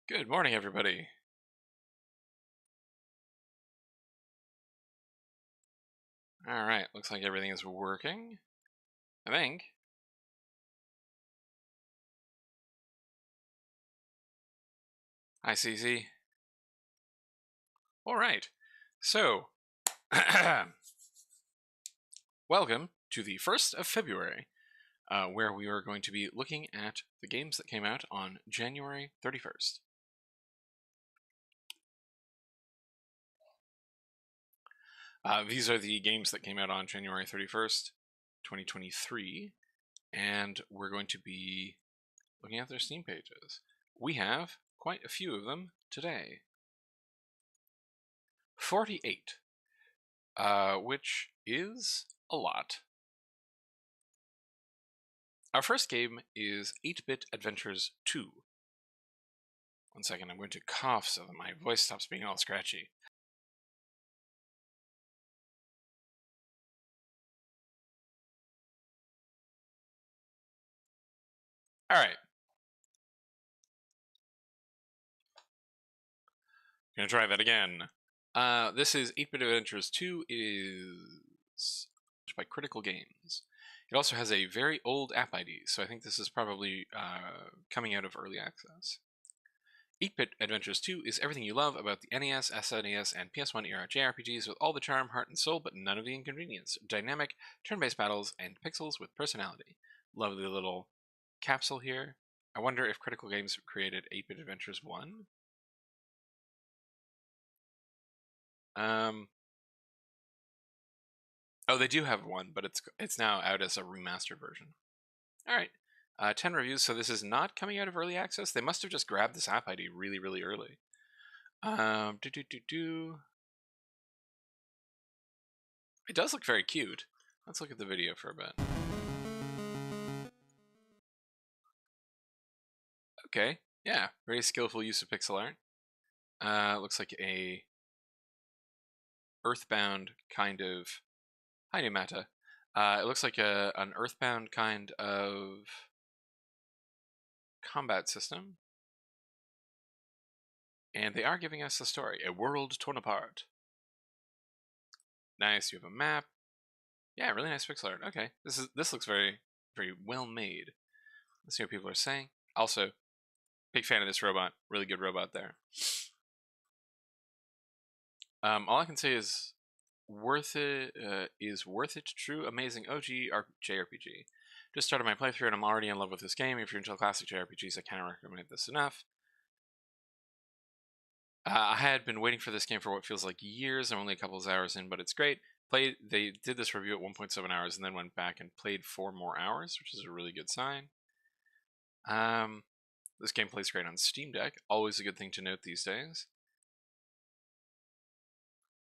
Good morning, everybody. All right, looks like everything is working. I think. Hi, CZ. All right, so welcome to the 1st of February, where we are going to be looking at the games that came out on January 31st. These are the games that came out on January 31st, 2023, and we're going to be looking at their Steam pages. We have quite a few of them today. 48, which is a lot. Our first game is 8-Bit Adventures 2. One second, I'm going to cough so that my voice stops being all scratchy. Alright. Gonna try that again. This is 8-Bit Adventures 2. It is by Critical Games. It also has a very old app ID, so I think this is probably coming out of early access. 8-Bit Adventures 2 is everything you love about the NES, SNES, and PS1 era JRPGs with all the charm, heart, and soul, but none of the inconvenience. Dynamic, turn-based battles, and pixels with personality. Lovely little capsule here. I wonder if Critical Games created 8-Bit Adventures 1? Oh, they do have one, but it's now out as a remastered version. Alright, 10 reviews, so this is not coming out of early access. They must have just grabbed this app ID really, really early. It does look very cute. Let's look at the video for a bit. Okay, yeah, very skillful use of pixel art. Looks like a Earthbound kind of... Hi, Numata. It looks like an Earthbound kind of combat system. And they are giving us a story. A world torn apart. Nice, you have a map. Yeah, really nice pixel art. Okay, this looks very, very well made. Let's see what people are saying. Also, big fan of this robot. Really good robot there. All I can say is worth it. True, amazing OG JRPG. Just started my playthrough and I'm already in love with this game. If you're into classic JRPGs, I can't recommend this enough. I had been waiting for this game for what feels like years. I'm only a couple of hours in, but it's great. They did this review at 1.7 hours and then went back and played 4 more hours, which is a really good sign. This game plays great on Steam Deck. Always a good thing to note these days.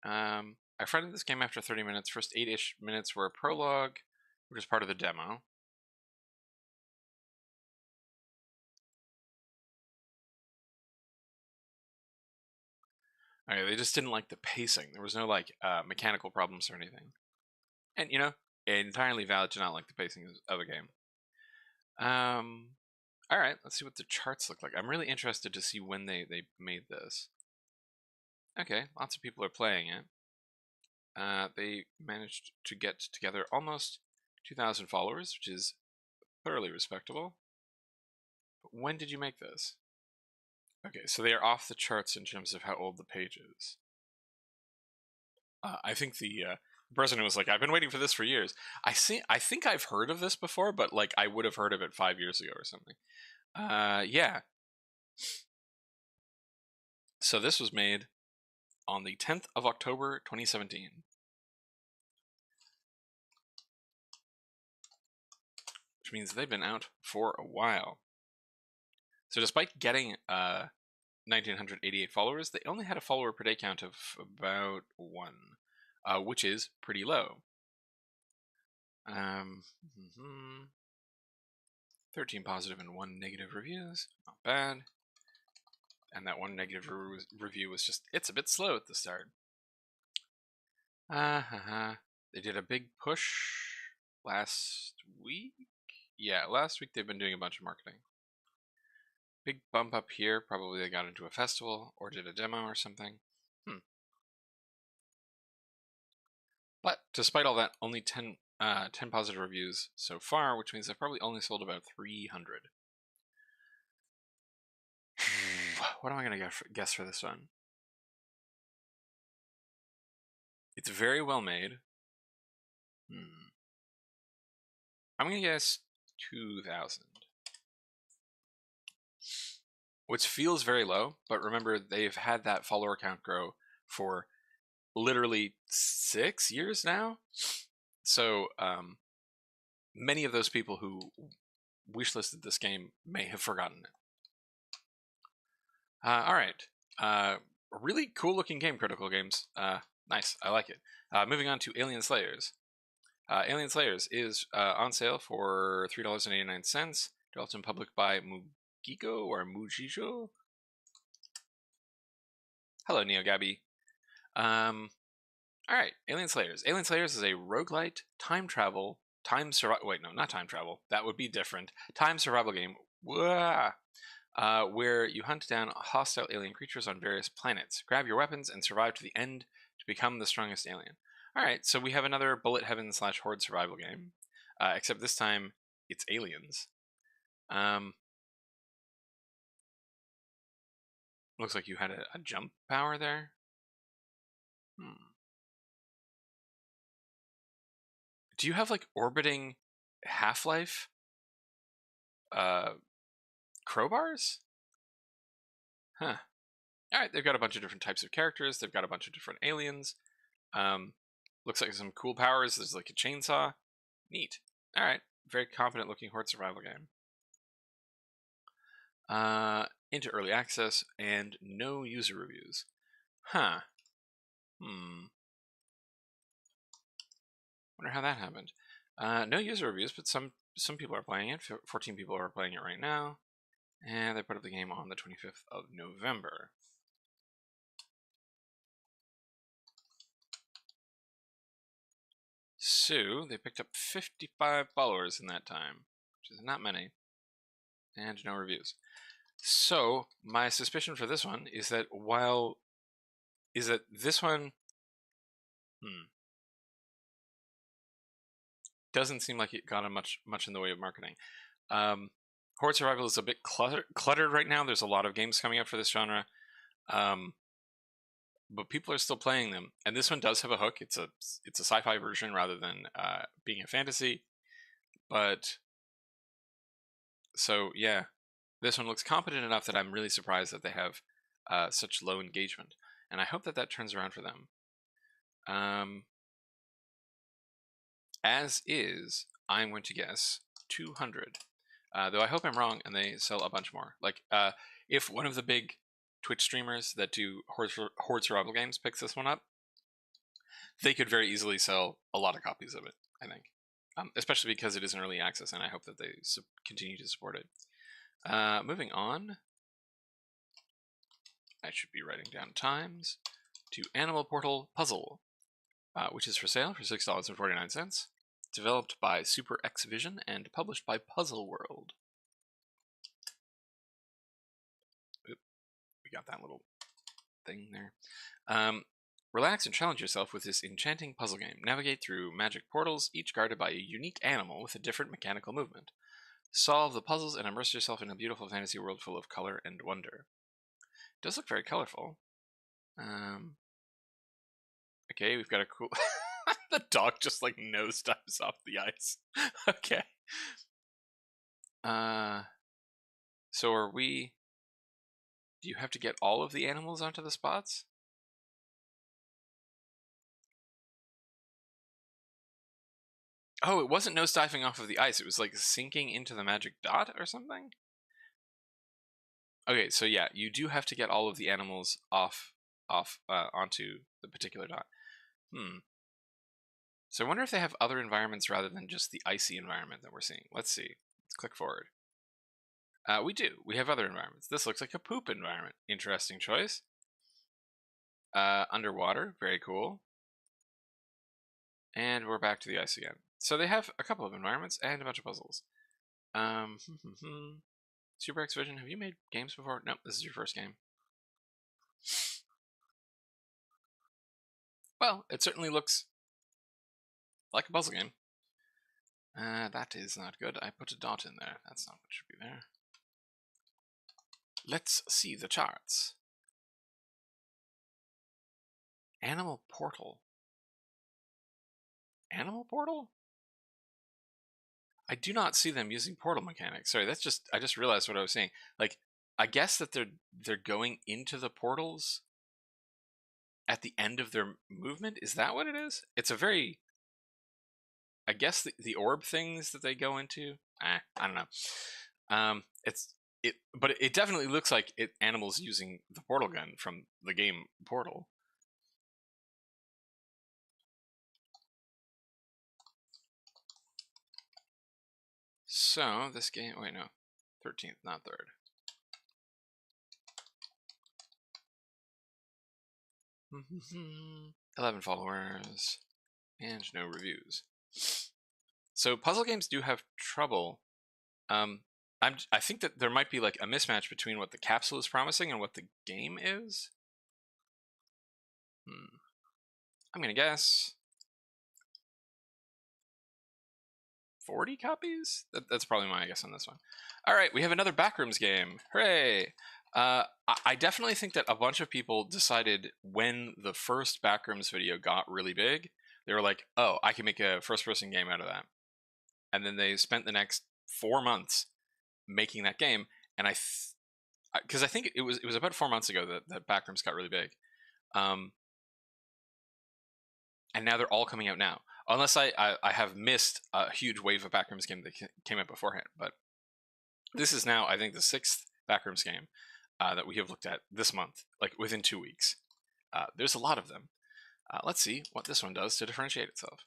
I friended this game after 30 minutes. First 8-ish minutes were a prologue, which is part of the demo. Okay, they just didn't like the pacing. There was no like mechanical problems or anything. And you know, entirely valid to not like the pacing of a game. All right, let's see what the charts look like. I'm really interested to see when they made this. Okay, lots of people are playing it. They managed to get together almost 2,000 followers, which is thoroughly respectable. But when did you make this? Okay, so they are off the charts in terms of how old the page is. I think the person who was like, I've been waiting for this for years. I think I've heard of this before, but like I would have heard of it 5 years ago or something. Yeah. So this was made on the 10th of October, 2017. Which means they've been out for a while. So despite getting 1,988 followers, they only had a follower per day count of about 1, which is pretty low. 13 positive and 1 negative reviews, not bad. And that 1 negative review was just, it's a bit slow at the start. They did a big push last week? Yeah, last week they've been doing a bunch of marketing. Big bump up here. Probably they got into a festival or did a demo or something. But despite all that, only 10 positive reviews so far, which means they've probably only sold about 300. What am I going to guess for this one? It's very well made. I'm going to guess 2,000. Which feels very low, but remember, they've had that follower count grow for literally 6 years now. So many of those people who wishlisted this game may have forgotten it. All right. A really cool looking game, Critical Games. Nice. I like it. Moving on to Alien Slayers. Alien Slayers is on sale for $3.89. Developed and published by Mugigo or Mujijo. Hello, NeoGabby. Alright, Alien Slayers. Alien Slayers is a roguelite, time travel, wait, no, not time travel. That would be different. Time survival game. Where you hunt down hostile alien creatures on various planets. Grab your weapons and survive to the end to become the strongest alien. Alright, so we have another Bullet Heaven / Horde survival game. Except this time, it's aliens. Looks like you had a jump power there. Do you have like orbiting Half-Life crowbars? Huh. Alright, they've got a bunch of different types of characters. They've got a bunch of different aliens. Looks like some cool powers. There's like a chainsaw. Neat. Alright, very competent looking horde survival game. Into early access and no user reviews. Huh. Wonder how that happened. No user reviews, but some people are playing it. 14 people are playing it right now. And they put up the game on the 25th of November. So, they picked up 55 followers in that time, which is not many. And no reviews. So, my suspicion for this one is that this one doesn't seem like it got much in the way of marketing. Horde Survival is a bit cluttered right now. There's a lot of games coming up for this genre. But people are still playing them. And this one does have a hook. It's a sci-fi version rather than being a fantasy. But so yeah, this one looks competent enough that I'm really surprised that they have such low engagement. And I hope that turns around for them. As is, I'm going to guess 200. Though I hope I'm wrong and they sell a bunch more. Like, if one of the big Twitch streamers that do horde survival games picks this one up, they could very easily sell a lot of copies of it, I think. Especially because it is an early access, and I hope that they continue to support it. Moving on, I should be writing down times, to Animal Portal Puzzle, which is for sale for $6.49. Developed by Super X Vision and published by Puzzle World. Oop, we got that little thing there. Relax and challenge yourself with this enchanting puzzle game. Navigate through magic portals, each guarded by a unique animal with a different mechanical movement. Solve the puzzles and immerse yourself in a beautiful fantasy world full of color and wonder. It does look very colorful. Okay, we've got a cool... The dog just like nosedives off the ice. Okay. So are we... Do you have to get all of the animals onto the spots? Oh, it wasn't nosediving off of the ice. It was like sinking into the magic dot or something? Okay, so yeah, you do have to get all of the animals off onto the particular dot. So I wonder if they have other environments rather than just the icy environment that we're seeing. Let's see. Let's click forward. We do. We have other environments. This looks like a poop environment. Interesting choice. Underwater. Very cool. And we're back to the ice again. So they have a couple of environments and a bunch of puzzles. Super X Vision, have you made games before? No, this is your first game. Well, it certainly looks like a puzzle game. That is not good. I put a dot in there. That's not what should be there. Let's see the charts. Animal Portal. Animal Portal? I do not see them using portal mechanics. Sorry, that's just, I just realized what I was saying. Like, I guess that they're going into the portals at the end of their movement. Is that what it is? It's a very, I guess the orb things that they go into. I don't know. But it definitely looks like animals using the portal gun from the game Portal. So this game, wait, no, 13th, not 3rd. Mm-hmm. 11 followers and no reviews. So puzzle games do have trouble. I think that there might be like a mismatch between what the capsule is promising and what the game is. I'm gonna guess 40 copies? That's probably my guess on this one. All right, we have another Backrooms game. Hooray! I definitely think that a bunch of people decided when the first Backrooms video got really big, they were like, oh, I can make a first-person game out of that. And then they spent the next 4 months making that game. And because I think it was about 4 months ago that Backrooms got really big. And now they're all coming out now. Unless I have missed a huge wave of Backrooms game that came out beforehand. But this is now, I think, the 6th Backrooms game that we have looked at this month, like within 2 weeks. There's a lot of them. Let's see what this one does to differentiate itself.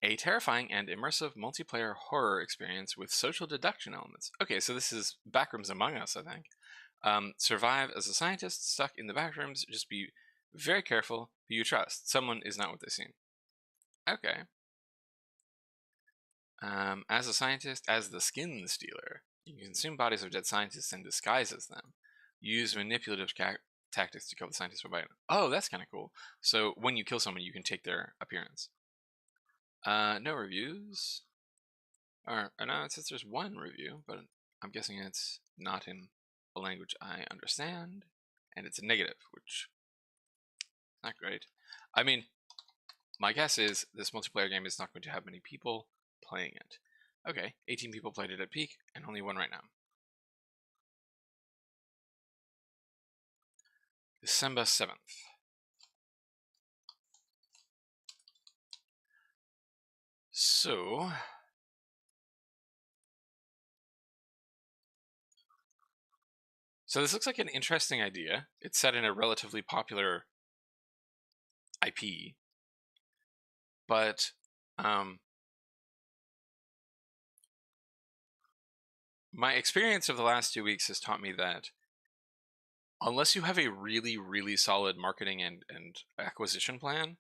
A terrifying and immersive multiplayer horror experience with social deduction elements. Okay, so this is Backrooms Among Us, I think. Survive as a scientist stuck in the backrooms. Just be very careful who you trust. Someone is not what they seem. Okay. As a scientist, as the skin stealer, you can consume bodies of dead scientists and disguise as them. Use manipulative tactics to kill the scientists by biting. Oh, that's kind of cool. So when you kill someone, you can take their appearance. No reviews. Or no, it says there's one review, but I'm guessing it's not in a language I understand, and it's a negative, which is not great. I mean, my guess is this multiplayer game is not going to have many people playing it. Okay, 18 people played it at peak, and only 1 right now. December 7th. So this looks like an interesting idea. It's set in a relatively popular IP, but my experience of the last 2 weeks has taught me that unless you have a really, really solid marketing and acquisition plan,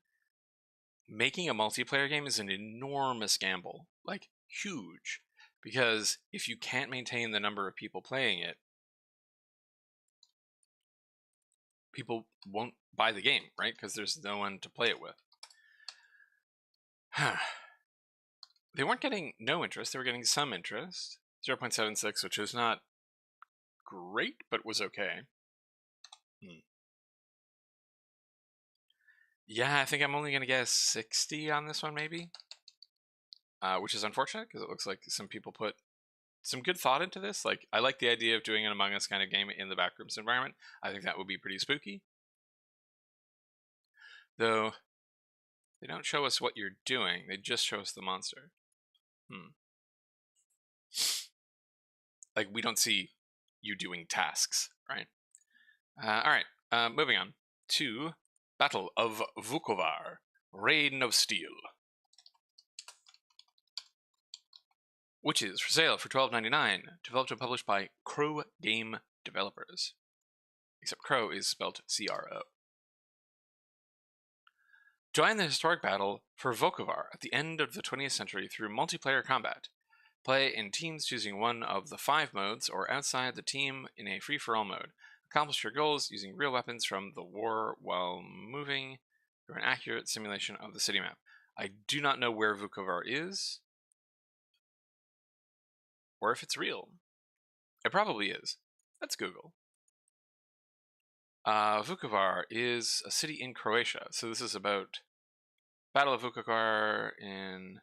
making a multiplayer game is an enormous gamble, like huge, because if you can't maintain the number of people playing it, people won't buy the game, right? Because there's no one to play it with. They weren't getting no interest, they were getting some interest. 0.76, which is not great, but was okay. Yeah, I think I'm only going to guess 60 on this one, maybe. Which is unfortunate, because it looks like some people put some good thought into this. Like, I like the idea of doing an Among Us kind of game in the Backrooms environment. I think that would be pretty spooky. Though, they don't show us what you're doing. They just show us the monster. Like, we don't see you doing tasks, right? Alright, moving on to Battle of Vukovar, Reign of Steel, which is for sale for $12.99, developed and published by Crow Game Developers. Except Crow is spelled C-R-O. Join the historic battle for Vukovar at the end of the 20th century through multiplayer combat. Play in teams choosing one of the 5 modes or outside the team in a free-for-all mode. Accomplish your goals using real weapons from the war while moving through an accurate simulation of the city map. I do not know where Vukovar is, or if it's real. It probably is. Let's Google. Vukovar is a city in Croatia, so this is about Battle of Vukovar in...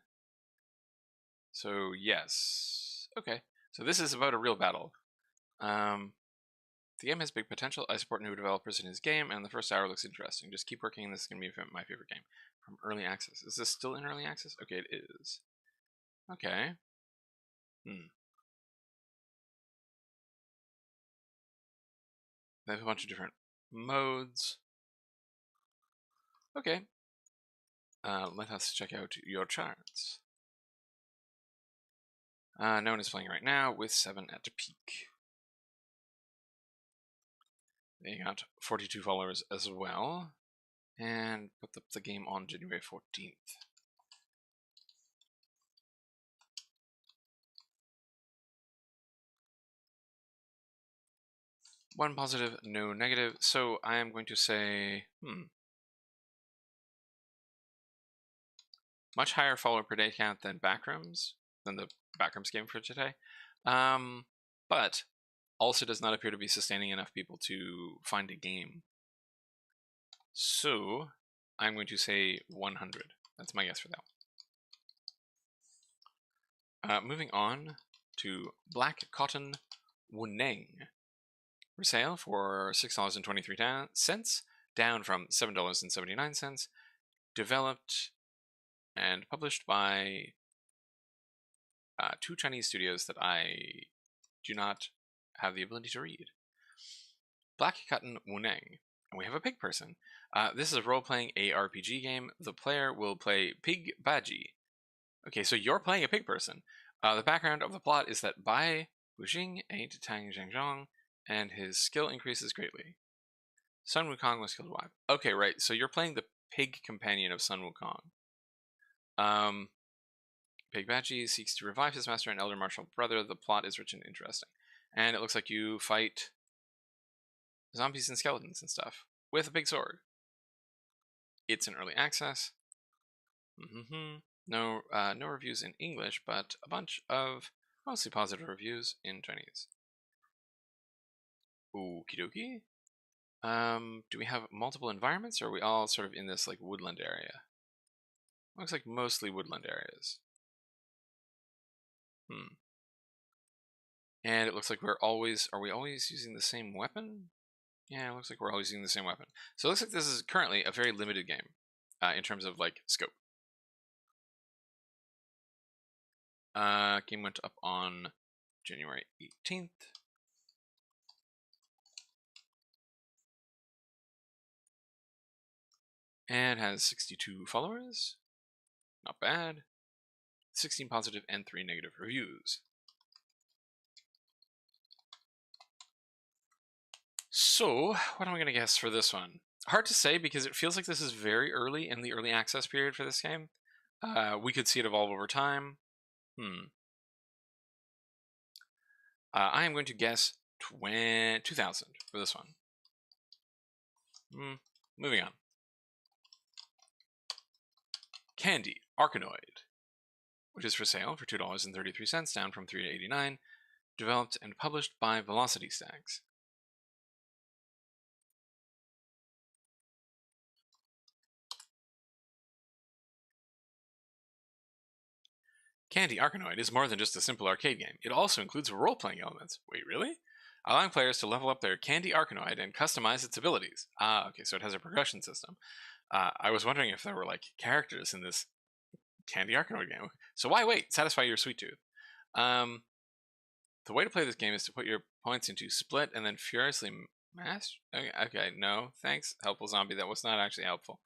So, yes. Okay, so this is about a real battle. The game has big potential. I support new developers in his game, and the first hour looks interesting. Just keep working, this is going to be my favorite game. From early access. Is this still in early access? Okay, it is. Okay. They have a bunch of different modes. Okay. Let us check out your charts. No one is playing right now, with 7 at the peak. They got 42 followers as well, and put up the game on January 14th. One positive, no negative, so I am going to say, much higher follower per day count than BACKROOMS, than the BACKROOMS game for today, but also does not appear to be sustaining enough people to find a game. So, I'm going to say 100. That's my guess for that one. Moving on to Black Cotton Wuneng. For sale for $6.23, down from $7.79. Developed and published by 2 Chinese studios that I do not have the ability to read. Black Cotton Wuneng. And we have a pig person. This is a role-playing ARPG game. The player will play Pig Baji. Okay, so you're playing a pig person. The background of the plot is that Bai Wuxing ate Tang Zhengzhong, and his skill increases greatly. Sun Wukong was killed alive. Okay, right, so you're playing the pig companion of Sun Wukong. Pig Baji seeks to revive his master and elder martial brother. The plot is rich and interesting. And it looks like you fight zombies and skeletons and stuff with a big sword. It's in early access. No reviews in English, but a bunch of mostly positive reviews in Chinese. Okie dokie. Do we have multiple environments, or are we all sort of in this like woodland area? Looks like mostly woodland areas. And it looks like are we always using the same weapon? Yeah, it looks like we're always using the same weapon. So it looks like this is currently a very limited game in terms of like scope. Game went up on January 18th. And has 62 followers. Not bad. 16 positive and 3 negative reviews. So, what am I going to guess for this one? Hard to say because it feels like this is very early in the early access period for this game. We could see it evolve over time. I am going to guess 2000 for this one. Moving on. Candy Arkanoid, which is for sale for $2.33, down from $3.89. Developed and published by Velocity Stacks. Candy Arkanoid is more than just a simple arcade game. It also includes role-playing elements. Wait, really? Allowing players to level up their Candy Arkanoid and customize its abilities. Ah, okay, so it has a progression system. I was wondering if there were, like, characters in this Candy Arkanoid game. So why wait? Satisfy your sweet tooth. The way to play this game is to put your points into split and then furiously mash. Okay, no, thanks, helpful zombie. That was not actually helpful.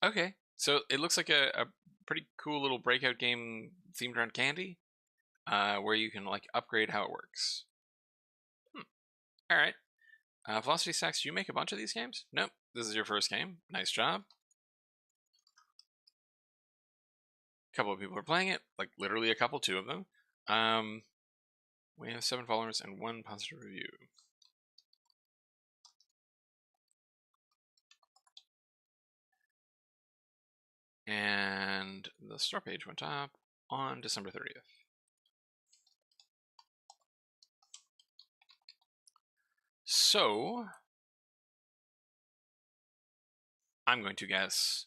Okay, so it looks like a pretty cool little breakout game themed around candy, where you can like upgrade how it works. All right, Velocity Stacks, do you make a bunch of these games? Nope, this is your first game. Nice job. couple of people are playing it, like literally a couple, 2 of them. We have 7 followers and 1 positive review. And the store page went up on December 30th. So, I'm going to guess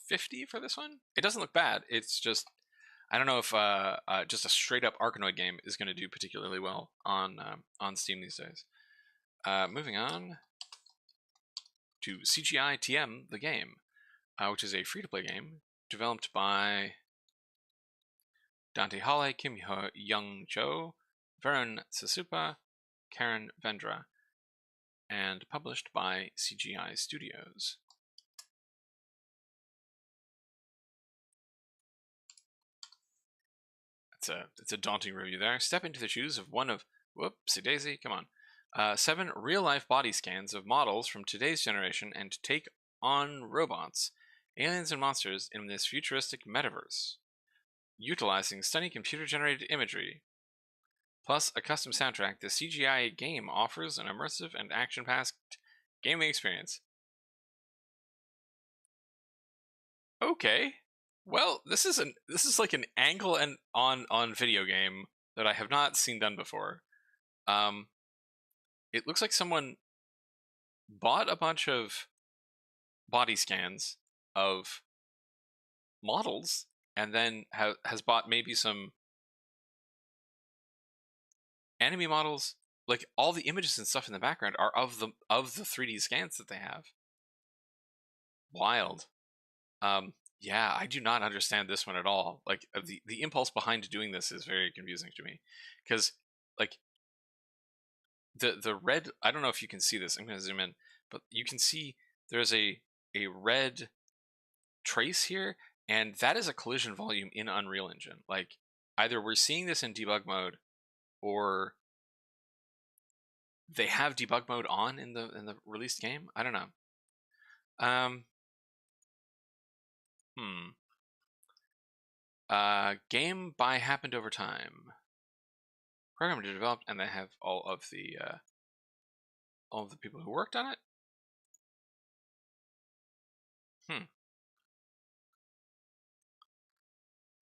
50 for this one. It doesn't look bad. It's just, I don't know if just a straight up Arkanoid game is going to do particularly well on Steam these days. Moving on to CGI TM, the game, which is a free-to-play game developed by Dante Hale, Kim Young Jo, Varun Sasupa, Karen Vendra, and published by CGI Studios. It's a daunting review there. Step into the shoes of one of, whoopsie daisy, come on, 7 real-life body scans of models from today's generation and take on robots, aliens, and monsters in this futuristic metaverse. Utilizing stunning computer-generated imagery, plus a custom soundtrack, the CGI game offers an immersive and action-packed gaming experience. Okay. Well, this is like an angle and on video game that I have not seen done before. It looks like someone bought a bunch of body scans of models and then has bought maybe some enemy models. Like all the images and stuff in the background are of the 3D scans that they have. Wild. Yeah, I do not understand this one at all. Like the impulse behind doing this is very confusing to me, because like the red. I don't know if you can see this. I'm going to zoom in, but you can see there's a red trace here, and that is a collision volume in Unreal Engine. Like either we're seeing this in debug mode, or they have debug mode on in the released game. I don't know. Game by Happened Over Time. Program to develop, and they have all of the people who worked on it.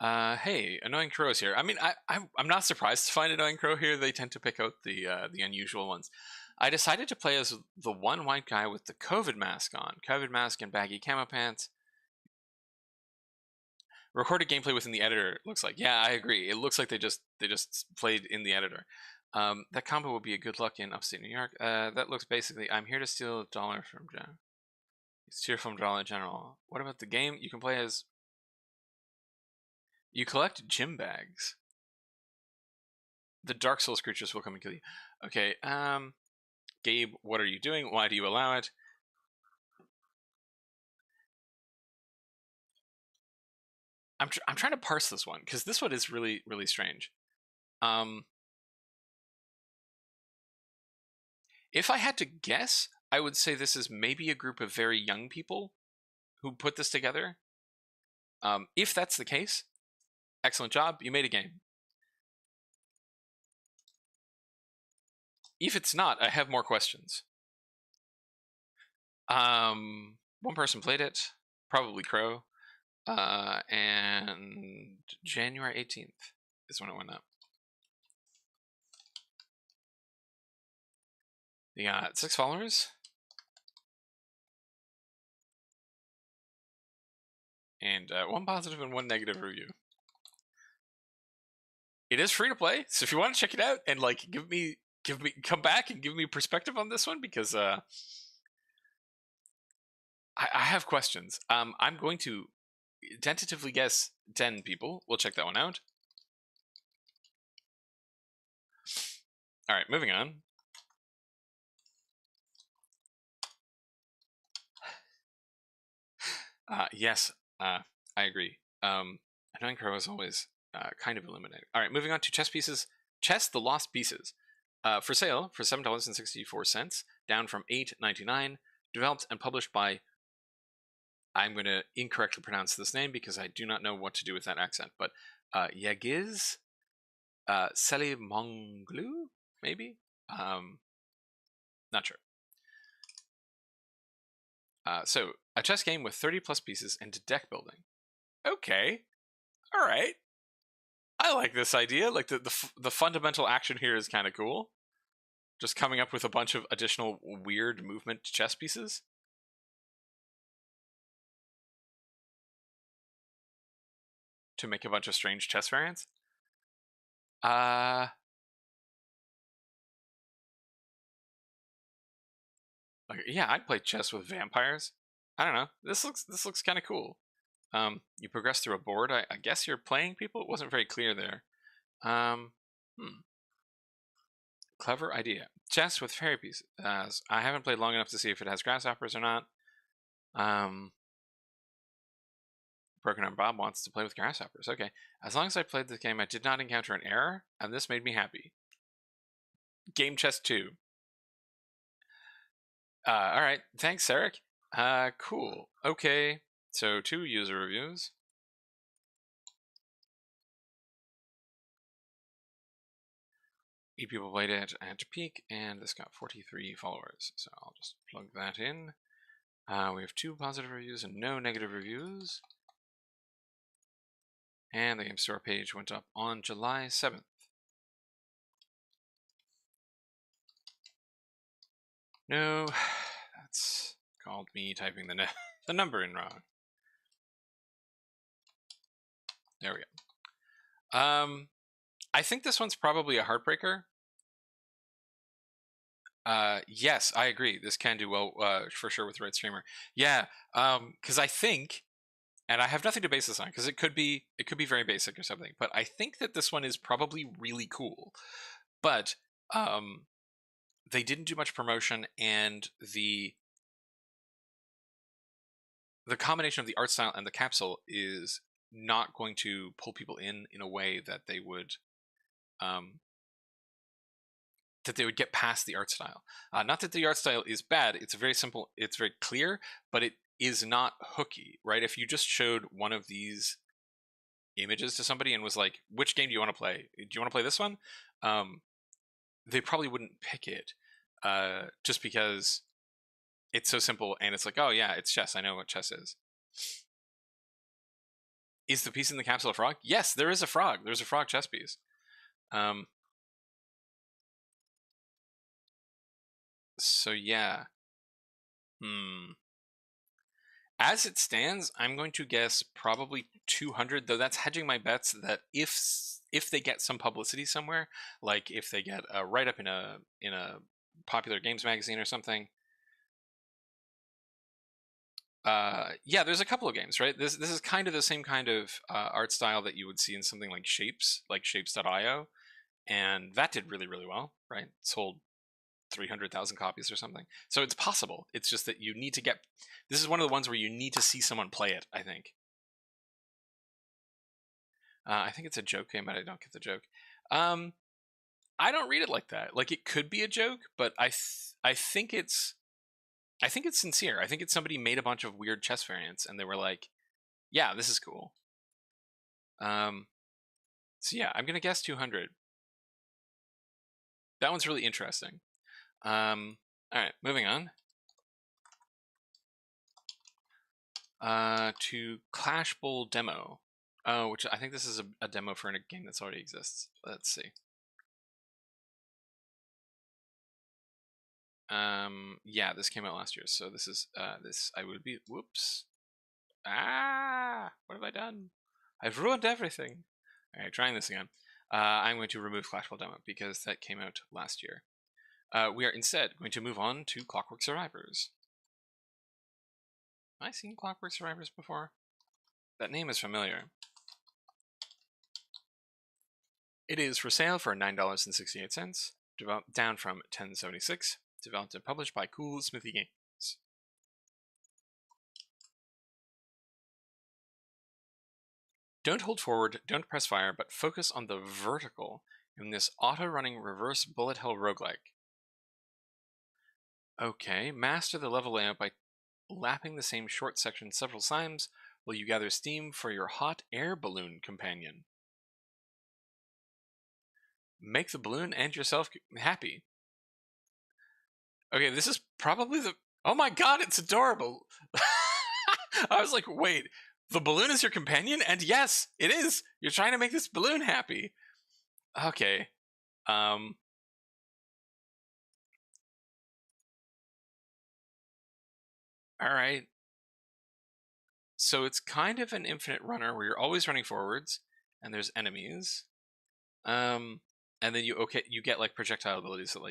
Hey, Annoying Crow's here. I mean, I'm not surprised to find Annoying Crow here. They tend to pick out the unusual ones. I decided to play as the one white guy with the COVID mask on. COVID mask and baggy camo pants. Recorded gameplay within the editor, looks like. Yeah, I agree. It looks like they just played in the editor. That combo would be a good luck in upstate New York. That looks basically, I'm here to steal a dollar from Jen. Steal from Dollar General. What about the game? You can play as... You collect gym bags. The Dark Souls creatures will come and kill you. Okay, Gabe, what are you doing? Why do you allow it? I'm trying to parse this one, because this one is really, really strange. If I had to guess, I would say this is maybe a group of very young people who put this together. If that's the case, excellent job, you made a game. If it's not, I have more questions. One person played it, probably Crow. And January 18th is when it went up. They got 6 followers. And 1 positive and 1 negative review. It is free to play, so if you want to check it out and like come back and give me perspective on this one, because I have questions. I'm going to tentatively guess 10 people. We'll check that one out. All right, moving on. Yes, I agree. Annoying Crow is always kind of illuminating. All right, moving on to chess pieces. Chess: The Lost Pieces. For sale for $7.64, down from $8.99. Developed and published by I'm going to incorrectly pronounce this name because I do not know what to do with that accent. But Yagiz Selimonglu, maybe? Not sure. So, a chess game with 30 plus pieces and deck building. Okay. All right. I like this idea. Like the fundamental action here is kind of cool. Just coming up with a bunch of additional weird movement chess pieces. To make a bunch of strange chess variants. Yeah, I'd play chess with vampires. I don't know. This looks kind of cool. You progress through a board. I guess you're playing people. It wasn't very clear there. Clever idea. Chess with fairy pieces. I haven't played long enough to see if it has grasshoppers or not. Broken Arm Bob wants to play with grasshoppers. Okay. As long as I played this game, I did not encounter an error, and this made me happy. Game Chess 2. Alright. Thanks, Eric. Cool. Okay. So, 2 user reviews. People played it at peak, and this got 43 followers. So I'll just plug that in. We have 2 positive reviews and no negative reviews. And the game store page went up on July 7th. No, that's called me typing the number in wrong. There we go. I think this one's probably a heartbreaker. Yes, I agree. This can do well for sure with the right streamer. Yeah, because I think, and I have nothing to base this on, because it could be very basic or something, but I think that this one is probably really cool. But they didn't do much promotion, and the combination of the art style and the capsule is not going to pull people in a way that they would get past the art style. Not that the art style is bad. It's very simple. It's very clear, but it is not hooky, right? If you just showed one of these images to somebody and was like, which game do you want to play? Do you want to play this one? They probably wouldn't pick it just because it's so simple and it's like, oh yeah, it's chess. I know what chess is. Is the piece in the capsule a frog? Yes, there is a frog. There's a frog chess piece. So yeah. As it stands, I'm going to guess probably 200, though that's hedging my bets that if they get some publicity somewhere, like if they get a write-up in a popular games magazine or something. Yeah, there's a couple of games, right? This is kind of the same kind of art style that you would see in something like Shapes, like Shapes.io, and that did really, really well, right? Sold 300,000 copies or something. So it's possible. It's just that you need to get... This is one of the ones where you need to see someone play it, I think. I think it's a joke game, but I don't get the joke. I don't read it like that. Like, it could be a joke, but I think it's sincere. I think it's somebody made a bunch of weird chess variants, and they were like, yeah, this is cool. So yeah, I'm going to guess 200. That one's really interesting. All right, moving on. To Clash Bowl demo. Oh, which I think this is a demo for a game that's already exists. Let's see. Yeah, this came out last year, so this is this. I would be. Whoops. Ah, what have I done? I've ruined everything. All right, trying this again. I'm going to remove Clash Bowl demo because that came out last year. We are instead going to move on to Clockwork Survivors. Have I seen Clockwork Survivors before? That name is familiar. It is for sale for $9.68, down from $10.76, developed and published by Cool Smithy Games. Don't hold forward, don't press fire, but focus on the vertical in this auto-running reverse bullet hell roguelike. Okay, master the level layout by lapping the same short section several times while you gather steam for your hot air balloon companion. Make the balloon and yourself happy. Okay, this is probably the... Oh my god, it's adorable! I was like, wait, the balloon is your companion? And yes, it is! You're trying to make this balloon happy. Okay. Alright. So it's kind of an infinite runner where you're always running forwards, and there's enemies. And then you get like projectile abilities that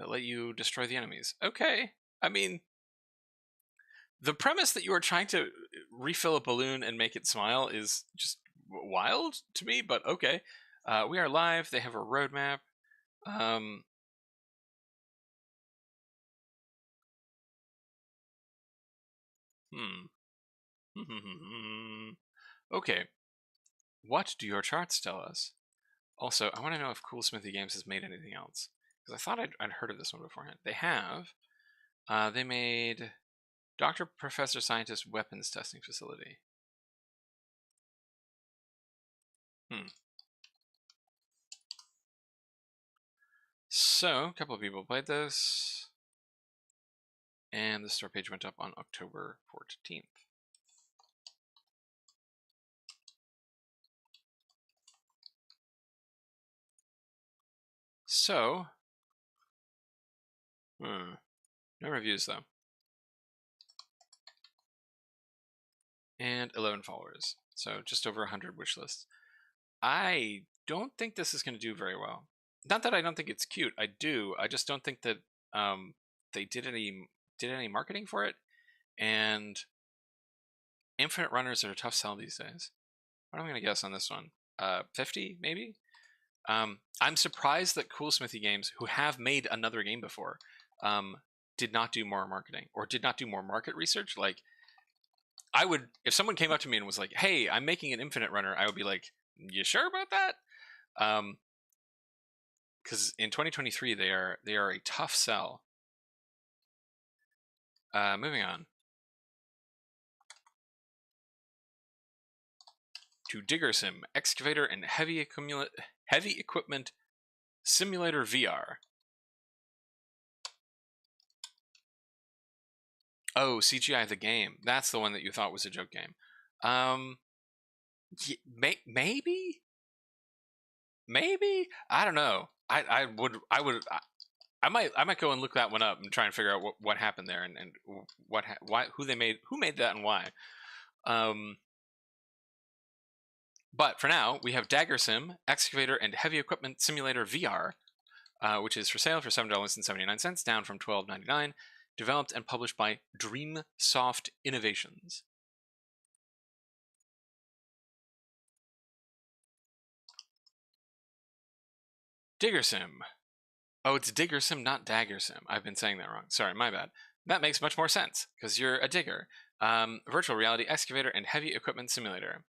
let you destroy the enemies. Okay. I mean, the premise that you are trying to refill a balloon and make it smile is just wild to me, but okay. We are live. They have a roadmap. Okay. What do your charts tell us? Also, I want to know if Cool Smithy Games has made anything else, because I thought I'd heard of this one beforehand. They have. They made Dr. Professor Scientist Weapons Testing Facility. So, a couple of people played this, and the store page went up on October 14th. So, no reviews though. And 11 followers, so just over 100 wish lists. I don't think this is going to do very well. Not that I don't think it's cute. I do. I just don't think that they did any marketing for it. And infinite runners are a tough sell these days. What am I going to guess on this one? 50 maybe. I'm surprised that Cool Smithy Games, who have made another game before, did not do more marketing or did not do more market research. Like, I would, if someone came up to me and was like, "Hey, I'm making an infinite runner," I would be like, "You sure about that?" Because in 2023 they are a tough sell. Moving on to DiggerSim, Excavator, and Heavy Equipment Simulator VR. Oh, CGI the game. That's the one that you thought was a joke game. Maybe. I don't know. I might go and look that one up and try and figure out what happened there and who made that and why. But for now, we have DiggerSim, Excavator, and Heavy Equipment Simulator VR, which is for sale for $7.79, down from $12.99. Developed and published by Dreamsoft Innovations. DiggerSim. Oh, it's DiggerSim, not DaggerSim. I've been saying that wrong. Sorry, my bad. That makes much more sense, because you're a digger. Virtual reality excavator and heavy equipment simulator.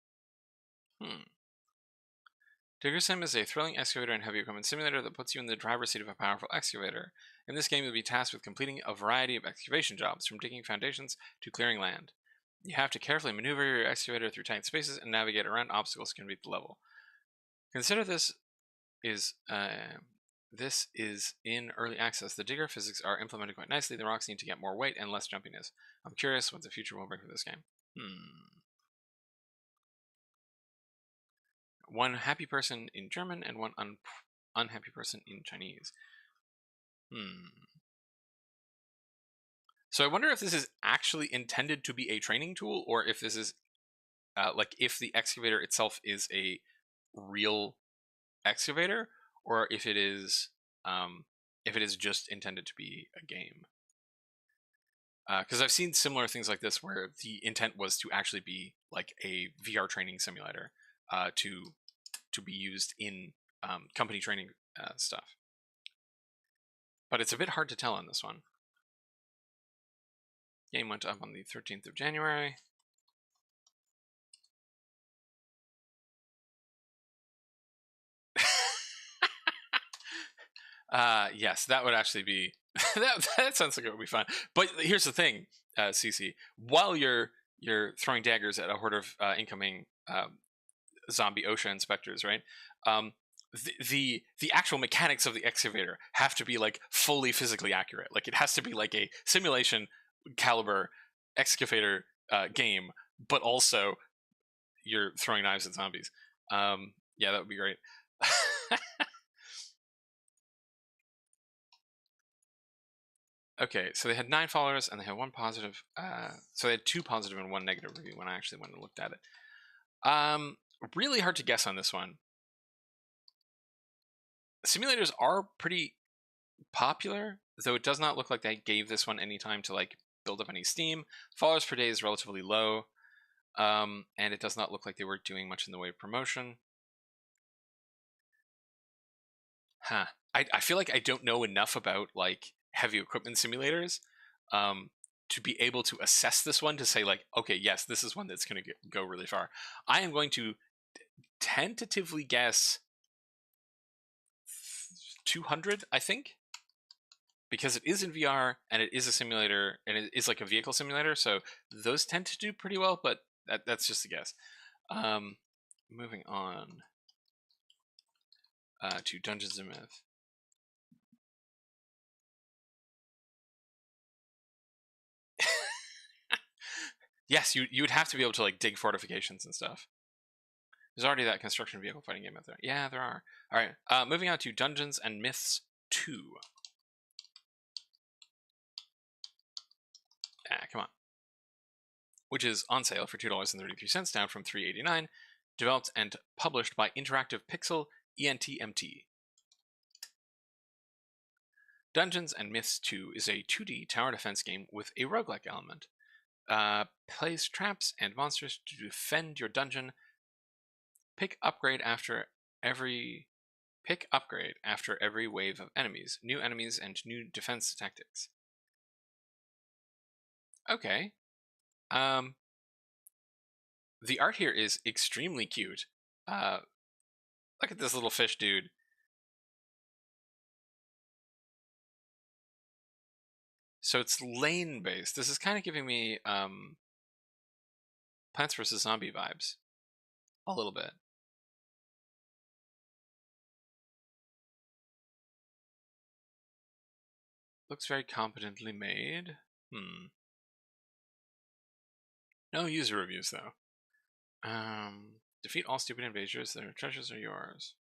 DiggerSim is a thrilling excavator and heavy equipment simulator that puts you in the driver's seat of a powerful excavator. In this game, you'll be tasked with completing a variety of excavation jobs, from digging foundations to clearing land. You have to carefully maneuver your excavator through tight spaces and navigate around obstacles to complete the level. Consider this is in early access. The digger physics are implemented quite nicely. The rocks need to get more weight and less jumpiness. I'm curious what the future will bring for this game. One happy person in German and one unhappy person in Chinese. So I wonder if this is actually intended to be a training tool, or if this is like if the excavator itself is a real excavator, or if it is just intended to be a game. Because I've seen similar things like this where the intent was to actually be like a VR training simulator to be used in company training stuff. But it's a bit hard to tell on this one. Game went up on the 13th of January. Yes, that would actually be that sounds like it would be fun. But here's the thing, CC. While you're throwing daggers at a horde of incoming zombie OSHA inspectors, right? The actual mechanics of the excavator have to be like fully physically accurate. Like it has to be like a simulation caliber excavator game, but also you're throwing knives at zombies. Yeah, that would be great. Okay, so they had 9 followers and they had 1 positive. So they had 2 positive and 1 negative review when I actually went and looked at it. Really hard to guess on this one. Simulators are pretty popular, though it does not look like they gave this one any time to like build up any steam. Followers per day is relatively low, and it does not look like they were doing much in the way of promotion. Huh. I feel like I don't know enough about like heavy equipment simulators to be able to assess this one to say like, okay, yes, this is one that's going to go really far. I am going to tentatively guess 200, I think, because it is in VR and it is a simulator and it is like a vehicle simulator, so those tend to do pretty well, but that's just a guess. Moving on to Dungeons and Myth. Yes, you would have to be able to like dig fortifications and stuff. There's already that construction vehicle fighting game out there. Yeah, there are. All right, moving on to Dungeons and Myths 2. Come on. Which is on sale for $2.33, down from $3.89. Developed and published by Interactive Pixel ENTMT. Dungeons and Myths 2 is a 2D tower defense game with a roguelike element. Place traps and monsters to defend your dungeon. Pick upgrade after every wave of enemies, new enemies, and new defense tactics. Okay. The art here is extremely cute. Look at this little fish dude. So it's lane based. This is kind of giving me Plants vs. Zombie vibes. A little bit. Looks very competently made. No user reviews though. Defeat all stupid invaders. Their treasures are yours.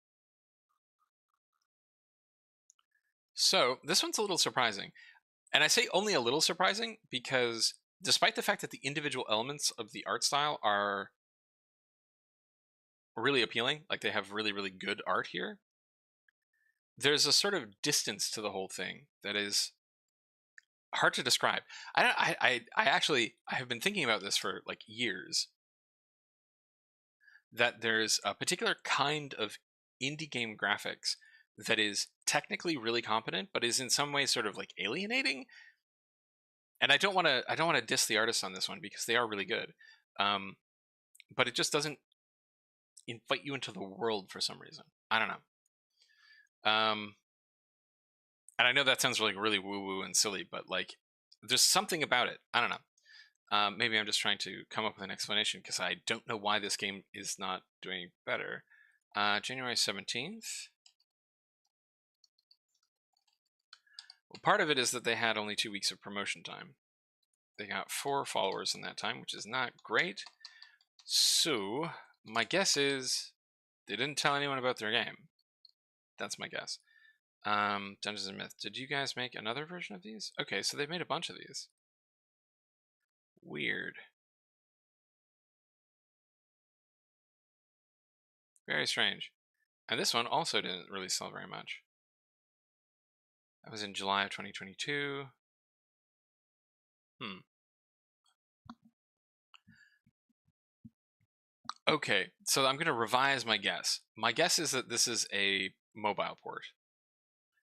So this one's a little surprising. And I say only a little surprising because despite the fact that the individual elements of the art style are really appealing, like they have really, really good art here, there's a sort of distance to the whole thing that is hard to describe. I have been thinking about this for like years, that there's a particular kind of indie game graphics that is technically really competent, but is in some ways sort of like alienating. And I don't want to diss the artists on this one because they are really good, but it just doesn't invite you into the world for some reason. I don't know. And I know that sounds like really woo woo and silly, but like there's something about it. I don't know. Maybe I'm just trying to come up with an explanation because I don't know why this game is not doing better. January 17th. Well, part of it is that they had only 2 weeks of promotion time. They got 4 followers in that time, which is not great. So my guess is they didn't tell anyone about their game. That's my guess. Dungeons and Myth. Did you guys make another version of these? Okay, so they've made a bunch of these. Weird. Very strange. And this one also didn't really sell very much. That was in July of 2022. Okay, so I'm going to revise my guess. My guess is that this is a mobile port.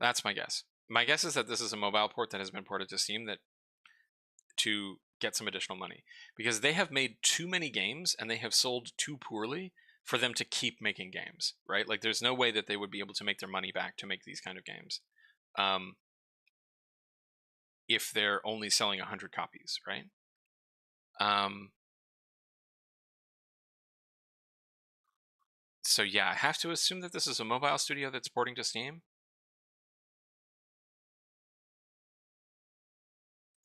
That's my guess. My guess is that this is a mobile port that has been ported to Steam to get some additional money. Because they have made too many games and they have sold too poorly for them to keep making games, right? Like there's no way that they would be able to make their money back to make these kind of games. if they're only selling 100 copies, right? So yeah, I have to assume that this is a mobile studio that's porting to Steam.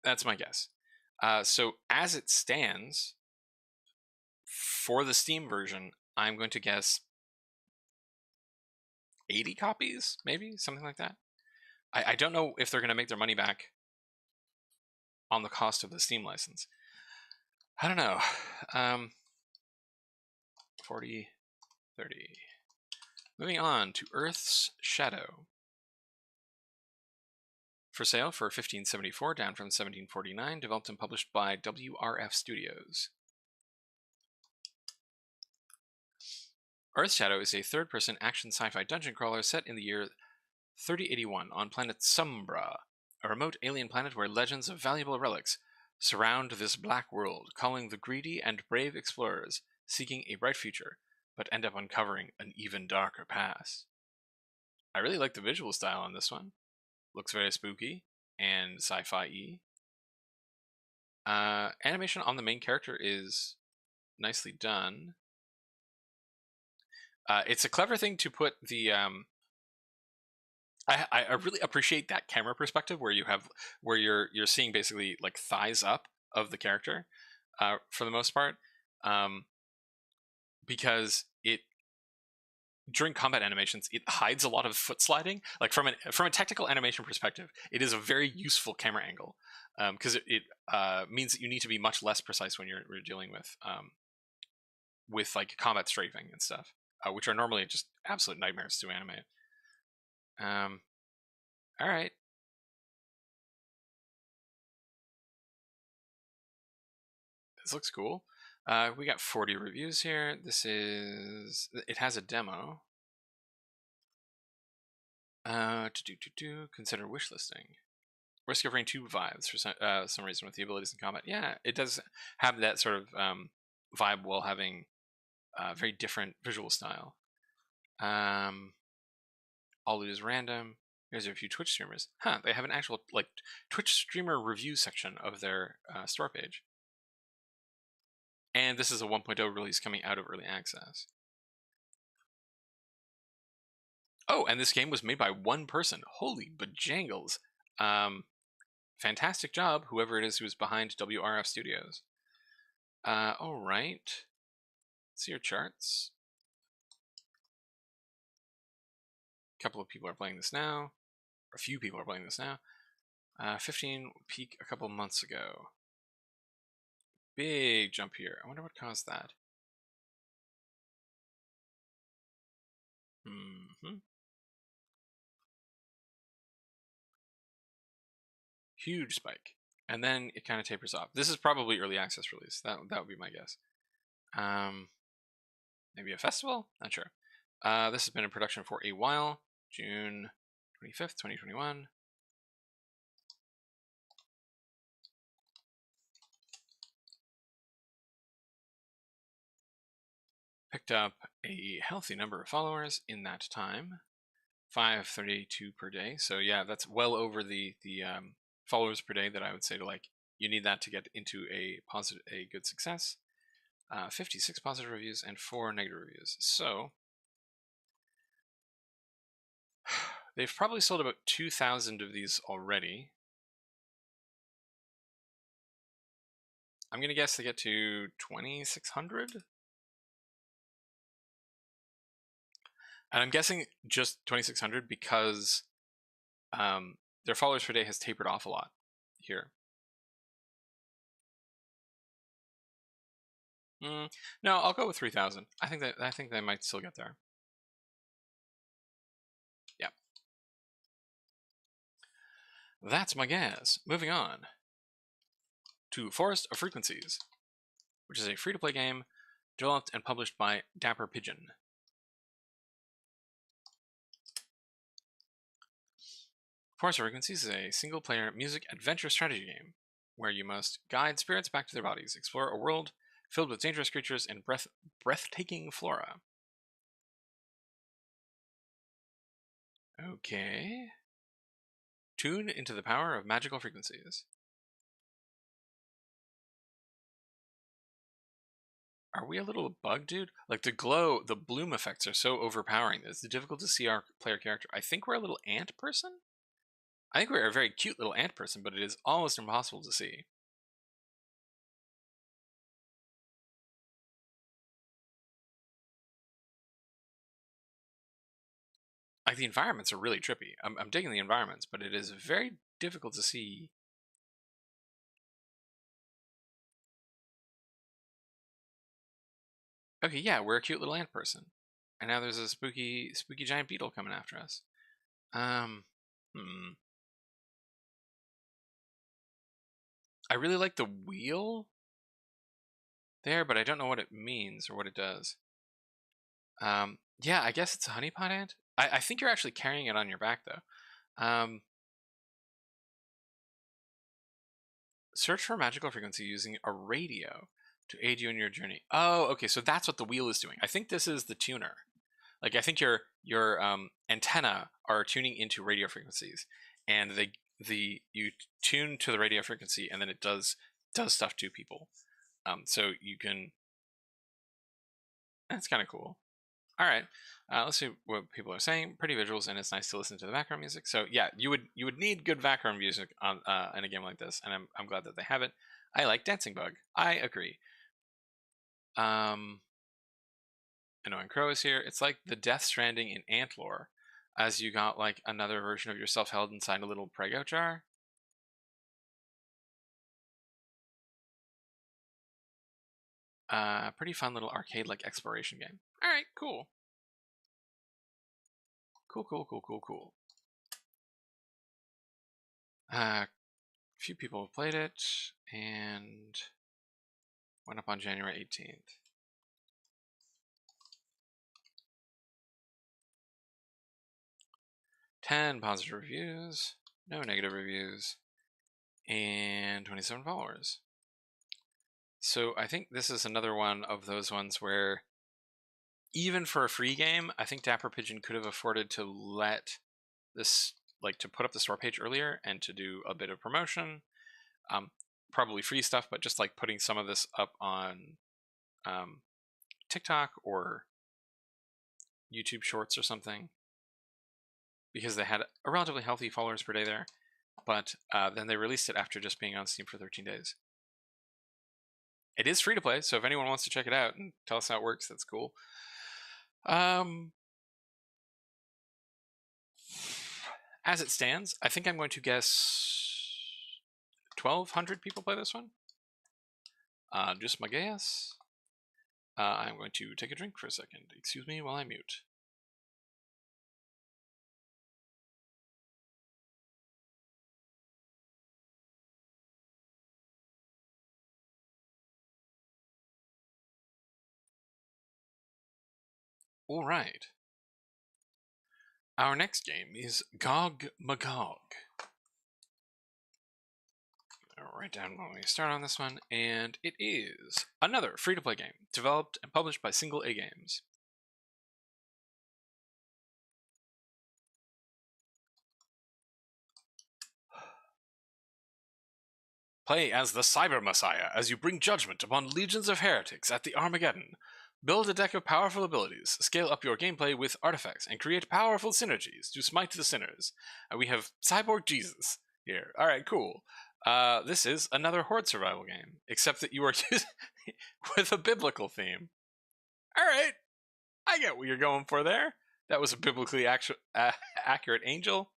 That's my guess. So as it stands, for the Steam version, I'm going to guess 80 copies, maybe? Something like that. I don't know if they're going to make their money back on the cost of the Steam license. I don't know. 40, 30. Moving on to Earth's Shadow. For sale for $15.74, down from $17.49, developed and published by WRF Studios. Earthshadow is a third-person action sci-fi dungeon crawler set in the year 3081 on planet Sombra, a remote alien planet where legends of valuable relics surround this black world, calling the greedy and brave explorers seeking a bright future, but end up uncovering an even darker past. I really like the visual style on this one. Looks very spooky and sci-fi-y. Animation on the main character is nicely done. It's a clever thing to put the I really appreciate that camera perspective where you're seeing basically like thighs up of the character for the most part, because it during combat animations it hides a lot of foot sliding. Like from a technical animation perspective, it is a very useful camera angle because it means that you need to be much less precise when you're dealing with like combat strafing and stuff. Which are normally just absolute nightmares to animate. All right. This looks cool. We got 40 reviews here. It has a demo. Consider wishlisting. Risk of Rain 2 vibes for some reason with the abilities in combat. Yeah, it does have that sort of vibe while having very different visual style. All it is random. Here's a few Twitch streamers. They have an actual like Twitch streamer review section of their store page. And this is a 1.0 release coming out of early access. Oh, and this game was made by one person. Holy bejangles. Fantastic job, whoever it is who is behind WRF Studios. All right. See your charts. A couple of people are playing this now. A few people are playing this now. 15 peak a couple months ago. Big jump here. I wonder what caused that. Huge spike. And then it kind of tapers off. This is probably early access release. That would be my guess. Maybe a festival? Not sure. This has been in production for a while. June 25th, 2021. Picked up a healthy number of followers in that time. 532 per day. So yeah, that's well over the followers per day that I would say to like, you need that to get into a good success. 56 positive reviews and 4 negative reviews. So they've probably sold about 2,000 of these already. I'm going to guess they get to 2,600. And I'm guessing just 2,600 because their followers per day has tapered off a lot here. No, I'll go with 3,000. I think they might still get there. Yeah. That's my guess. Moving on to Forest of Frequencies, which is a free-to-play game developed and published by Dapper Pigeon. Forest of Frequencies is a single-player music adventure strategy game where you must guide spirits back to their bodies, explore a world filled with dangerous creatures and breathtaking flora. Okay. Tune into the power of magical frequencies. Are we a little bug, dude? Like the glow, the bloom effects are so overpowering that it's difficult to see our player character. I think we're a little ant person? I think we're a very cute little ant person, but it is almost impossible to see. Like the environments are really trippy. I'm digging the environments, but it is very difficult to see. Okay, yeah, we're a cute little ant person. And now there's a spooky giant beetle coming after us. I really like the wheel there, but I don't know what it means or what it does. Yeah, I guess it's a honeypot ant. I think you're actually carrying it on your back, though. Search for magical frequency using a radio to aid you in your journey. Oh, okay, so that's what the wheel is doing. I think this is the tuner. Like, I think your antenna are tuning into radio frequencies, and you tune to the radio frequency, and then it does stuff to people. So you can. That's kind of cool. All right, let's see what people are saying. Pretty visuals, and it's nice to listen to the background music. So yeah, you would need good background music on in a game like this, and I'm glad that they have it. I like Dancing Bug. I agree. Annoying Crow is here. It's like the Death Stranding in ant lore, as you got like another version of yourself held inside a little Prego jar. Pretty fun little arcade-like exploration game. All right, cool. Cool. Few people have played it, and went up on January 18th. $10 positive reviews, no negative reviews, and 27 followers. So I think this is another one of those ones where, even for a free game, I think Dapper Pigeon could have afforded to let this, like, to put up the store page earlier and to do a bit of promotion. Probably free stuff, but just like putting some of this up on TikTok or YouTube Shorts or something, because they had a relatively healthy followers per day there. But then they released it after just being on Steam for 13 days. It is free to play, so if anyone wants to check it out and tell us how it works, that's cool. As it stands, I think I'm going to guess 1,200 people play this one. Just my guess. I'm going to take a drink for a second. Excuse me while I mute. All right. Our next game is GogMagog. I'll write down when we start on this one, and it is another free-to-play game developed and published by Single A Games. Play as the Cyber Messiah as you bring judgment upon legions of heretics at the Armageddon. Build a deck of powerful abilities, scale up your gameplay with artifacts, and create powerful synergies to smite the sinners. We have Cyborg Jesus here. Alright, cool. This is another Horde survival game, except that you are with a biblical theme. Alright, I get what you're going for there. That was a biblically accurate angel.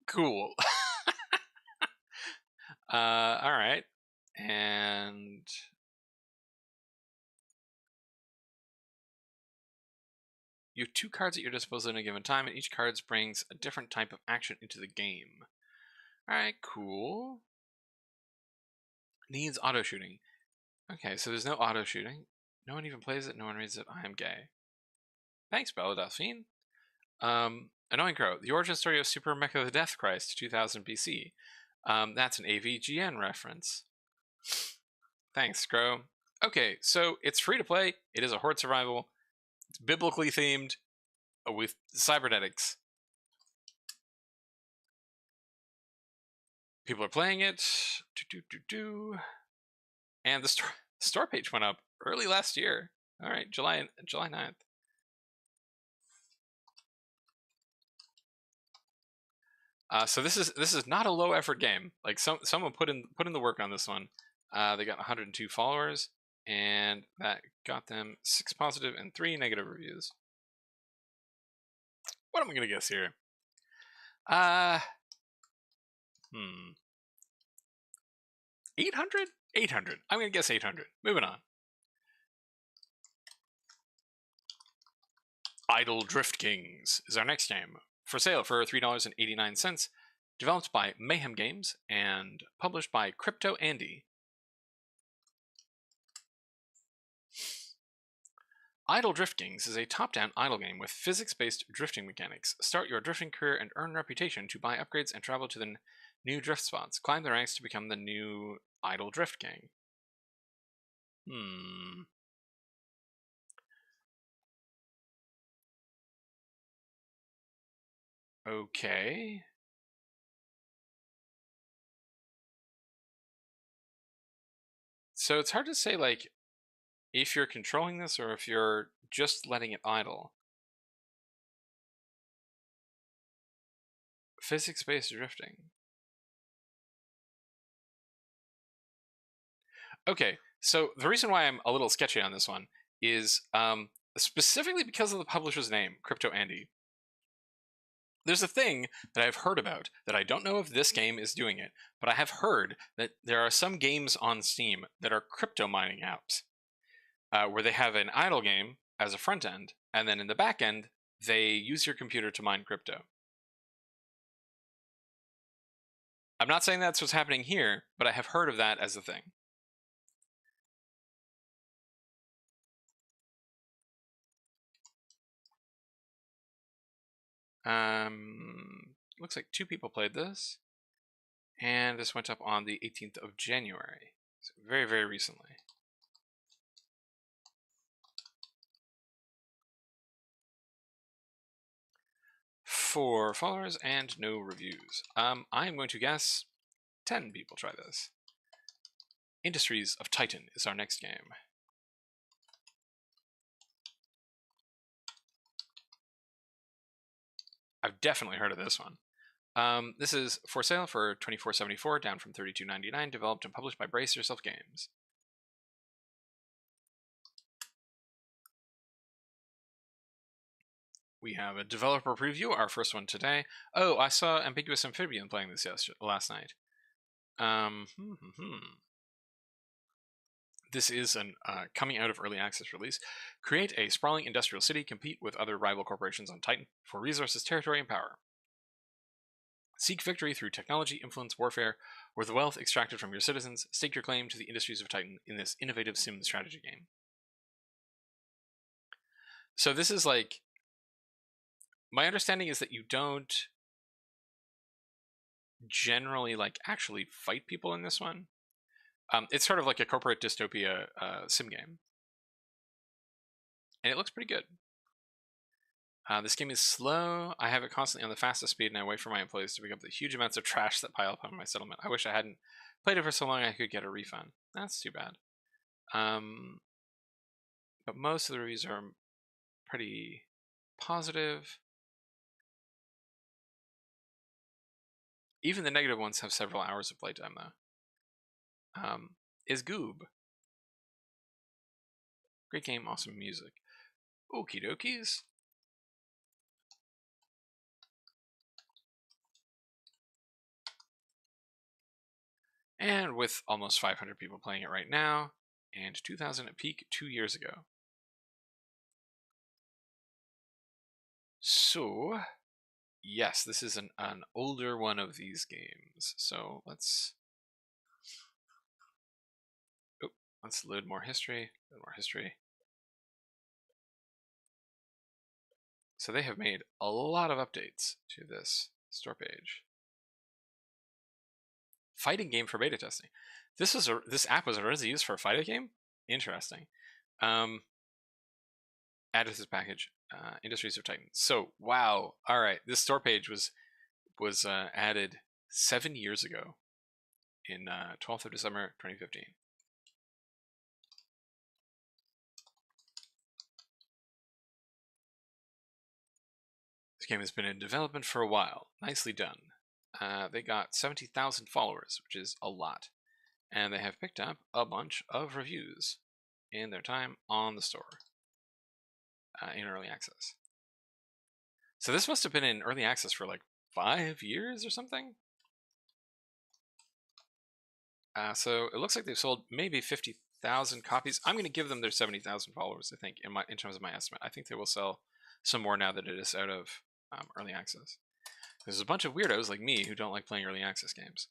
Cool. Alright. And you have 2 cards at your disposal at a given time, and each card brings a different type of action into the game. Alright, cool. Needs auto shooting. Okay, so there's no auto shooting. No one even plays it, no one reads it. I am gay. Thanks, Bella Delphine. Annoying Crow. The origin story of Super Mecha the Death Christ, 2000 BC. That's an AVGN reference. Thanks, Crow. Okay, so it's free to play. It is a Horde survival. It's biblically themed with cybernetics. People are playing it. And the store page went up early last year. All right, July 9th. So this is not a low effort game. Like someone put in the work on this one. They got 102 followers, and that got them 6 positive and 3 negative reviews. What am I gonna guess here? 800? 800. I'm gonna guess 800. Moving on. Idle Drift Kings is our next game. For sale for $3.89. Developed by Mayhem Games and published by Crypto Andy. Idle Drift Kings is a top-down idle game with physics-based drifting mechanics. Start your drifting career and earn reputation to buy upgrades and travel to the new drift spots. Climb the ranks to become the new Idle Drift King. Okay. So it's hard to say, like, if you're controlling this or if you're just letting it idle. Physics-based drifting. Okay, so the reason why I'm a little sketchy on this one is specifically because of the publisher's name, Crypto Andy. There's a thing that I've heard about that I don't know if this game is doing it, but I have heard that there are some games on Steam that are crypto mining apps, where they have an idle game as a front end, and then in the back end, they use your computer to mine crypto. I'm not saying that's what's happening here, but I have heard of that as a thing. Looks like 2 people played this, and this went up on the 18th of January, so very, very recently. Four followers and no reviews. I am going to guess 10 people try this. Industries of Titan is our next game. I've definitely heard of this one. This is for sale for $24.74, down from $32.99, developed and published by Brace Yourself Games. We have a developer preview, our first one today. Oh, I saw Ambiguous Amphibian playing this last night. This is an coming out of early access release. Create a sprawling industrial city, compete with other rival corporations on Titan for resources, territory, and power. Seek victory through technology, influence, warfare, or the wealth extracted from your citizens. Stake your claim to the industries of Titan in this innovative sim strategy game. So this is like... My understanding is that you don't generally like actually fight people in this one. It's sort of like a corporate dystopia sim game. And it looks pretty good. This game is slow. I have it constantly on the fastest speed, and I wait for my employees to pick up the huge amounts of trash that pile up on my settlement. I wish I hadn't played it for so long I could get a refund. That's too bad. But most of the reviews are pretty positive. Even the negative ones have several hours of playtime, though. Is Goob. Great game, awesome music. Okie dokies. And with almost 500 people playing it right now, and 2,000 at peak 2 years ago. So, yes, this is an older one of these games. So let's load more history. So they have made a lot of updates to this store page. Fighting game for beta testing. This app was originally used for a fighting game? Interesting. added to this package. Industries of Titan. So wow, all right, this store page was added 7 years ago, in 12th of December 2015. This game has been in development for a while. Nicely done. They got 70,000 followers, which is a lot. And they have picked up a bunch of reviews in their time on the store in early access. So this must have been in early access for like 5 years or something. So it looks like they've sold maybe 50,000 copies. I'm going to give them their 70,000 followers, I think, in terms of my estimate. I think they will sell some more now that it is out of early access. There's a bunch of weirdos like me who don't like playing early access games.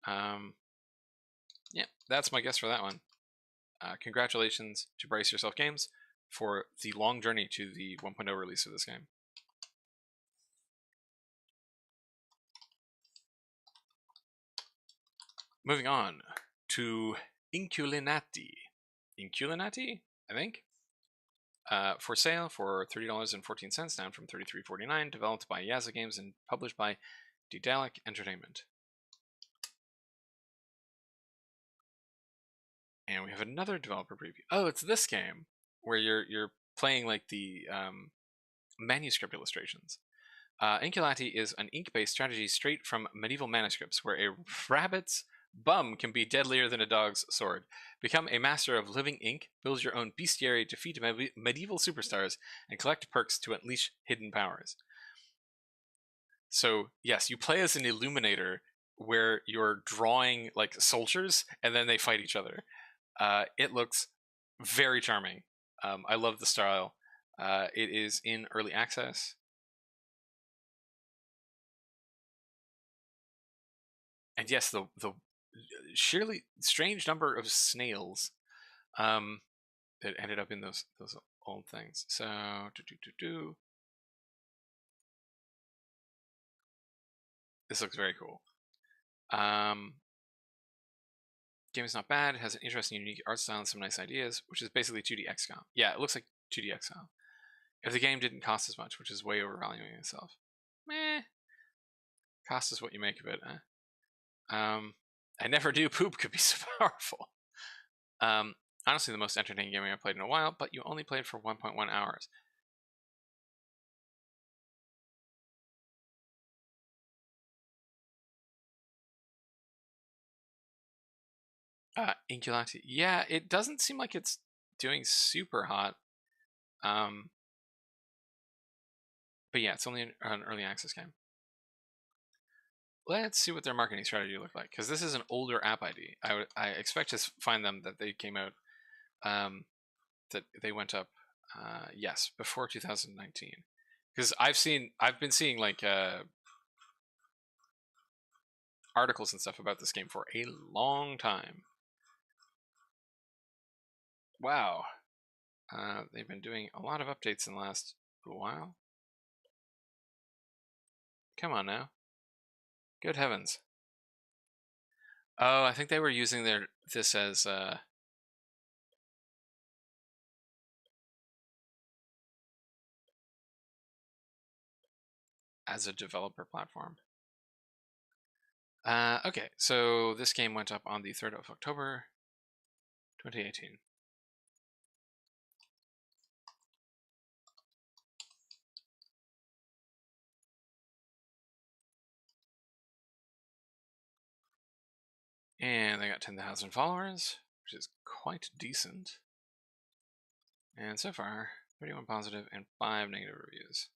Yeah, that's my guess for that one. Congratulations to Brace Yourself Games for the long journey to the 1.0 release of this game. Moving on to Inkulinati. Inkulinati, I think? For sale for $30.14, down from $33.49, developed by Yaza Games and published by Daedalic Entertainment. And we have another developer preview. Oh, it's this game where you're playing like the manuscript illustrations. Inkulinati is an ink-based strategy straight from medieval manuscripts, where a rabbit's bum can be deadlier than a dog's sword. Become a master of living ink, build your own bestiary, defeat medieval superstars, and collect perks to unleash hidden powers. So yes, you play as an illuminator where you're drawing like soldiers and then they fight each other. It looks very charming. I love the style. It is in early access. And yes, the sheerly strange number of snails that ended up in those old things. So this looks very cool. Game is not bad. It has an interesting, unique art style and some nice ideas, which is basically 2D XCOM. Yeah, it looks like 2D XCOM. If the game didn't cost as much, which is way overvaluing itself. Meh. Cost is what you make of it, eh? I never knew poop could be so powerful. Honestly, the most entertaining game I've played in a while, but you only played for 1.1 hours. Inkulinati. Yeah, it doesn't seem like it's doing super hot. But yeah, it's only an early access game. Let's see what their marketing strategy looked like, because this is an older app ID. I expect to find them that they came out, that they went up, yes, before 2019. Because I've been seeing like articles and stuff about this game for a long time. Wow. They've been doing a lot of updates in the last little while. Come on now. Good heavens. Oh, I think they were using this as a developer platform. Okay, so this game went up on the 3rd of October, 2018. And they got 10,000 followers, which is quite decent. And so far, 31 positive and 5 negative reviews.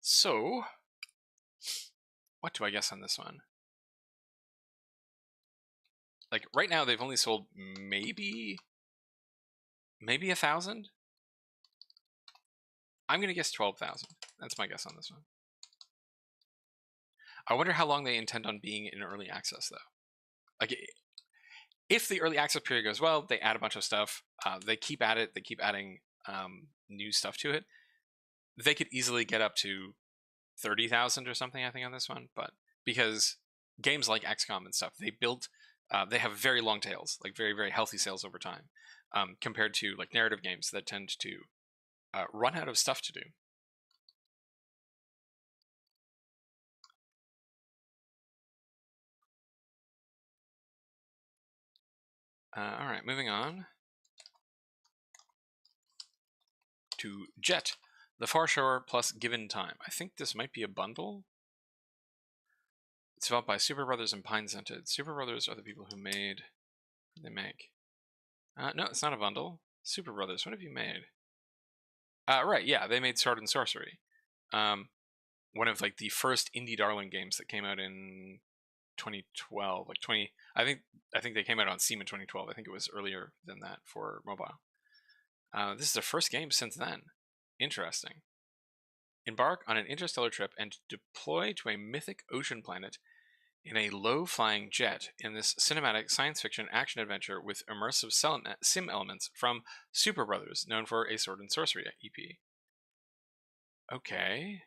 So, what do I guess on this one? Like, right now, they've only sold maybe 1,000? I'm going to guess 12,000. That's my guess on this one. I wonder how long they intend on being in early access, though. Like, if the early access period goes well, they add a bunch of stuff. They keep at it. They keep adding new stuff to it. They could easily get up to 30,000 or something, I think, on this one. But because games like XCOM and stuff, they have very long tails, like very, very healthy sales over time. compared to like narrative games that tend to run out of stuff to do. All right, moving on to JETT, the Far Shore plus Given Time. I think this might be a bundle. It's developed by Super Brothers and Pine Scented. Super Brothers are the people who made. What did they make? No, it's not a bundle. Super Brothers, what have you made? Right, yeah, they made Sword and Sorcery. One of like the first indie darling games that came out in 2012, like 20. I think they came out on Steam in 2012. I think it was earlier than that for mobile. This is their first game since then. Interesting. Embark on an interstellar trip and deploy to a mythic ocean planet in a low-flying jet in this cinematic science fiction action adventure with immersive sim elements from Super Brothers, known for a Sword and Sorcery EP. Okay.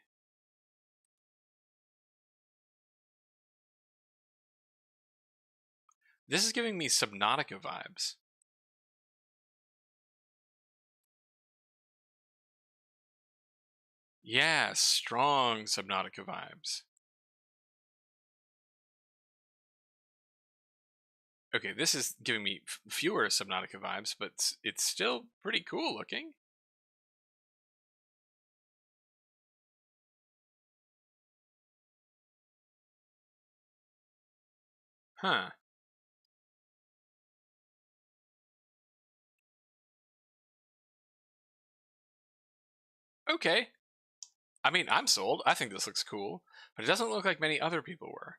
This is giving me Subnautica vibes. Yeah, strong Subnautica vibes. Okay, this is giving me fewer Subnautica vibes, but it's still pretty cool looking. Huh. Okay. I mean, I'm sold. I think this looks cool, but it doesn't look like many other people were.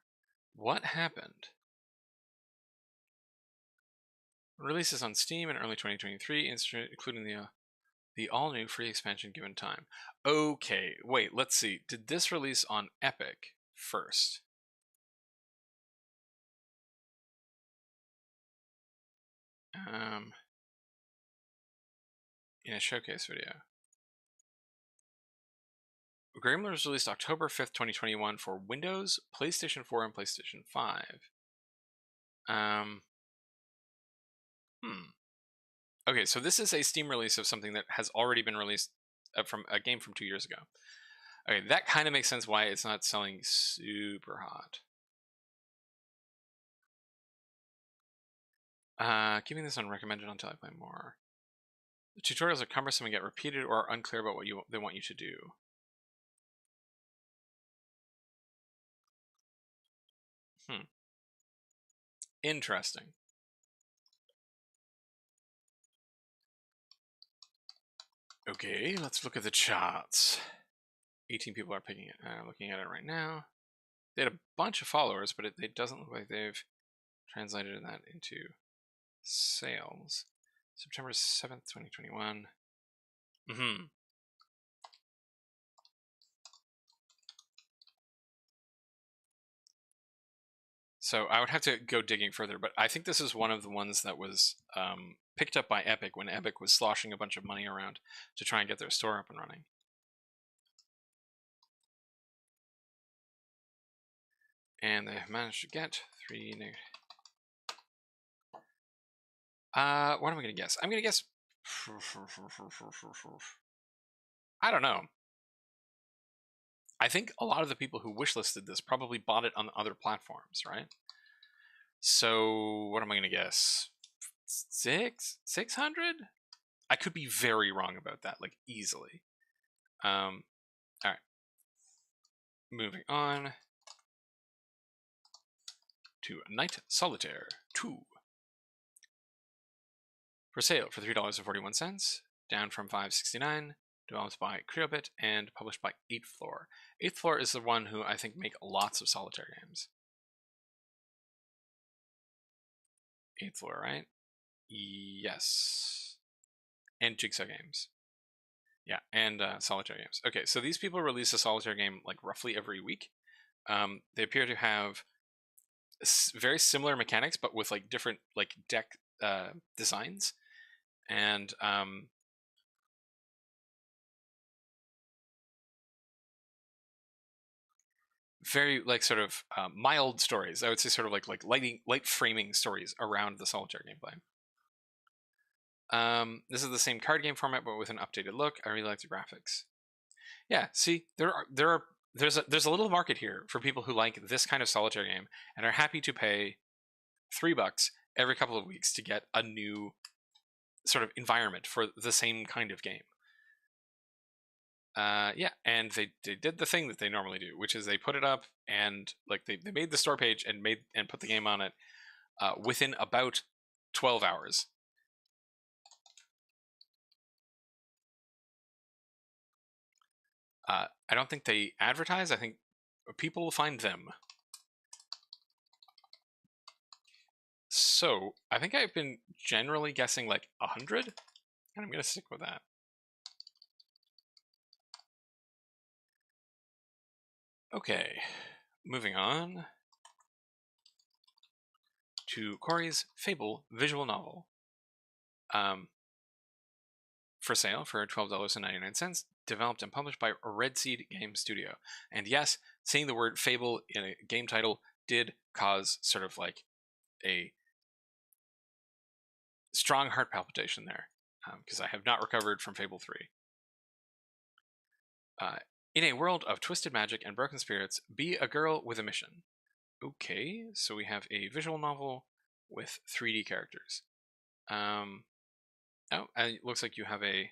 What happened? Releases on Steam in early 2023, including the all-new free expansion Given Time. Okay, wait, let's see. Did this release on Epic first? In a showcase video. Gremlin was released October 5th, 2021 for Windows, PlayStation 4, and PlayStation 5. Okay, so this is a Steam release of something that has already been released from a game from 2 years ago. Okay, that kind of makes sense why it's not selling super hot. Keeping this unrecommended until I play more. The tutorials are cumbersome and get repeated or are unclear about what they want you to do. Interesting. Okay, let's look at the charts. 18 people are picking it. Looking at it right now. They had a bunch of followers, but it doesn't look like they've translated that into sales. September 7th, 2021. So I would have to go digging further, but I think this is one of the ones that was picked up by Epic when Epic was sloshing a bunch of money around to try and get their store up and running. And they have managed to get 3 new. What am I going to guess? I'm going to guess. I don't know. I think a lot of the people who wishlisted this probably bought it on other platforms, right? So what am I going to guess? 600? I could be very wrong about that, like easily. All right. Moving on to Night Solitaire 2. For sale for $3.41, down from $5.69. Developed by Creobit and published by 8th Floor. 8th Floor is the one who I think make lots of solitaire games. 8th Floor, right? Yes. And Jigsaw games. Yeah, and solitaire games. Okay, so these people release a solitaire game like roughly every week. They appear to have very similar mechanics, but with like different like deck designs. And very like sort of mild stories. I would say sort of like light framing stories around the solitaire gameplay. This is the same card game format, but with an updated look. I really like the graphics. Yeah, see, there's a little market here for people who like this kind of solitaire game and are happy to pay $3 every couple of weeks to get a new sort of environment for the same kind of game. Yeah, and they did the thing that they normally do, which is they put it up and like they made the store page and put the game on it within about 12 hours. I don't think they advertise. I think people will find them. So I think I've been generally guessing like 100, and I'm gonna stick with that. Okay, moving on to Kori's Fable visual novel. For sale for $12.99, developed and published by Red Seed Game Studio. And yes, seeing the word Fable in a game title did cause sort of like a strong heart palpitation there, because I have not recovered from Fable 3. In a world of twisted magic and broken spirits, be a girl with a mission. Okay, so we have a visual novel with 3D characters. Oh, and it looks like you have a...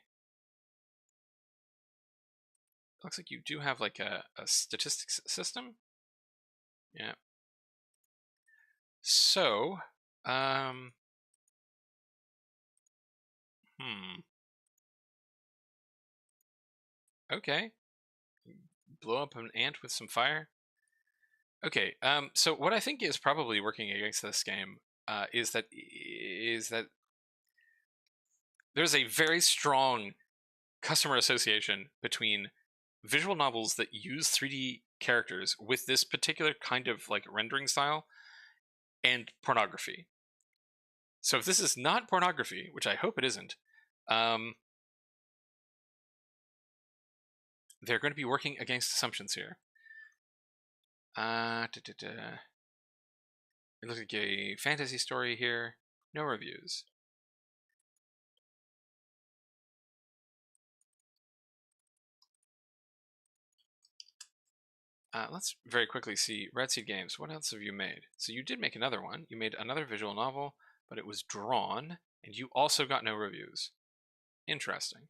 Looks like you do have like a statistics system. Yeah. So, Okay. Blow up an ant with some fire. Okay. So what I think is probably working against this game is that there's a very strong customer association between visual novels that use 3D characters with this particular kind of like rendering style and pornography. So if this is not pornography, which I hope it isn't, they're going to be working against assumptions here. It looks like a fantasy story here. No reviews. Let's very quickly see Red Seed Games. What else have you made? So you did make another one. You made another visual novel, but it was drawn, and you also got no reviews. Interesting.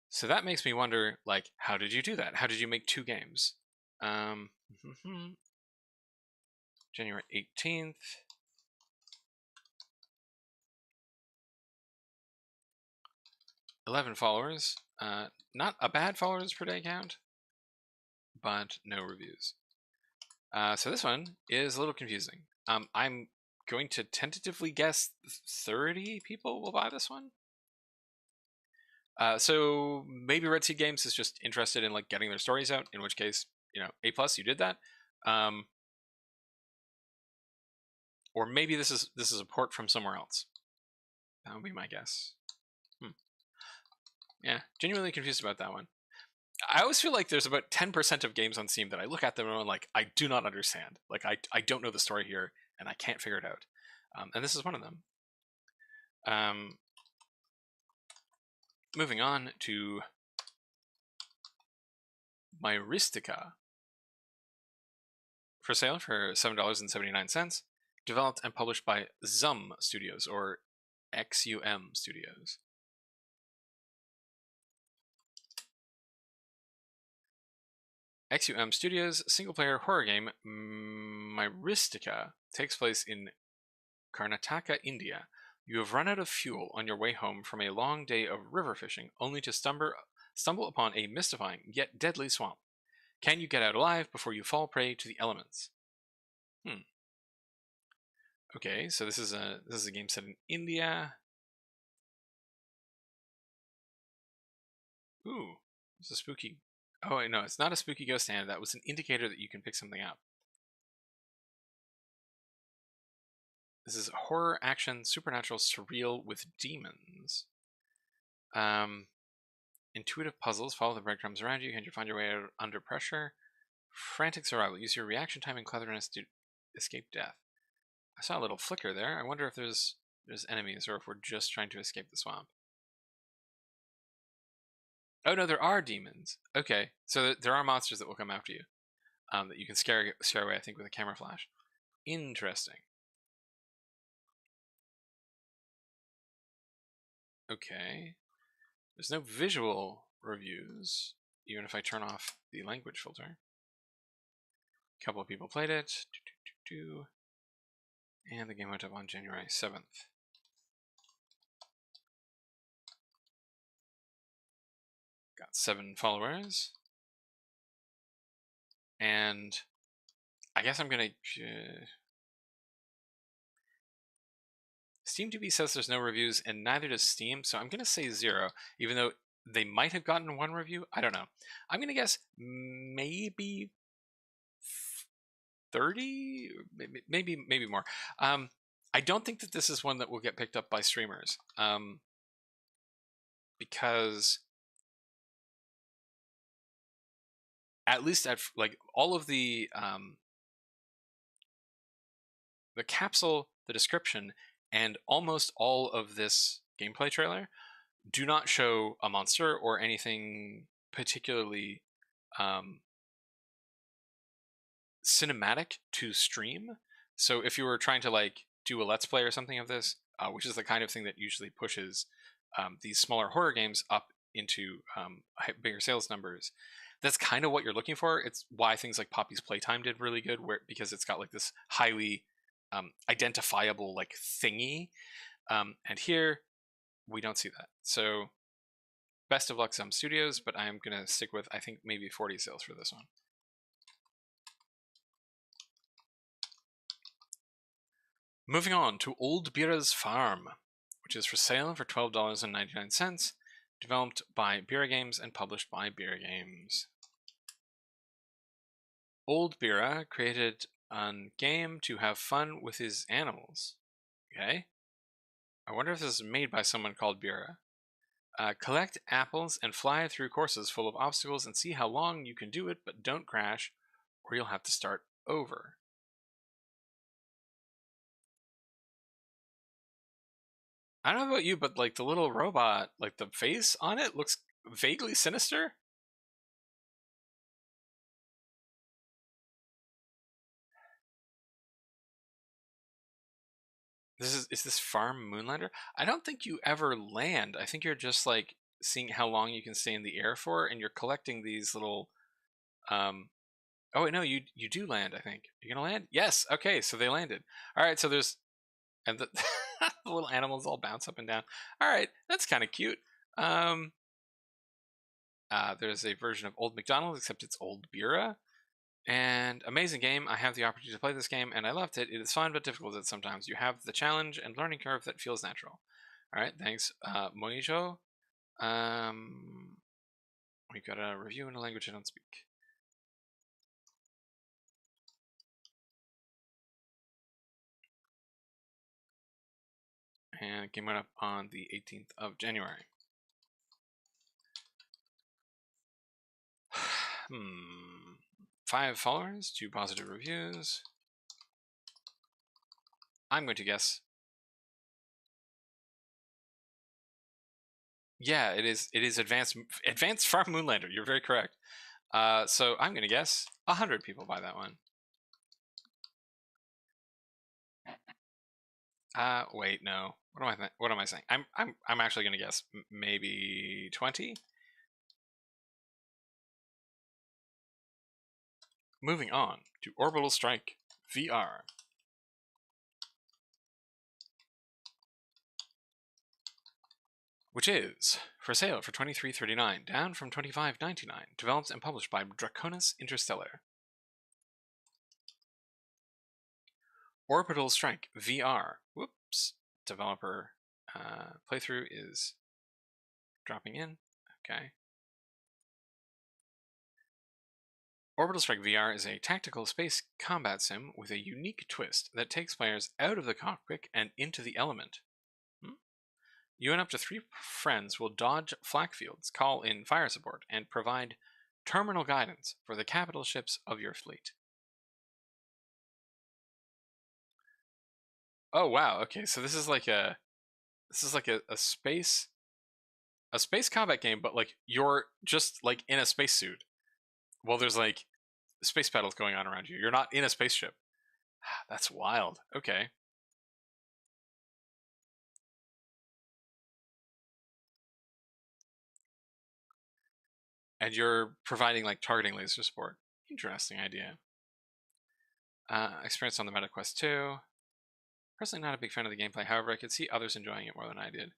So that makes me wonder, like, how did you do that? How did you make 2 games? January 18th. $11 followers. Not a bad followers per day count, but no reviews. So this one is a little confusing. I'm going to tentatively guess 30 people will buy this one. So maybe Red Seed Games is just interested in like getting their stories out, in which case, you know, A+, you did that. Or maybe this is a port from somewhere else. That would be my guess. Yeah, genuinely confused about that one. I always feel like there's about 10% of games on Steam that I look at them and I'm like, I do not understand. Like, I don't know the story here, and I can't figure it out. And this is one of them. Moving on to Myristica. For sale for $7.79. Developed and published by XUM Studios, or XUM Studios. XUM Studios' single-player horror game Myristica takes place in Karnataka, India. You have run out of fuel on your way home from a long day of river fishing, only to stumble upon a mystifying yet deadly swamp. Can you get out alive before you fall prey to the elements? Okay, so this is a game set in India. Ooh, it's a spooky. Oh wait, no, it's not a spooky ghost hand. That was an indicator that you can pick something up. This is horror, action, supernatural, surreal with demons. Intuitive puzzles. Follow the breadcrumbs around you. Can you find your way out under pressure? Frantic survival. Use your reaction time and cleverness to escape death. I saw a little flicker there. I wonder if there's enemies or if we're just trying to escape the swamp. Oh no, there are demons. Okay, so there are monsters that will come after you, that you can scare away, I think, with a camera flash. Interesting. Okay. There's no visual reviews, even if I turn off the language filter. A couple of people played it. And the game went up on January 7th. Got 7 followers. And I guess I'm gonna... SteamTV says there's no reviews, and neither does Steam, so I'm gonna say 0, even though they might have gotten 1 review. I don't know. I'm gonna guess maybe 30, maybe more. I don't think that this is one that will get picked up by streamers, because at least at like all of the capsule, the description, and almost all of this gameplay trailer do not show a monster or anything particularly cinematic to stream. So if you were trying to like do a let's play or something of this, which is the kind of thing that usually pushes these smaller horror games up into bigger sales numbers, that's kind of what you're looking for. It's why things like Poppy's Playtime did really good, because it's got like this highly identifiable like thingy, and here we don't see that. So best of luck, some studios, but I'm gonna stick with, I think, maybe 40 sales for this one. Moving on to Old Bira's Farm, which is for sale for $12.99, developed by Bira Games and published by Bira Games. Old Bira created a game to have fun with his animals. Okay. I wonder if this is made by someone called Bira. Collect apples and fly through courses full of obstacles and see how long you can do it, but don't crash or you'll have to start over. I don't know about you, but like the little robot, like the face on it looks vaguely sinister. Is this Farm Moonlander? I don't think you ever land. I think you're just like seeing how long you can stay in the air for, and you're collecting these little oh wait, no, you do land, I think. You're gonna land? Yes, okay, so they landed. Alright, so there's, and the, the little animals all bounce up and down. Alright, that's kind of cute. There's a version of Old McDonald, except it's Old Bira. And amazing game. I have the opportunity to play this game, and I loved it. It is fun but difficult at sometimes. You have the challenge and learning curve that feels natural. Alright, thanks, Moijo. We got a review in a language I don't speak. And it came up on the 18th of January. 5 followers, 2 positive reviews. I'm going to guess. Yeah, it is Advanced Farm Moonlander. You're very correct. So I'm going to guess 100 people buy that one. Wait, no. What am I saying? I'm actually going to guess maybe 20. Moving on to Orbital Strike VR. Which is for sale for $23.39, down from $25.99, developed and published by Draconis Interstellar. Orbital Strike VR. Whoops. Developer playthrough is dropping in. Okay. Orbital Strike VR is a tactical space combat sim with a unique twist that takes players out of the cockpit and into the element. You and up to 3 friends will dodge flak fields, call in fire support, and provide terminal guidance for the capital ships of your fleet. Oh wow. Okay, so this is like a space combat game, but like you're just like in a spacesuit. Well, there's like space battles going on around you. You're not in a spaceship. That's wild. Okay. And you're providing like targeting laser support. Interesting idea. Experience on the MetaQuest 2. Personally, not a big fan of the gameplay. However, I could see others enjoying it more than I did.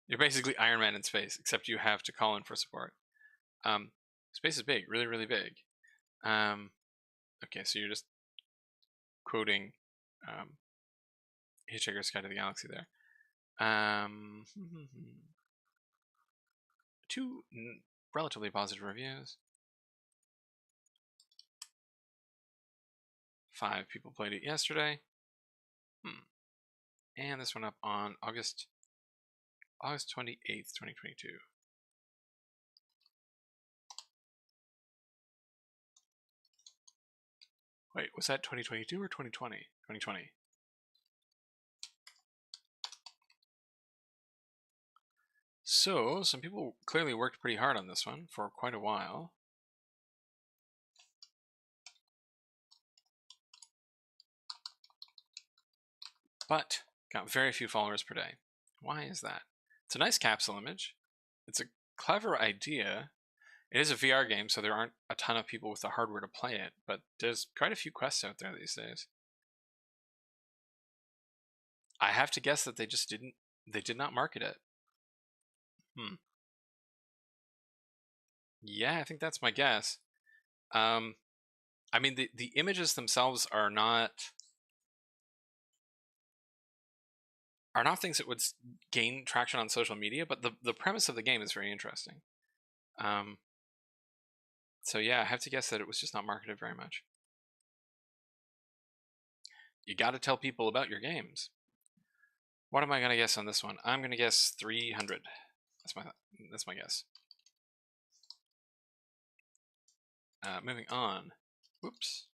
You're basically Iron Man in space, except you have to call in for support. Space is big, really, really big. Okay, so you're just quoting Hitchhiker's Guide to the Galaxy there. Two relatively positive reviews. 5 people played it yesterday. And this went up on August 28th, 2022. Wait, was that 2022 or 2020? 2020. So, some people clearly worked pretty hard on this one for quite a while. But got very few followers per day. Why is that? It's a nice capsule image. It's a clever idea. It is a VR game, so there aren't a ton of people with the hardware to play it, but there's quite a few quests out there these days. I have to guess that they did not market it. Yeah, I think that's my guess. I mean, the images themselves are not things that would gain traction on social media, but the premise of the game is very interesting. So yeah, I have to guess that it was just not marketed very much. You got to tell people about your games. What am I gonna guess on this one? I'm gonna guess 300. That's my guess. Moving on. Whoops.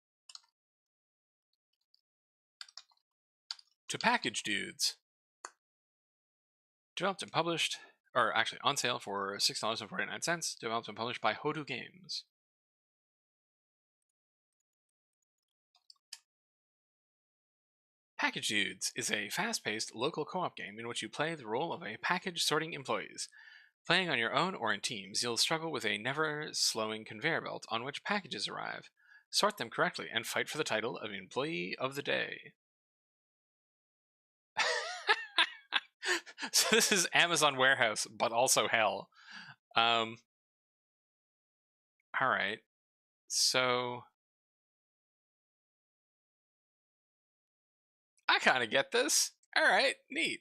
To Package Dudes. Developed and published, or actually on sale for $6.49. Developed and published by Hodu Games. Package Dudes is a fast-paced local co-op game in which you play the role of a package sorting employees. Playing on your own or in teams, you'll struggle with a never-slowing conveyor belt on which packages arrive. Sort them correctly and fight for the title of Employee of the Day. So this is Amazon Warehouse, but also hell. Alright. So I kind of get this. Alright, neat.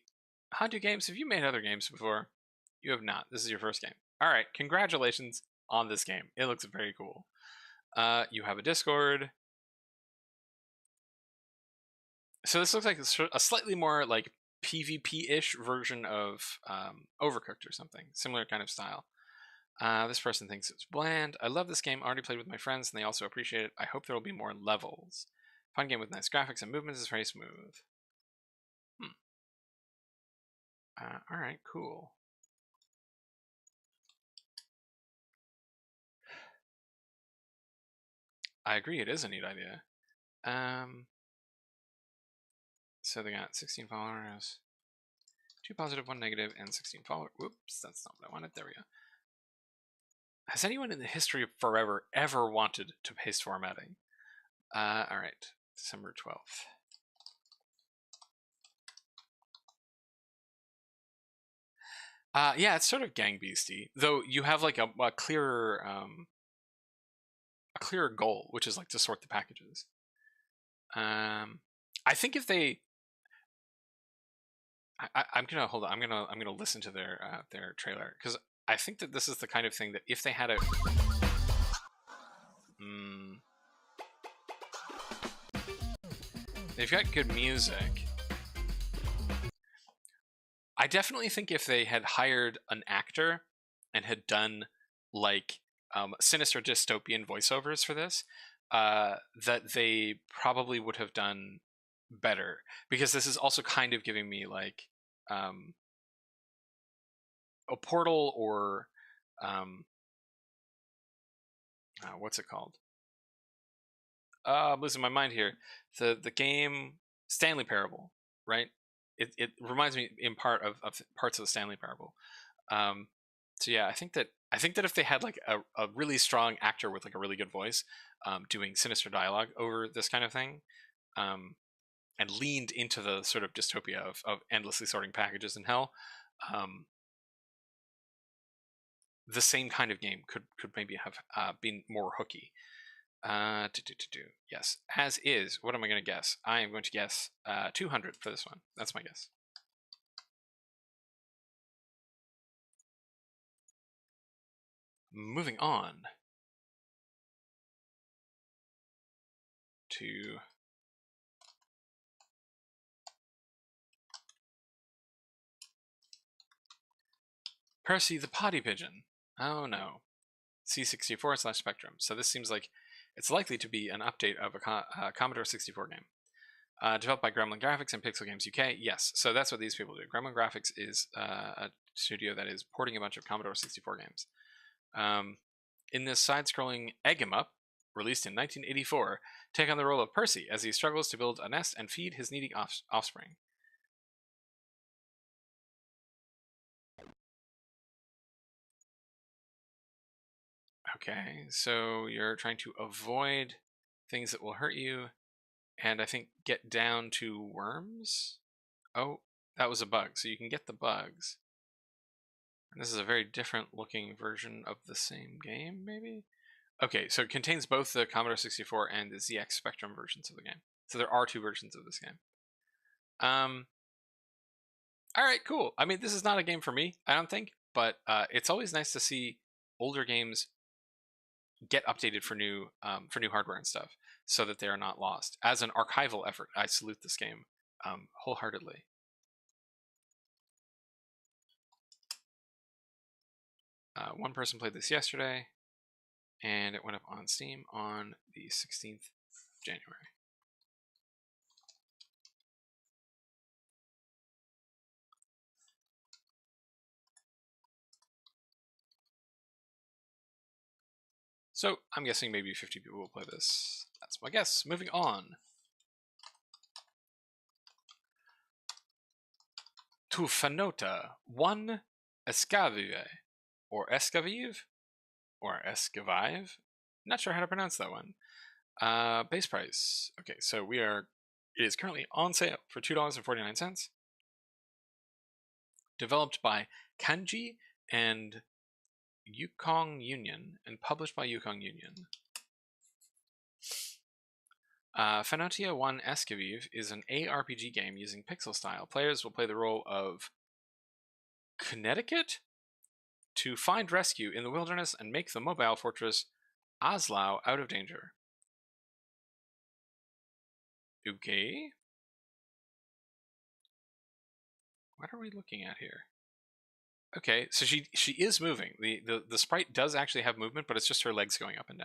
Hodu Games, have you made other games before? You have not. This is your first game. Alright, congratulations on this game. It looks very cool. You have a Discord. So this looks like a slightly more like PvP-ish version of Overcooked or something. Similar kind of style. This person thinks it's bland. I love this game. Already played with my friends, and they also appreciate it. I hope there will be more levels. Fun game with nice graphics and movements. Is very smooth. Alright, cool. I agree, it is a neat idea. So they got 16 followers, 2 positive, 1 negative, and 16 followers. Whoops, that's not what I wanted. There we go. Has anyone in the history of forever ever wanted to paste formatting? Alright, December 12th. Yeah, it's sort of gang beasty, though you have like a clearer goal, which is like to sort the packages. I think if they, I'm gonna hold on. I'm gonna listen to their trailer, because I think that this is the kind of thing that if they had a, they've got good music. I definitely think if they had hired an actor and had done like sinister dystopian voiceovers for this, that they probably would have done better, because this is also kind of giving me like a Portal or what's it called? I'm losing my mind here. The game Stanley Parable, right? It reminds me in part of parts of the Stanley Parable. So yeah, I think that if they had like a really strong actor with like a really good voice, doing sinister dialogue over this kind of thing, and leaned into the sort of dystopia of endlessly sorting packages in hell, the same kind of game could maybe have been more hooky. Yes, as is. What am I going to guess? I am going to guess 200 for this one. That's my guess. Moving on to Percy the Potty Pigeon. Oh no. C64/Spectrum. So this seems like it's likely to be an update of a Commodore 64 game. Developed by Gremlin Graphics and Pixel Games UK. Yes, so that's what these people do. Gremlin Graphics is a studio that is porting a bunch of Commodore 64 games. In this side-scrolling egg 'em up, released in 1984, take on the role of Percy as he struggles to build a nest and feed his needy offspring. Okay, so you're trying to avoid things that will hurt you, and I think get down to worms? Oh, that was a bug, so you can get the bugs. And this is a very different looking version of the same game, maybe? Okay, so it contains both the Commodore 64 and the ZX Spectrum versions of the game. So there are two versions of this game. Alright, cool. I mean, this is not a game for me, I don't think, but it's always nice to see older games get updated for new hardware and stuff, so that they are not lost. As an archival effort, I salute this game wholeheartedly. One person played this yesterday, and it went up on Steam on the 16th of January. So I'm guessing maybe 50 people will play this. That's my guess. Moving on to PHANOTIA 1 ESCAVIVE, or ESCAVIVE, or ESCAVIVE. Not sure how to pronounce that one. Base price. Okay, so it is currently on sale for $2.49. Developed by Kanji and Yukong Union, and published by Yukong Union. PHANOTIA 1 ESCAVIVE is an ARPG game using pixel style. Players will play the role of Connecticut to find rescue in the wilderness and make the mobile fortress Oslau out of danger. Okay. What are we looking at here? Okay, so she is moving. The sprite does actually have movement, but it's just her legs going up and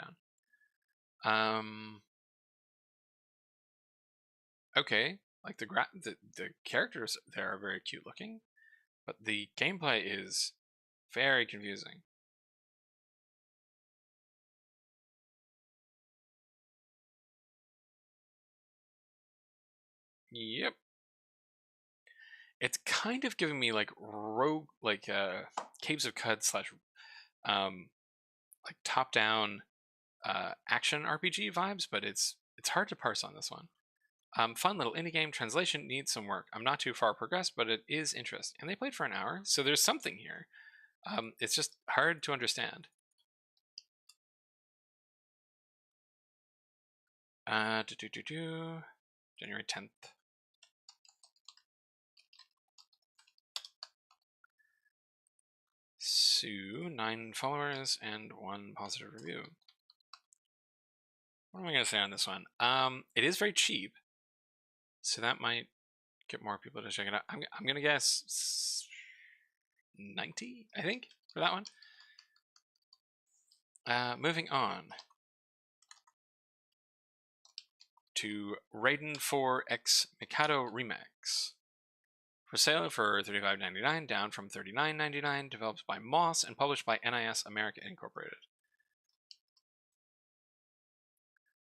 down. Okay, like the characters there are very cute looking, but the gameplay is very confusing. Yep. It's kind of giving me like Caves of Cud / like top-down action RPG vibes, but it's hard to parse on this one. Fun little indie game. Translation needs some work. I'm not too far progressed, but it is interesting. And they played for an hour, so there's something here. It's just hard to understand. January 10th. Sue, 9 followers and 1 positive review. What am I gonna say on this one? It is very cheap, so that might get more people to check it out. I'm gonna guess 90, I think, for that one. Moving on to Raiden IV X MIKADO Remix. For sale for $35.99, down from $39.99, developed by Moss and published by NIS America Incorporated.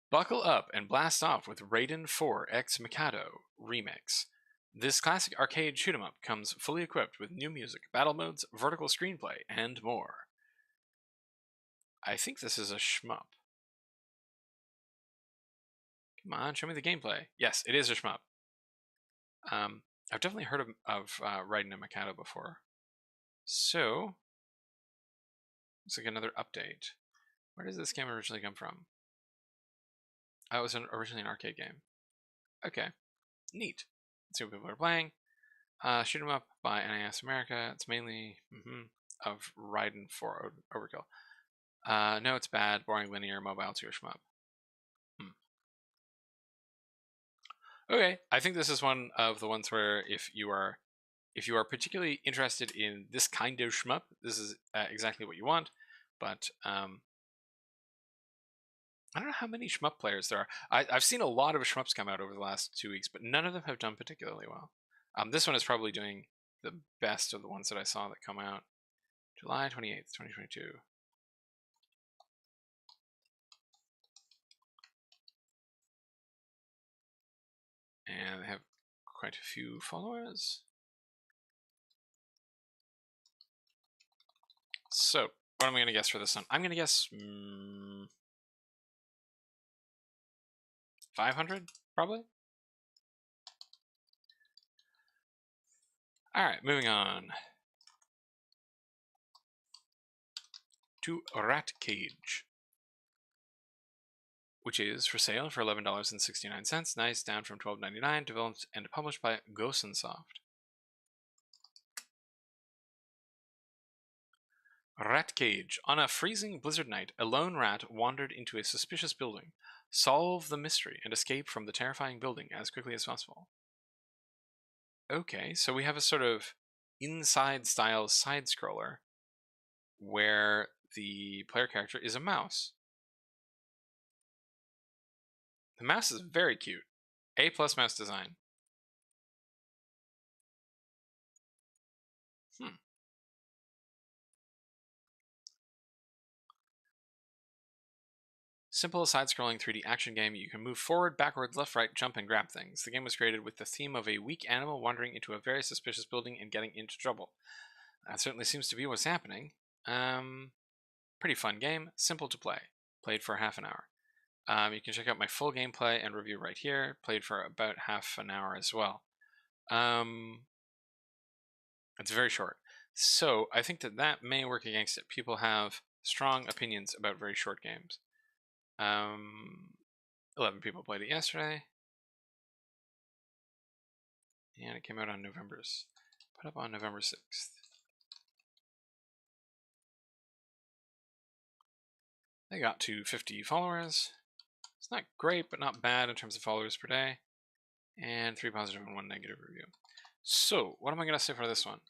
Buckle up and blast off with Raiden IV X MIKADO Remix. This classic arcade shoot-'em-up comes fully equipped with new music, battle modes, vertical screenplay, and more. I think this is a shmup. Come on, show me the gameplay. Yes, it is a shmup. I've definitely heard of Raiden and MIKADO before. So, looks like another update. Where does this game originally come from? Oh, it was originally an arcade game. Okay, neat. Let's see what people are playing. Shoot 'em up by NIS America. It's mainly of Raiden for Overkill. No, it's bad, boring, linear, mobile tier shmup. Okay, I think this is one of the ones where if you are particularly interested in this kind of shmup, this is exactly what you want. But I don't know how many shmup players there are. I've seen a lot of shmups come out over the last 2 weeks, but none of them have done particularly well. This one is probably doing the best of the ones that I saw that come out. July 28th, 2022. And they have quite a few followers. So, what am I going to guess for this one? I'm going to guess 500, probably. Alright, moving on to Rat Cage, which is for sale for $11.69. Nice, down from $12.99. Developed and published by Gosensoft. Rat Cage. On a freezing blizzard night, a lone rat wandered into a suspicious building. Solve the mystery and escape from the terrifying building as quickly as possible. Okay, so we have a sort of inside-style side-scroller where the player character is a mouse. The mouse is very cute. A+ mouse design. Simple side-scrolling 3D action game. You can move forward, backwards, left, right, jump, and grab things. The game was created with the theme of a weak animal wandering into a very suspicious building and getting into trouble. That certainly seems to be what's happening. Pretty fun game, simple to play. Played for half an hour. You can check out my full gameplay and review right here. Played for about half an hour as well. It's very short. So I think that may work against it. People have strong opinions about very short games. 11 people played it yesterday. And it came out on put up on November 6th. They got to 50 followers. It's not great, but not bad in terms of followers per day. And 3 positive and 1 negative review. So, what am I going to say for this one?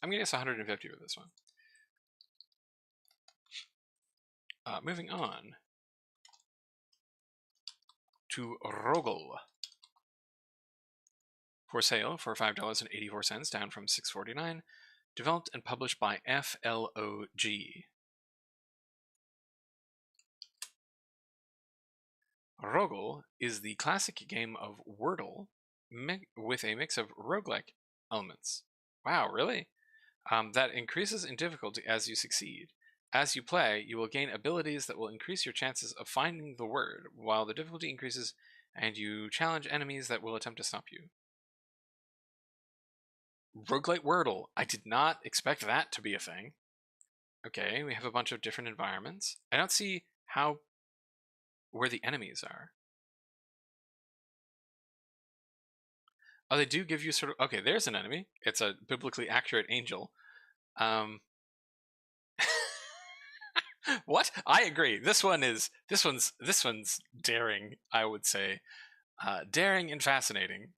I'm going to guess 150 for this one. Moving on to ROGLE. For sale for $5.84, down from $6.49. Developed and published by FLOG. ROGLE is the classic game of Wordle with a mix of roguelike elements. Wow, really? That increases in difficulty as you succeed. As you play, you will gain abilities that will increase your chances of finding the word, while the difficulty increases and you challenge enemies that will attempt to stop you. Roguelite Wordle. I did not expect that to be a thing. Okay, we have a bunch of different environments. I don't see where the enemies are. Oh, they do give you sort of... Okay, there's an enemy. It's a biblically accurate angel. What? I agree. This one's daring, I would say. Daring and fascinating.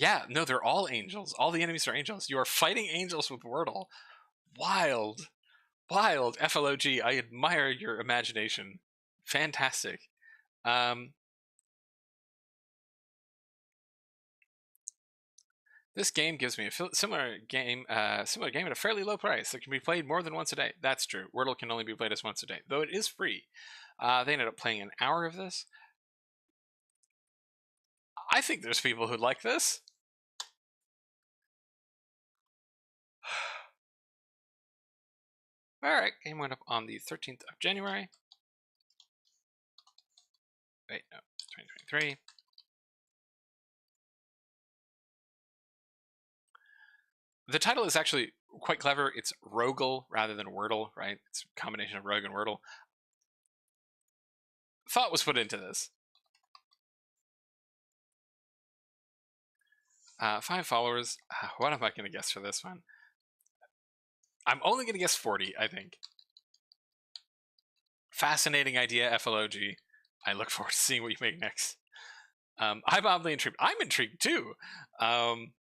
Yeah, no, they're all angels. All the enemies are angels. You are fighting angels with Wordle. Wild. Wild. FLOG, I admire your imagination. Fantastic. This game gives me a similar game at a fairly low price that can be played more than once a day. That's true. Wordle can only be played as once a day, though it is free. They ended up playing an hour of this. I think there's people who like this. Alright, game went up on the 13th of January. Wait, no, 2023. The title is actually quite clever. It's ROGLE rather than Wordle, right? It's a combination of Rogue and Wordle. Thought was put into this. 5 followers. What am I going to guess for this one? I'm only going to guess 40, I think. Fascinating idea, FLOG. I look forward to seeing what you make next. I'm oddly intrigued. I'm intrigued too. I'm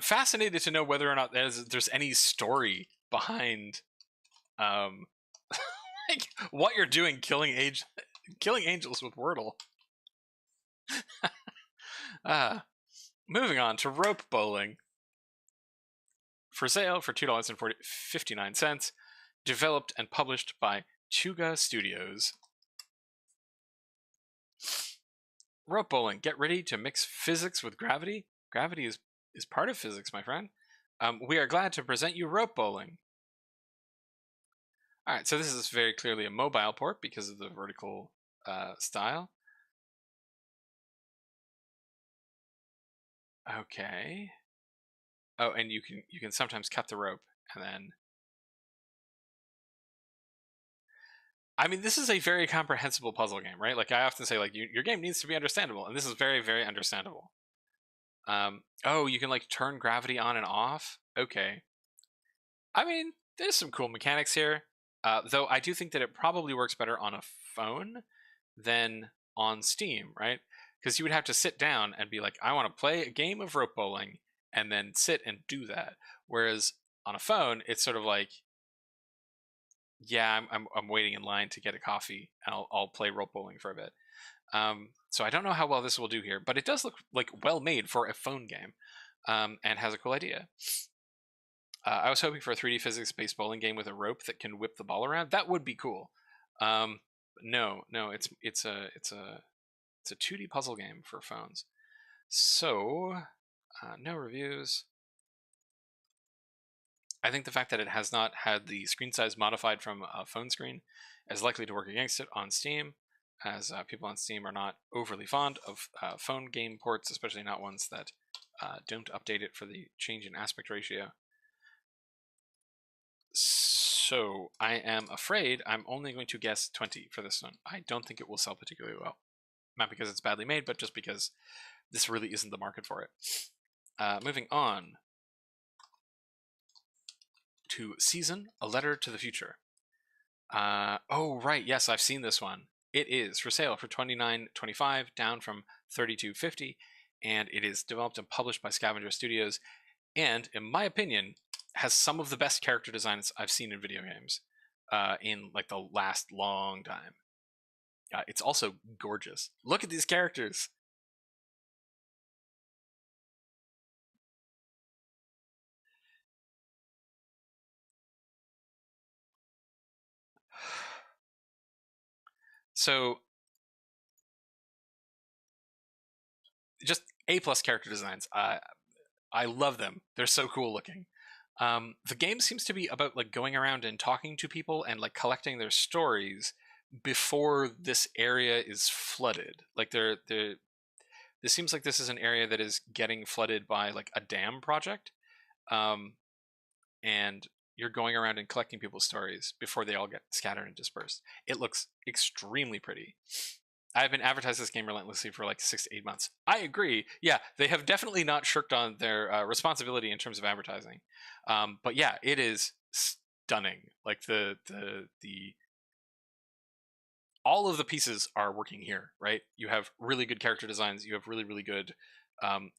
fascinated to know whether or not there's any story behind like what you're doing killing angels with Wordle. Moving on to rope bowling. For sale for $2.59. Developed and published by Chuga Studios. Rope bowling. Get ready to mix physics with gravity. Gravity is part of physics, my friend. We are glad to present you rope bowling. All right, so this is very clearly a mobile port because of the vertical style. Okay. Oh, and you can sometimes cut the rope and then. I mean, this is a very comprehensible puzzle game, right? Like I often say, like your game needs to be understandable, and this is very, very understandable. Oh, you can like turn gravity on and off. Okay. I mean, there's some cool mechanics here. Though I do think that it probably works better on a phone than on Steam, right? Because you would have to sit down and be like, I want to play a game of rope bowling, and then sit and do that. Whereas on a phone, it's sort of like, yeah, I'm waiting in line to get a coffee, and I'll play rope bowling for a bit. So I don't know how well this will do here, but it does look like well made for a phone game, and has a cool idea. I was hoping for a 3D physics-based bowling game with a rope that can whip the ball around. That would be cool. No, it's a 2D puzzle game for phones. So, no reviews. I think the fact that it has not had the screen size modified from a phone screen is likely to work against it on Steam, as people on Steam are not overly fond of phone game ports, especially not ones that don't update it for the change in aspect ratio. So I am afraid I'm only going to guess 20 for this one. I don't think it will sell particularly well. Not because it's badly made, but just because this really isn't the market for it. Moving on to Season, A Letter to the Future. Oh, right, yes, I've seen this one. It is for sale for $29.25, down from $32.50, and it is developed and published by Scavenger Studios, and, in my opinion, has some of the best character designs I've seen in video games in like the last long time. It's also gorgeous. Look at these characters. So, just A+ character designs. I love them. They're so cool looking. The game seems to be about like going around and talking to people and like collecting their stories before this area is flooded. Like this seems like this is an area that is getting flooded by like a dam project, and you're going around and collecting people's stories before they all get scattered and dispersed. It looks extremely pretty. I've been advertising this game relentlessly for like 6 to 8 months. I agree. Yeah, they have definitely not shirked on their responsibility in terms of advertising. But yeah, it is stunning. Like the all of the pieces are working here, right? You have really good character designs, you have really, really good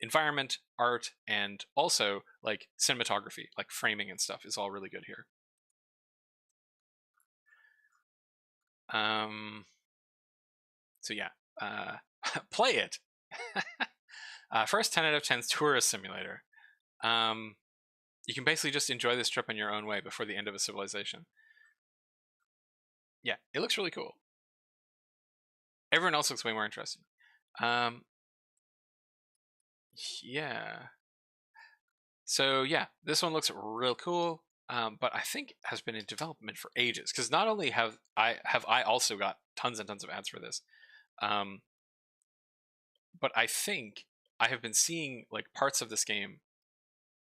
environment, art, and also like cinematography, like framing and stuff is all really good here. So yeah, play it. First 10 out of 10's Tourist Simulator. You can basically just enjoy this trip in your own way before the end of a civilization. Yeah, it looks really cool. Everyone else looks way more interesting. Yeah. So yeah, this one looks real cool. But I think has been in development for ages. Because not only have I also got tons and tons of ads for this, but I think I have been seeing like parts of this game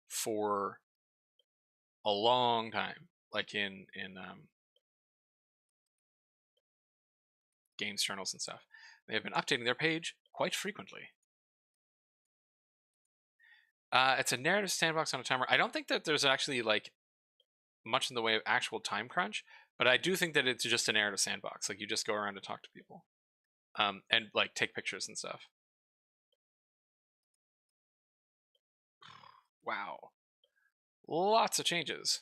for a long time, like in games journals and stuff. They have been updating their page quite frequently. It's a narrative sandbox on a timer. I don't think that there's actually like much in the way of actual time crunch, but I do think that it's just a narrative sandbox. Like you just go around and talk to people, and like take pictures and stuff. Wow, lots of changes.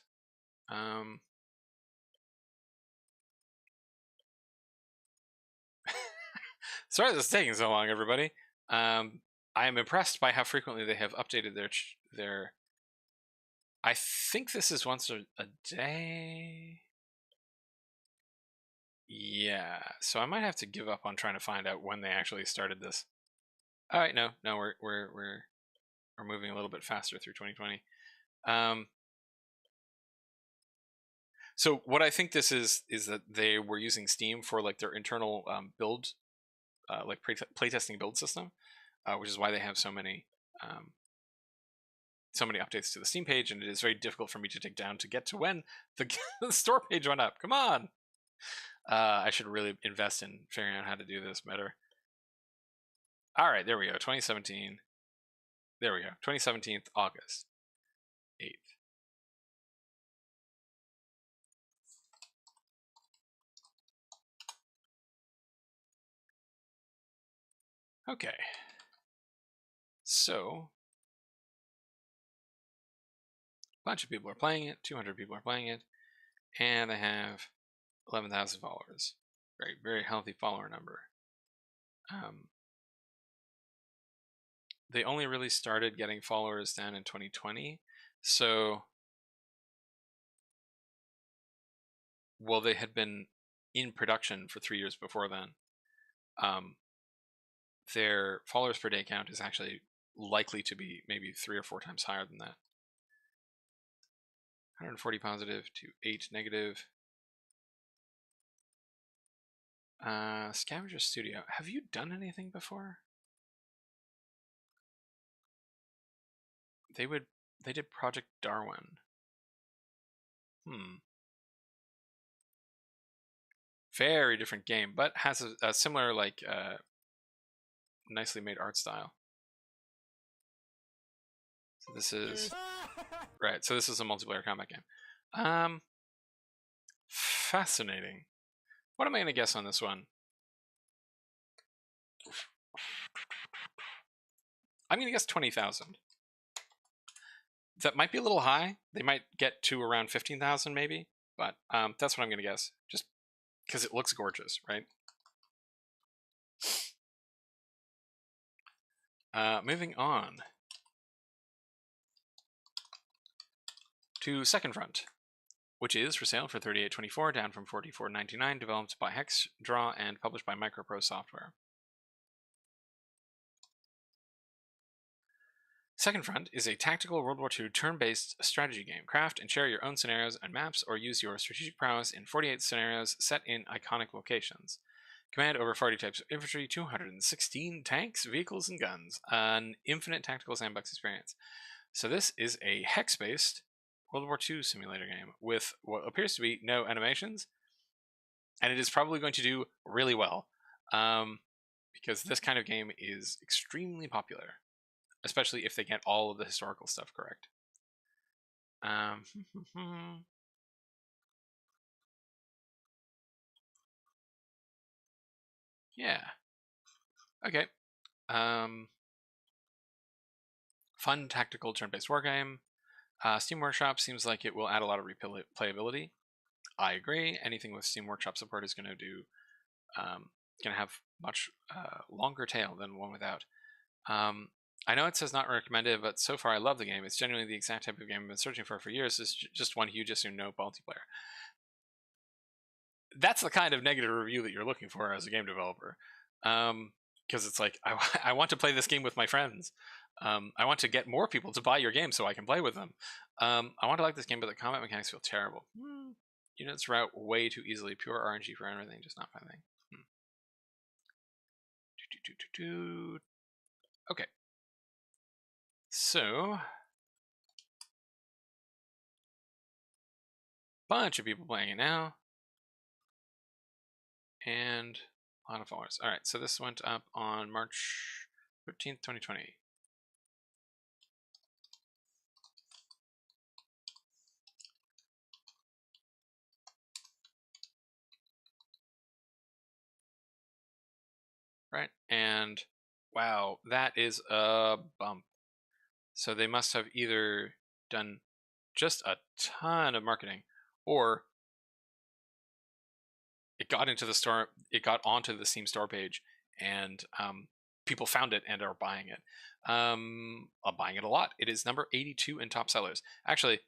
Sorry this is taking so long, everybody. I am impressed by how frequently they have updated their. I think this is once a day. Yeah, so I might have to give up on trying to find out when they actually started this. All right, no, we're moving a little bit faster through 2020. So what I think this is that they were using Steam for like their internal build, like playtesting build system, which is why they have so many updates to the Steam page, and it is very difficult for me to dig down to get to when the store page went up. Come on. I should really invest in figuring out how to do this better. All right, there we go. 2017. There we go. 2017, August 8th. Okay. So, a bunch of people are playing it. 200 people are playing it. And they have 11,000 followers. Very, very healthy follower number. They only really started getting followers down in 2020. So, well, they had been in production for 3 years before then. Their followers per day count is actually likely to be maybe 3 or 4 times higher than that. 140 positive to 8 negative. Scavenger Studio. Have you done anything before? They did Project Darwin. Very different game, but has a similar like nicely made art style. So this is right. So this is a multiplayer combat game. Fascinating. What am I gonna guess on this one? I'm gonna guess 20,000. That might be a little high. They might get to around 15,000 maybe, but that's what I'm gonna guess. Just because it looks gorgeous, right? Moving on to Second Front, which is for sale for $38.24, down from $44.99, developed by Hex Draw and published by Microprose Software. Second Front is a tactical World War II turn-based strategy game. Craft and share your own scenarios and maps, or use your strategic prowess in 48 scenarios set in iconic locations. Command over 40 types of infantry, 216 tanks, vehicles, and guns. An infinite tactical sandbox experience. So this is a hex-based World War II simulator game with what appears to be no animations, and it is probably going to do really well, because this kind of game is extremely popular, especially if they get all of the historical stuff correct. Yeah. Okay. Fun tactical turn-based wargame. Steam Workshop seems like it will add a lot of replayability. I agree. Anything with Steam Workshop support is going to do, going to have much longer tail than one without. I know it says not recommended, but so far I love the game. It's genuinely the exact type of game I've been searching for years. It's just one huge assume no multiplayer. That's the kind of negative review that you're looking for as a game developer. Because it's like, I want to play this game with my friends. I want to get more people to buy your game so I can play with them. I want to like this game, but the combat mechanics feel terrible. Units route way too easily. Pure RNG for everything, just not my thing. Okay. So, bunch of people playing it now. And a lot of followers. All right, so this went up on March 13th, 2020. Right, and wow, that is a bump. So they must have either done just a ton of marketing, or it got into the store, it got onto the Steam store page, and people found it and are buying it. I'm buying it a lot. It is number 82 in top sellers. Actually,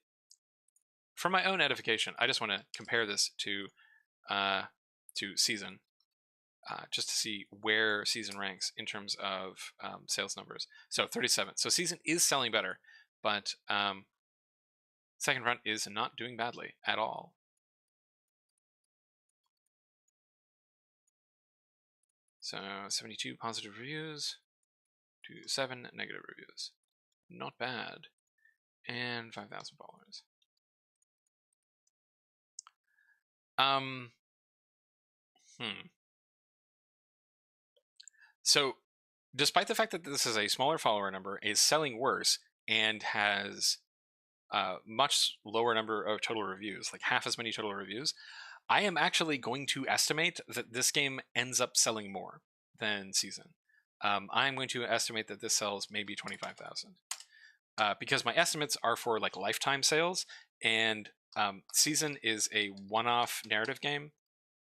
for my own edification, I just want to compare this to Season, just to see where Season ranks in terms of sales numbers. So 37. So Season is selling better, but Second Front is not doing badly at all. So 72 positive reviews to 7 negative reviews. Not bad. And 5,000 followers. So, despite the fact that this is a smaller follower number, is selling worse and has much lower number of total reviews, like half as many total reviews, I am actually going to estimate that this game ends up selling more than Season. I'm going to estimate that this sells maybe 25,000. Because my estimates are for like lifetime sales, and Season is a one-off narrative game.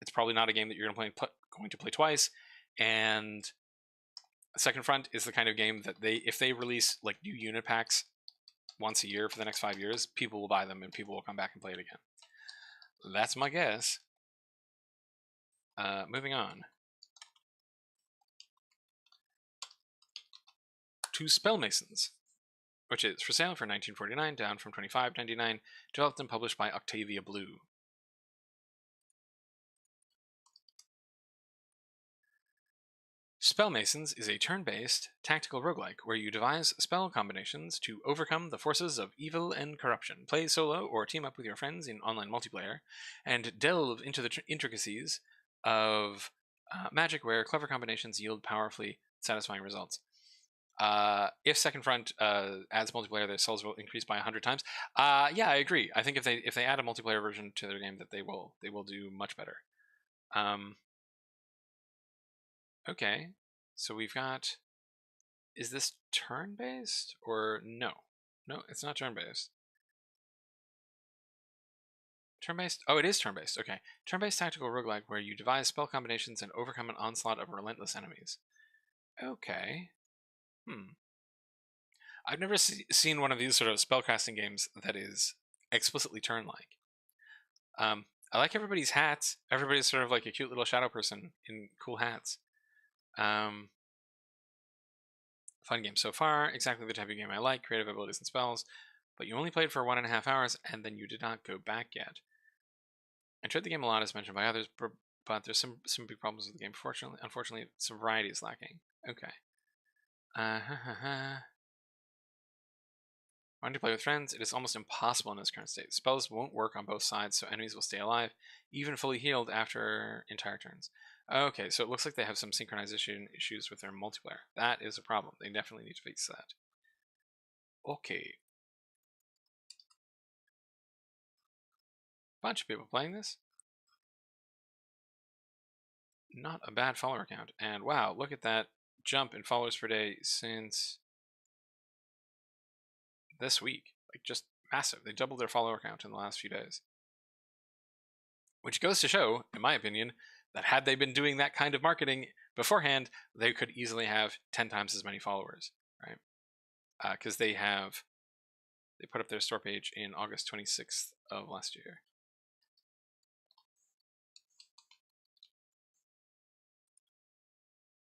It's probably not a game that you're going to play twice, and Second Front is the kind of game that if they release like new unit packs once a year for the next 5 years, people will buy them and people will come back and play it again. That's my guess. Moving on to Spellmasons, which is for sale for $19.49, down from $25.99, developed and published by Octavia Blue. Spellmasons is a turn-based, tactical roguelike where you devise spell combinations to overcome the forces of evil and corruption. Play solo or team up with your friends in online multiplayer, and delve into the intricacies of magic where clever combinations yield powerfully satisfying results. If Second Front adds multiplayer, their sales will increase by 100 times. Yeah, I agree. I think if they add a multiplayer version to their game, that they will do much better. Okay, so we've got. Is this turn-based or no? No, it's not turn-based. Turn-based? Oh, it is turn-based. Okay, turn-based tactical roguelike where you devise spell combinations and overcome an onslaught of relentless enemies. Okay. I've never seen one of these sort of spellcasting games that is explicitly turn-like. I like everybody's hats. Everybody's sort of like a cute little shadow person in cool hats. Fun game so far. Exactly the type of game I like. Creative abilities and spells. But you only played for 1.5 hours, and then you did not go back yet. I enjoyed the game a lot, as mentioned by others, but there's some big problems with the game. Unfortunately, some variety is lacking. Okay. Wanting to play with friends, it is almost impossible in its current state. Spells won't work on both sides, so enemies will stay alive, even fully healed after entire turns. Okay, so it looks like they have some synchronization issues with their multiplayer. That is a problem. They definitely need to fix that. Okay. Bunch of people playing this. not a bad follower count. And wow, look at that jump in followers per day since this week. Like, just massive. They doubled their follower count in the last few days. Which goes to show, in my opinion, that had they been doing that kind of marketing beforehand, they could easily have 10 times as many followers, right? Because they put up their store page in August 26th of last year.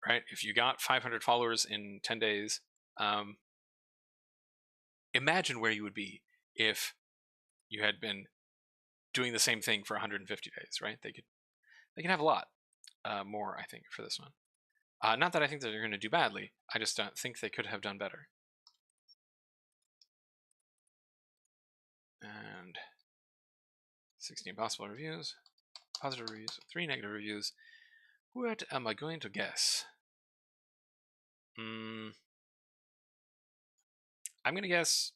Right? If you got 500 followers in 10 days, imagine where you would be if you had been doing the same thing for 150 days, right? They can have a lot more, I think, for this one. Not that I think that they're going to do badly. I just don't think they could have done better. And 16 possible reviews, positive reviews, 3 negative reviews. What am I going to guess? I'm going to guess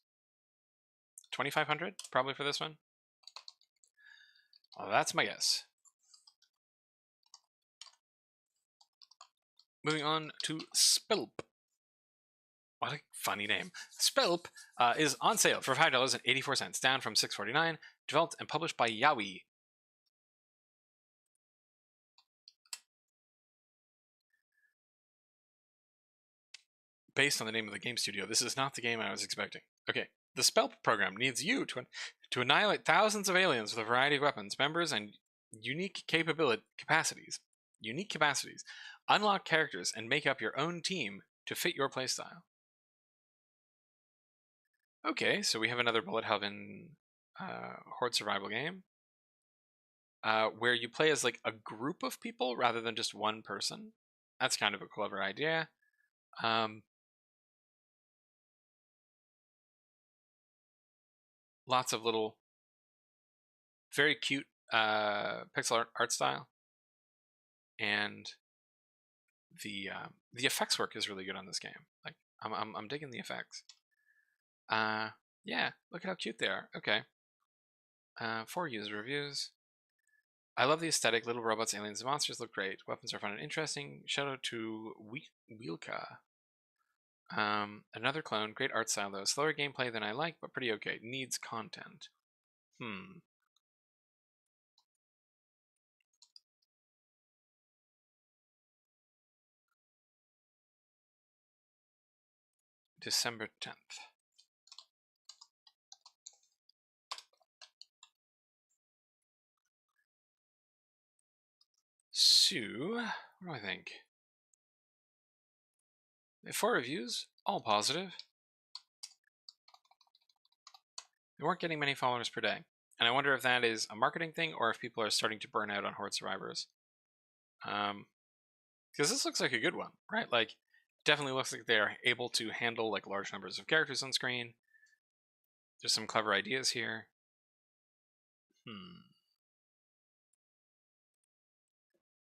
2,500 probably for this one. Well, that's my guess. Moving on to Spelp. What a funny name. Spelp is on sale for $5.84, down from $6.49, developed and published by Yaoi. Based on the name of the game studio, this is not the game I was expecting. Okay, the Spelp program needs you to annihilate thousands of aliens with a variety of weapons, members, and unique capacities. Unique capacities. Unlock characters and make up your own team to fit your playstyle. Okay, so we have another bullet heaven horde survival game where you play as like a group of people rather than just one person. That's kind of a clever idea. Lots of little, very cute pixel art style, and the effects work is really good on this game. Like I'm digging the effects. Yeah, look at how cute they are. Okay. 4 user reviews. I love the aesthetic. Little robots, aliens, and monsters look great. Weapons are fun and interesting. Shout out to Wielka. Another clone. Great art style though. Slower gameplay than I like, but pretty okay. Needs content. December 10th. So, what do I think? 4 reviews, all positive. We weren't getting many followers per day. And I wonder if that is a marketing thing or if people are starting to burn out on Horde Survivors. Because this looks like a good one, right? Like, definitely looks like they are able to handle like large numbers of characters on screen. There's some clever ideas here.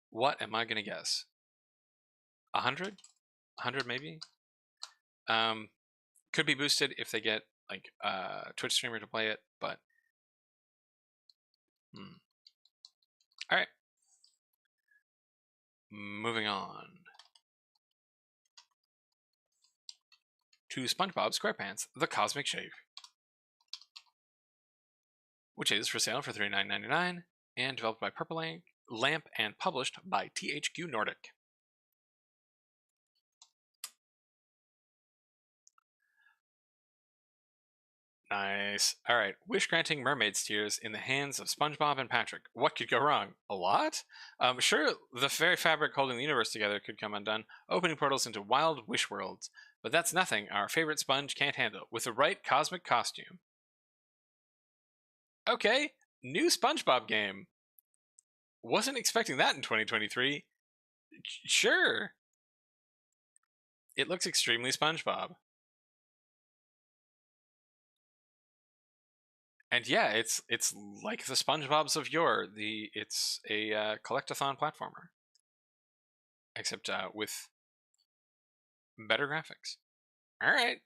What am I gonna guess? 100? 100 maybe? Could be boosted if they get like a Twitch streamer to play it, but all right. Moving on to SpongeBob SquarePants: The Cosmic Shave, which is for sale for $39.99 and developed by Purple Lamp and published by THQ Nordic. Nice. All right. Wish granting mermaid's tears in the hands of SpongeBob and Patrick. What could go wrong? A lot? Sure, the very fabric holding the universe together could come undone, opening portals into wild wish worlds. But that's nothing our favorite sponge can't handle with the right cosmic costume. Okay, new SpongeBob game. Wasn't expecting that in 2023. Sure. It looks extremely SpongeBob. And yeah, it's like the SpongeBob's of yore. It's a collectathon platformer, except with better graphics. All right,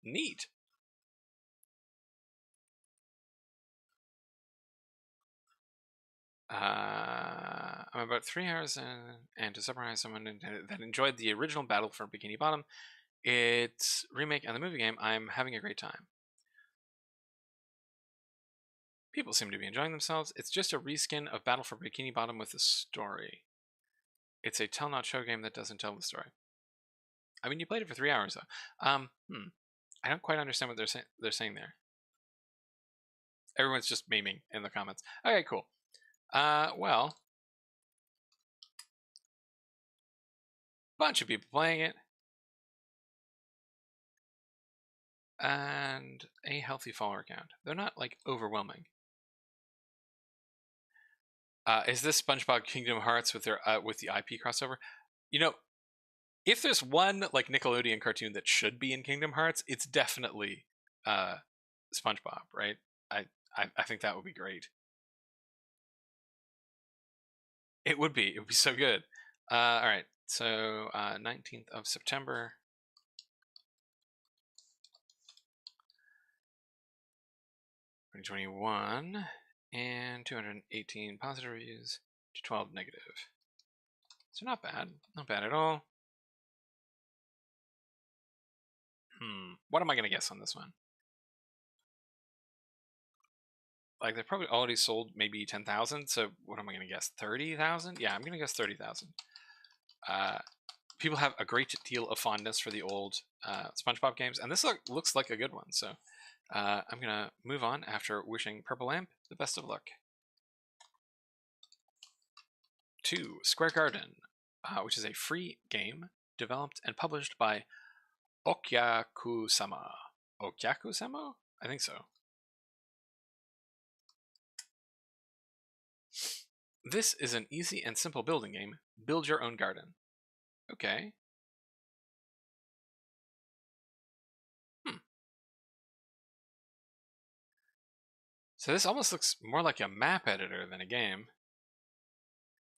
neat. I'm about 3 hours in, and to summarize, someone that enjoyed the original Battle for Bikini Bottom, its remake and the movie game, I'm having a great time. People seem to be enjoying themselves. It's just a reskin of Battle for Bikini Bottom with a story. It's a tell not show game that doesn't tell the story. I mean, you played it for 3 hours though. I don't quite understand what they're saying there. Everyone's just memeing in the comments. Okay, cool. Well, bunch of people playing it, and a healthy follower count. They're not like overwhelming. Is this SpongeBob Kingdom Hearts with their with the IP crossover? You know, if there's one like Nickelodeon cartoon that should be in Kingdom Hearts, it's definitely SpongeBob, right? I think that would be great. It would be. It would be so good. All right. So 19th of September. 2021, and 218 positive reviews to 12 negative. So not bad. Not bad at all. What am I going to guess on this one? Like, they've probably already sold maybe 10,000, so what am I going to guess? 30,000? Yeah, I'm going to guess 30,000. People have a great deal of fondness for the old SpongeBob games, and this looks like a good one, so I'm going to move on after wishing Purple Lamp the best of luck. 2. Square Garden, which is a free game developed and published by Okyaku-sama. Okyaku-sama? I think so. This is an easy and simple building game. Build your own garden. Okay. So this almost looks more like a map editor than a game.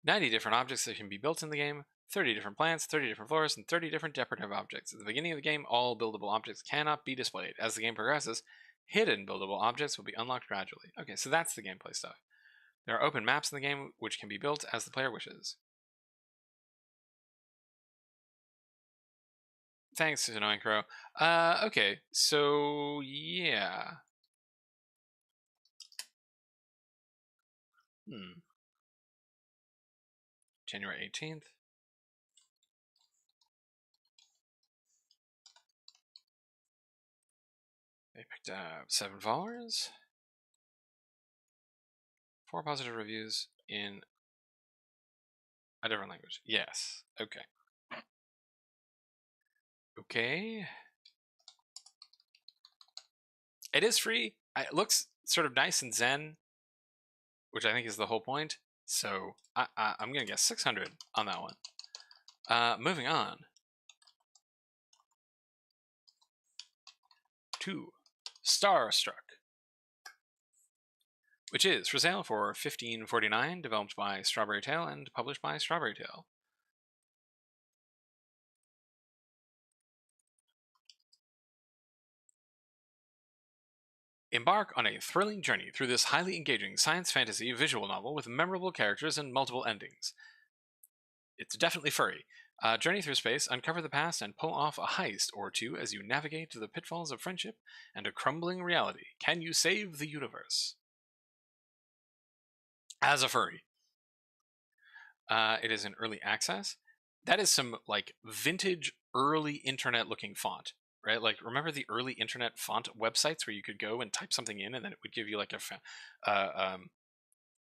90 different objects that can be built in the game, 30 different plants, 30 different floors, and 30 different decorative objects. At the beginning of the game, all buildable objects cannot be displayed. As the game progresses, hidden buildable objects will be unlocked gradually. Okay, so that's the gameplay stuff. There are open maps in the game which can be built as the player wishes. Thanks, Annoying Crow. Okay, so yeah. January 18th. They picked up 7 followers. 4 positive reviews in a different language. Yes. Okay. Okay. It is free. It looks sort of nice and zen, which I think is the whole point. So I'm going to guess 600 on that one. Moving on to StarStruck, which is for sale for $15.49, developed by Strawberry Tail and published by Strawberry Tail. Embark on a thrilling journey through this highly engaging science fantasy visual novel with memorable characters and multiple endings. It's definitely furry. Journey through space, uncover the past, and pull off a heist or two as you navigate the pitfalls of friendship and a crumbling reality. Can you save the universe? As a furry. It is in early access. That is some like vintage early internet looking font, right? Like, remember the early internet font websites where you could go and type something in and then it would give you like a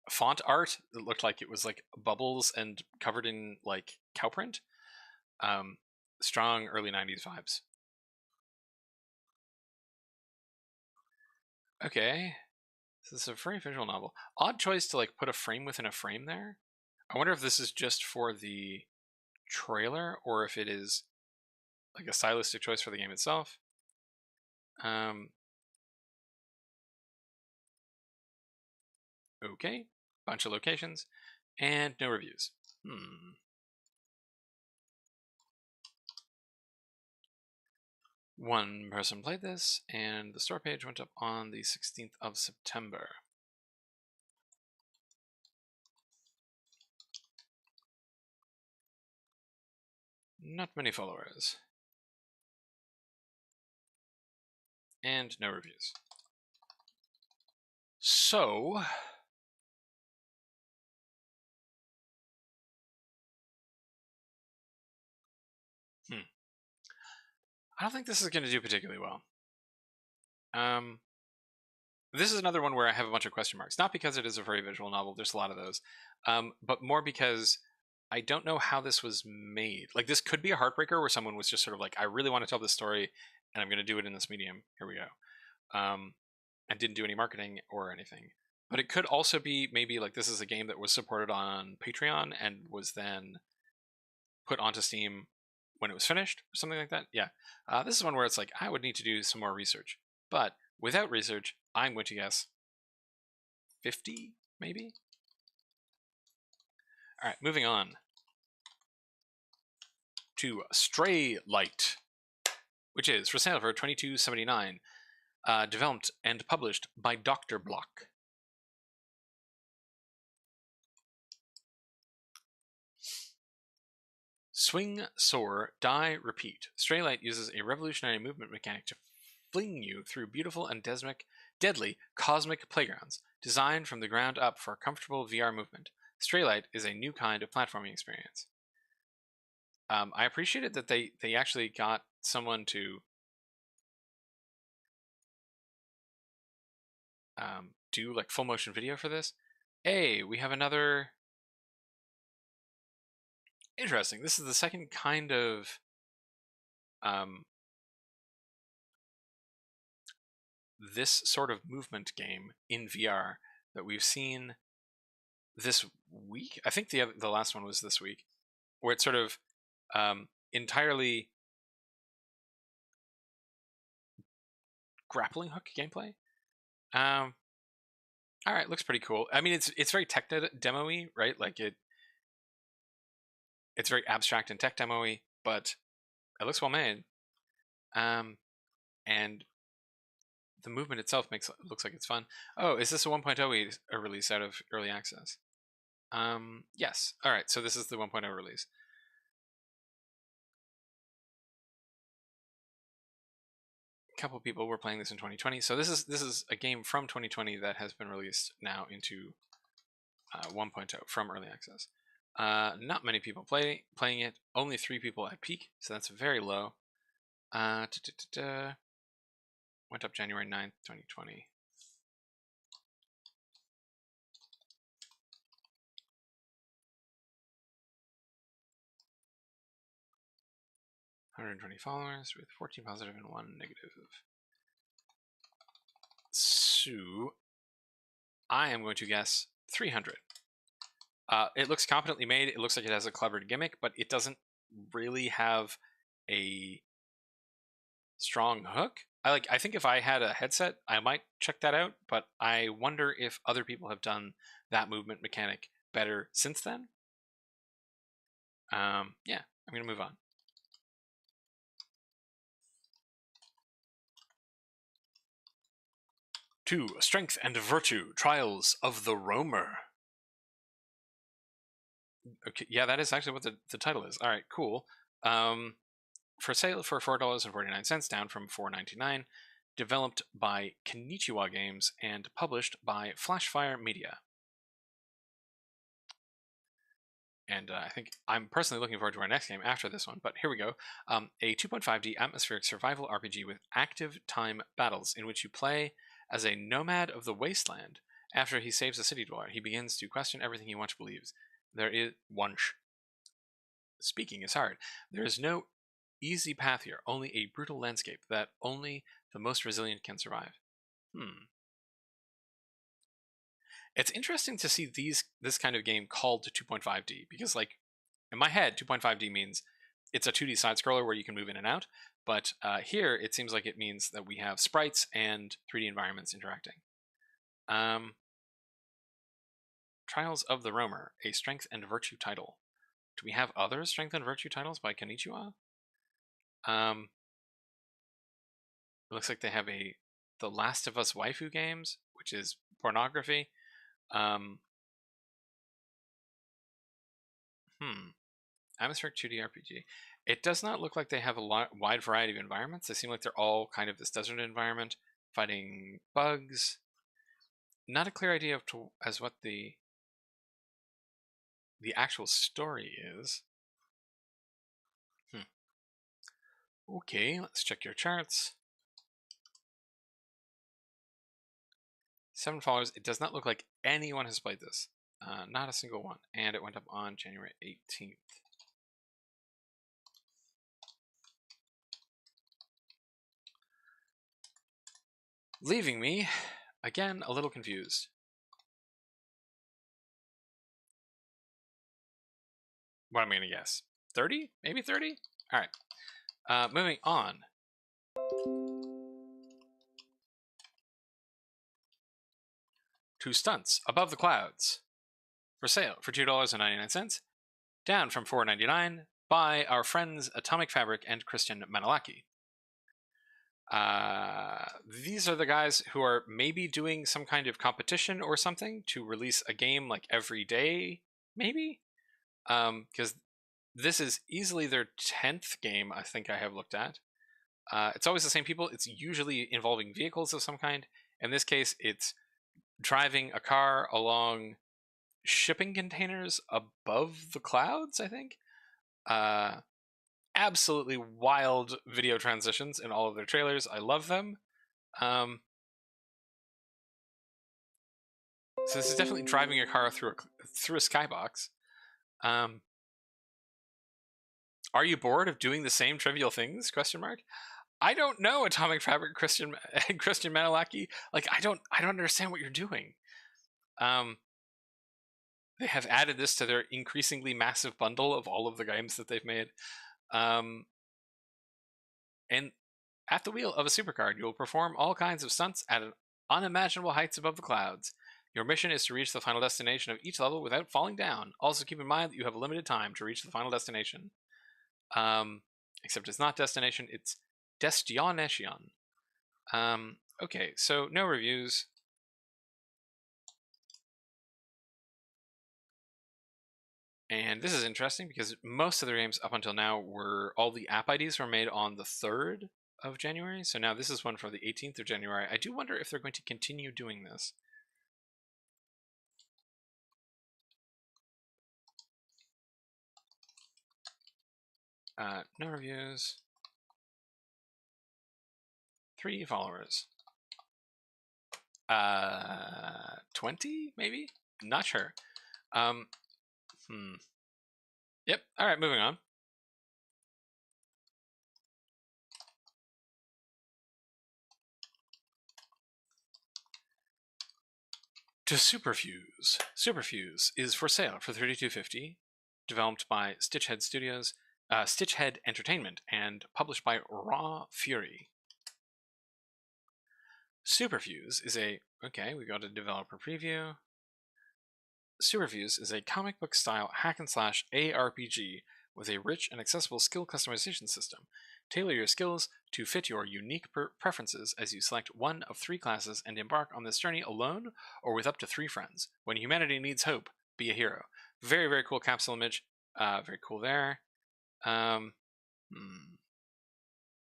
font art that looked like it was like bubbles and covered in like cow print? Strong early 90s vibes. Okay. So this is a very visual novel. Odd choice to like put a frame within a frame there. I wonder if this is just for the trailer or if it is like a stylistic choice for the game itself. Okay. Bunch of locations and no reviews. One person played this, and the store page went up on the 16th of September. Not many followers. And no reviews. So... I don't think this is going to do particularly well. This is another one where I have a bunch of question marks. Not because it is a very visual novel, there's a lot of those, but more because I don't know how this was made. Like, this could be a heartbreaker where someone was just sort of like, I really want to tell this story, and I'm going to do it in this medium. Here we go. And didn't do any marketing or anything. But it could also be maybe like this is a game that was supported on Patreon and was then put onto Steam when it was finished or something like that. Yeah. This is one where it's like, I would need to do some more research. But without research, I'm going to guess 50, maybe? All right, moving on to STRAYLIGHT, which is for sale for $22.79, developed and published by Dr. Block. Swing, soar, die, repeat. STRAYLIGHT uses a revolutionary movement mechanic to fling you through beautiful and deadly cosmic playgrounds, designed from the ground up for comfortable VR movement. STRAYLIGHT is a new kind of platforming experience. I appreciated that they actually got someone to do like full motion video for this. Hey, we have another... Interesting. This is the second kind of this sort of movement game in VR that we've seen this week. I think the last one was this week, where it's sort of entirely grappling hook gameplay. All right, looks pretty cool. I mean, it's very tech demo-y, right? Like it's very abstract and tech demo-y, but it looks well made. And the movement itself looks like it's fun. Oh, is this a 1.0 release out of early access? Yes. All right, so this is the 1.0 release. A couple people were playing this in 2020, so this is a game from 2020 that has been released now into 1.0 from early access. Not many people playing it. Only 3 people at peak, so that's very low. Went up January 9th, 2020. $120 followers with 14 positive and 1 negative. So I am going to guess 300. It looks competently made. It looks like it has a clever gimmick, but it doesn't really have a strong hook. I think if I had a headset, I might check that out, but I wonder if other people have done that movement mechanic better since then. Yeah, I'm gonna move on. To Strength and Virtue, Trials of the Roamer. Okay, yeah, that is actually what the title is. All right, cool. For sale for $4.49, down from $4.99. Developed by Konnichiwa Games and published by Flashfire Media. And I think I'm personally looking forward to our next game after this one, but here we go. A 2.5D atmospheric survival RPG with active time battles in which you play as a nomad of the wasteland. After he saves a city dweller, he begins to question everything he once believes. Speaking is hard. There is no easy path here, only a brutal landscape that only the most resilient can survive. It's interesting to see this kind of game called 2.5D, because like in my head 2.5D means it's a 2D side scroller where you can move in and out, but here it seems like it means that we have sprites and 3D environments interacting. Trials of the Roamer, a Strength and Virtue title. Do we have other Strength and Virtue titles by Konnichiwa? It looks like they have The Last of Us waifu games, which is pornography. Atmospheric 2D RPG. It does not look like they have a wide variety of environments. They seem like they're all kind of this desert environment, fighting bugs. Not a clear idea as what the actual story is. Okay, let's check your charts. 7 followers. It does not look like anyone has played this. Not a single one. And it went up on January 18th. Leaving me, again, a little confused. What am I going to guess? 30? Maybe 30? Alright. Moving on. To Stunts, Above the Clouds. For sale for $2.99. Down from $4.99 by our friends Atomic Fabric and Christian Manalaki. These are the guys who are maybe doing some kind of competition or something to release a game like every day, maybe? Because this is easily their 10th game I think I have looked at. It's always the same people. It's usually involving vehicles of some kind. In this case, it's driving a car along shipping containers above the clouds, I think. Absolutely wild video transitions in all of their trailers. I love them. So this is definitely driving a car through a skybox. Are you bored of doing the same trivial things? Question mark. I don't know, Atomic Fabric, Christian Manalaki. Like, I don't understand what you're doing. They have added this to their increasingly massive bundle of all of the games that they've made. And at the wheel of a supercar, you will perform all kinds of stunts at unimaginable heights above the clouds. Your mission is to reach the final destination of each level without falling down. Also keep in mind that you have a limited time to reach the final destination. Except it's not destination, it's destination. Okay, so no reviews. And this is interesting because most of the games up until now all the app IDs were made on the 3rd of January. So now this is one for the 18th of January. I do wonder if they're going to continue doing this. No reviews. 3 followers. 20 maybe? Not sure. Yep. All right, moving on. To Superfuse. Superfuse is for sale for $32.50, developed by Stitchhead Entertainment, and published by Raw Fury. Superfuse is we got a developer preview. Superfuse is a comic book style hack and slash ARPG with a rich and accessible skill customization system. Tailor your skills to fit your unique preferences as you select one of 3 classes and embark on this journey alone or with up to 3 friends. When humanity needs hope, be a hero. Very, very cool capsule image. Very cool there.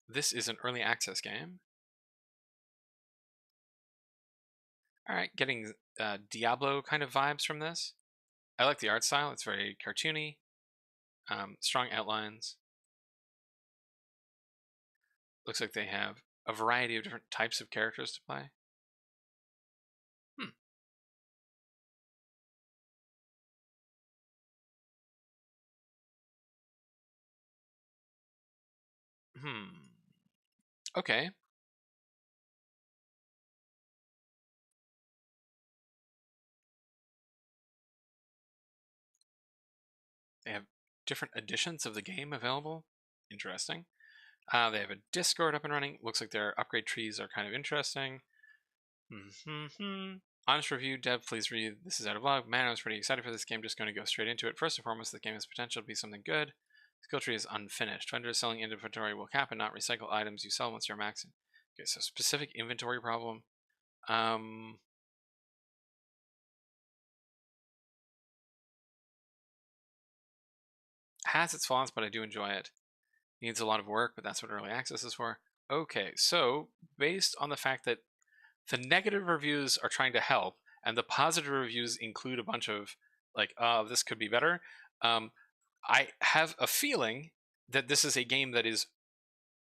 This is an early access game. Alright, getting Diablo kind of vibes from this. I like the art style. It's very cartoony. Strong outlines. Looks like they have a variety of different types of characters to play. Okay. They have different editions of the game available. Interesting. They have a Discord up and running. Looks like their upgrade trees are kind of interesting. Honest review, dev, please read. This is out of log. Man, I was pretty excited for this game. Just going to go straight into it. First and foremost, the game has potential to be something good. Skill tree is unfinished. Vendors selling inventory will cap and not recycle items you sell once you're maxing. Okay, so specific inventory problem. Has its flaws, but I do enjoy it. Needs a lot of work, but that's what early access is for. Okay, so based on the fact that the negative reviews are trying to help, and the positive reviews include a bunch of like, oh, this could be better. I have a feeling that this is a game that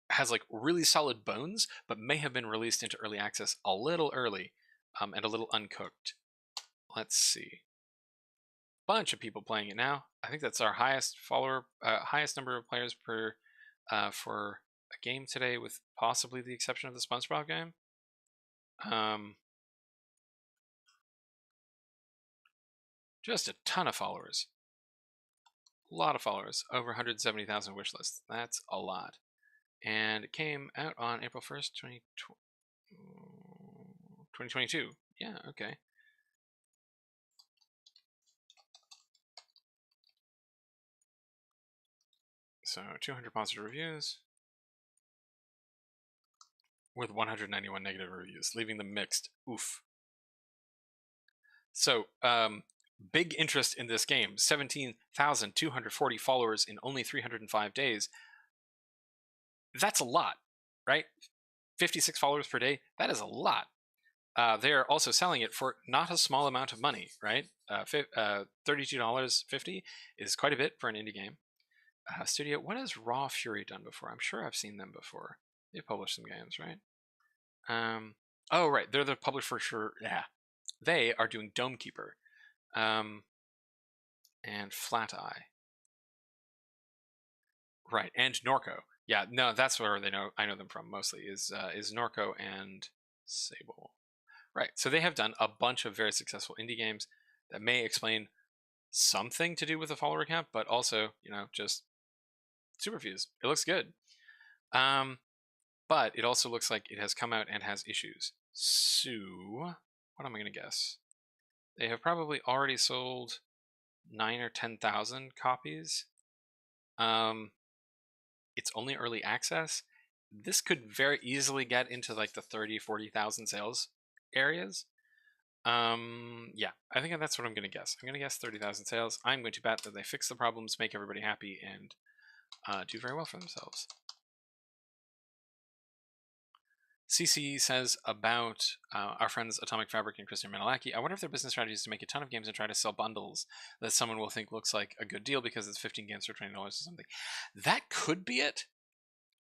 has like really solid bones, but may have been released into early access a little early, and a little uncooked. Let's see. Bunch of people playing it now. I think that's our highest highest number of players per for a game today, with possibly the exception of the SpongeBob game. Just a ton of followers. A lot of followers. Over 170,000 wish lists. That's a lot. And it came out on April 1st, 2022. Yeah, okay. So 200 positive reviews with 191 negative reviews, leaving them mixed. Oof. So, big interest in this game. 17,240 followers in only 305 days. That's a lot, right? 56 followers per day. That is a lot. They're also selling it for not a small amount of money, right? $32.50 is quite a bit for an indie game. Studio, what has Raw Fury done before? I'm sure I've seen them before. They published some games, right? Oh, right. They're the publisher for sure. Yeah. They are doing Domekeeper. And Flat Eye. Right. And Norco. Yeah, no, that's where I know them from mostly, is Norco and Sable. Right. So they have done a bunch of very successful indie games that may explain something to do with the follower count, but also, just Superfuse. It looks good. But it also looks like it has come out and has issues. So, what am I going to guess? They have probably already sold 9,000 or 10,000 copies. It's only early access. This could very easily get into like the 30,000, 40,000 sales areas. Yeah, I think that's what I'm going to guess. I'm going to guess 30,000 sales. I'm going to bet that they fix the problems, make everybody happy, and do very well for themselves. CC says about our friends Atomic Fabric and Christian Manalaki, I wonder if their business strategy is to make a ton of games and try to sell bundles that someone will think looks like a good deal because it's 15 games for $20 or something. That could be it.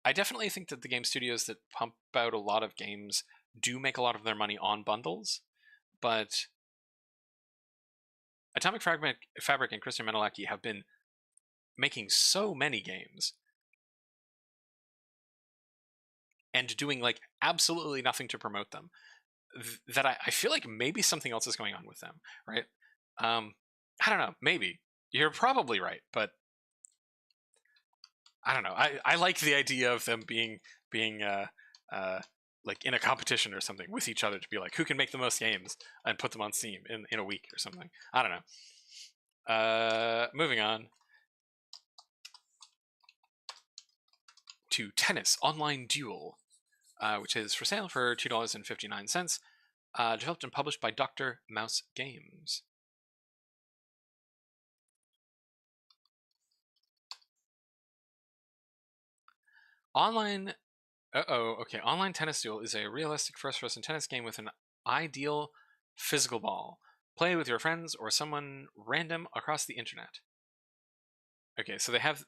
I definitely think that the game studios that pump out a lot of games do make a lot of their money on bundles, but Atomic Fabric and Christian Manalaki have been making so many games and doing like absolutely nothing to promote them that I feel like maybe something else is going on with them, right? I don't know, maybe. You're probably right, but I don't know. I like the idea of them being like in a competition or something with each other to be like, who can make the most games and put them on Steam in a week or something. I don't know. Moving on to Tennis Online Duel, which is for sale for $2.59, developed and published by Dr. Mouse Games. Online Online Tennis Duel is a realistic first-person tennis game with an ideal physical ball. Play with your friends or someone random across the internet. Okay, so they have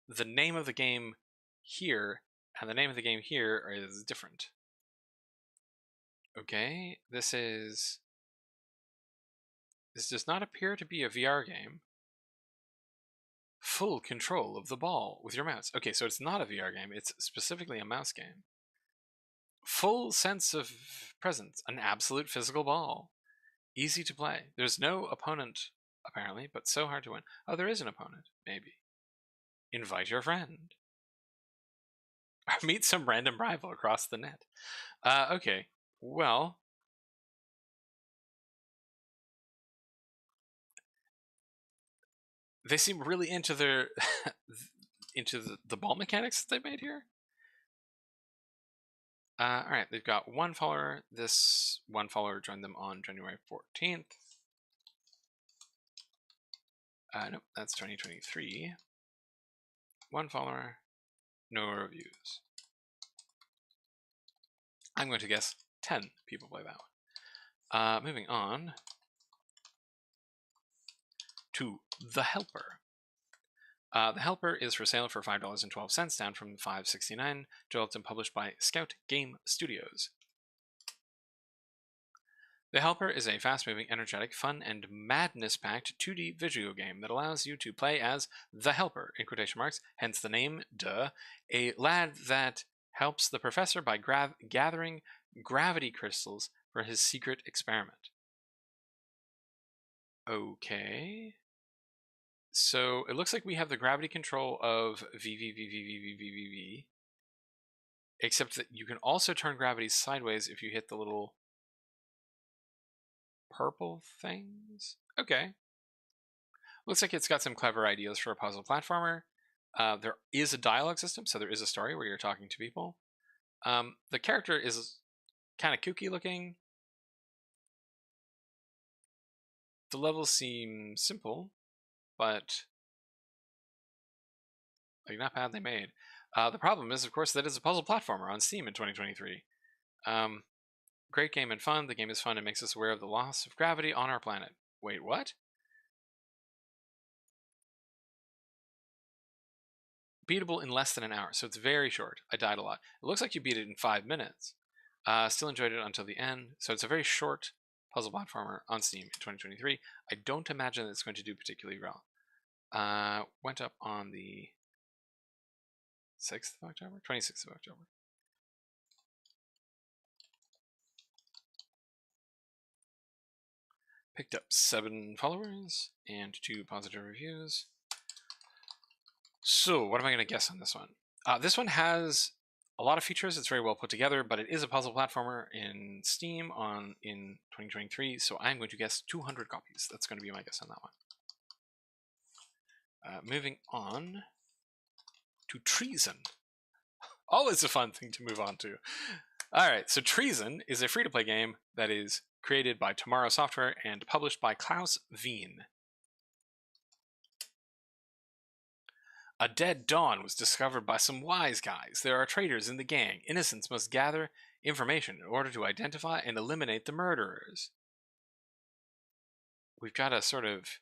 the name of the game here, and the name of the game here is different. Okay, this does not appear to be a VR game. Full control of the ball with your mouse. Okay, so it's not a VR game, it's specifically a mouse game. Full sense of presence, an absolute physical ball. Easy to play. There's no opponent, apparently, but so hard to win. Oh, there is an opponent, maybe. Invite your friend. Meet some random rival across the net. Okay, well... They seem really into their... into the ball mechanics that they made here. Alright, they've got one follower. This one follower joined them on January 14th. Nope, that's 2023. One follower. no reviews. I'm going to guess 10 people play that one. Moving on to The Helper. The Helper is for sale for $5.12, down from $5.69, developed and published by Scout Game Studios. The Helper is a fast-moving, energetic, fun, and madness-packed 2D video game that allows you to play as The Helper, in quotation marks, hence the name, duh, a lad that helps the professor by gathering gravity crystals for his secret experiment. Okay. So it looks like we have the gravity control of V, except that you can also turn gravity sideways if you hit the little purple things. Okay. Looks like it's got some clever ideas for a puzzle platformer. There is a dialogue system, so there is a story where you're talking to people. The character is kind of kooky looking. The levels seem simple, but like not badly made. The problem is, of course, that it's a puzzle platformer on Steam in 2023. Great game and fun. The game is fun and makes us aware of the loss of gravity on our planet. Wait, what? Beatable in less than an hour, so it's very short. I died a lot. It looks like you beat it in 5 minutes. Still enjoyed it until the end, so it's a very short puzzle platformer on Steam in 2023. I don't imagine that it's going to do particularly well. Went up on the 6th of October? 26th of October. Picked up 7 followers and 2 positive reviews. So, what am I going to guess on this one? This one has a lot of features. It's very well put together, but it is a puzzle platformer in Steam in 2023, so I'm going to guess 200 copies. That's going to be my guess on that one. Moving on to Treason. Always a fun thing to move on to. Alright, so Treason is a free-to-play game that is created by Tomorrow Software and published by Klaus Wien. A dead dawn was discovered by some wise guys. There are traitors in the gang. Innocents must gather information in order to identify and eliminate the murderers. We've got a sort of...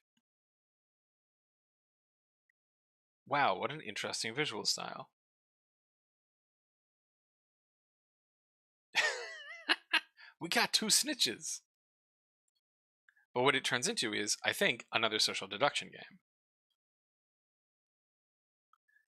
Wow, what an interesting visual style. We got 2 snitches. But what it turns into is, I think, another social deduction game.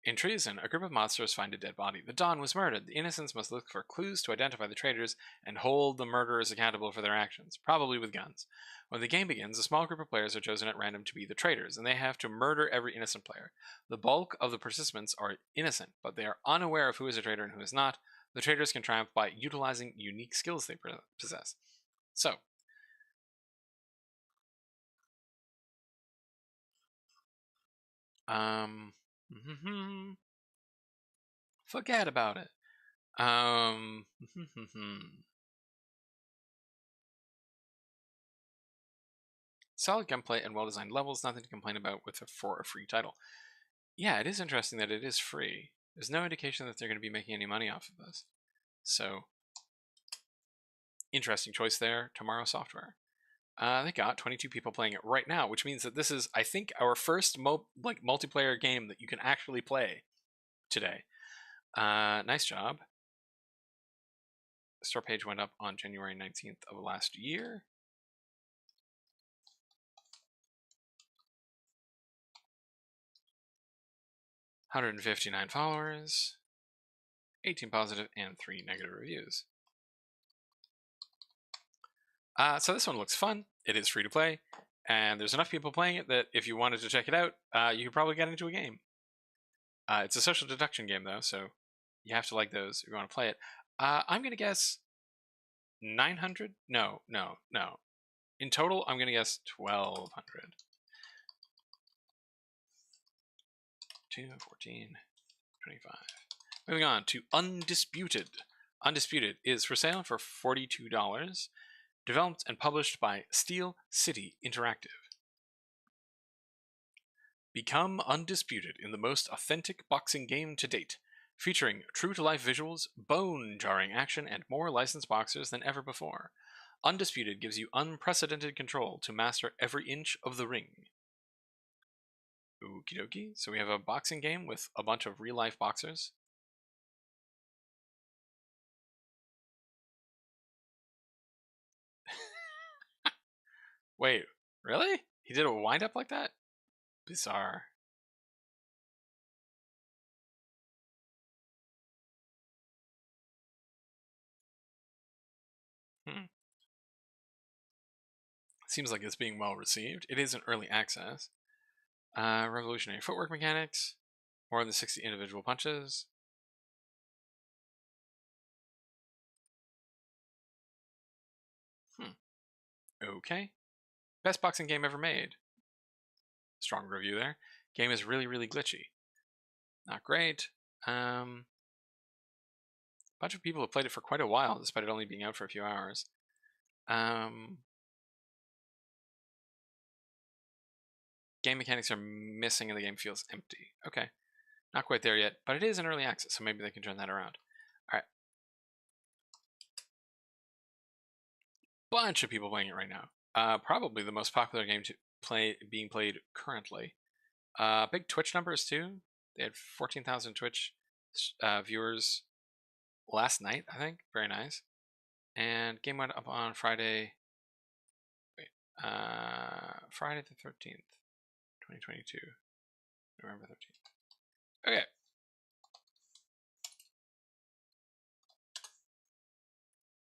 In Treason, a group of monsters find a dead body. The Dawn was murdered. The innocents must look for clues to identify the traitors and hold the murderers accountable for their actions, probably with guns. When the game begins, a small group of players are chosen at random to be the traitors, and they have to murder every innocent player. The bulk of the participants are innocent, but they are unaware of who is a traitor and who is not. The traitors can triumph by utilizing unique skills they possess. So, forget about it. Solid gunplay and well-designed levels, nothing to complain about for a free title. Yeah, it is interesting that it is free. There's no indication that they're going to be making any money off of this. So, interesting choice there, Tomorrow Software. They got 22 people playing it right now, which means that this is, I think, our first multiplayer game that you can actually play today. Nice job. The store page went up on January 19th of last year. $159 followers, 18 positive and 3 negative reviews. So this one looks fun. It is free to play, and there's enough people playing it that if you wanted to check it out, you could probably get into a game. It's a social deduction game, though, so you have to like those if you want to play it. I'm going to guess 900? No. In total, I'm going to guess 1,200. 2, 14, 25. Moving on to Undisputed. Undisputed is for sale for $42. Developed and published by Steel City Interactive. Become undisputed in the most authentic boxing game to date. Featuring true-to-life visuals, bone-jarring action, and more licensed boxers than ever before. Undisputed gives you unprecedented control to master every inch of the ring. Okie dokie. So we have a boxing game with a bunch of real-life boxers. Wait, really? He did a wind-up like that? Bizarre. Seems like it's being well received. It is an early access. Revolutionary footwork mechanics. More than 60 individual punches. Okay. Best boxing game ever made. Strong review there. Game is really, really glitchy. Not great. A bunch of people have played it for quite a while, despite it only being out for a few hours. Game mechanics are missing and the game feels empty. Okay. Not quite there yet, but it is an early access, so maybe they can turn that around. Alright. Bunch of people playing it right now. Probably the most popular game being played currently. Big Twitch numbers too. They had 14,000 Twitch viewers last night, I think. Very nice. And game went up on Friday. Wait, Friday the 13th, 2022, November 13th. Okay.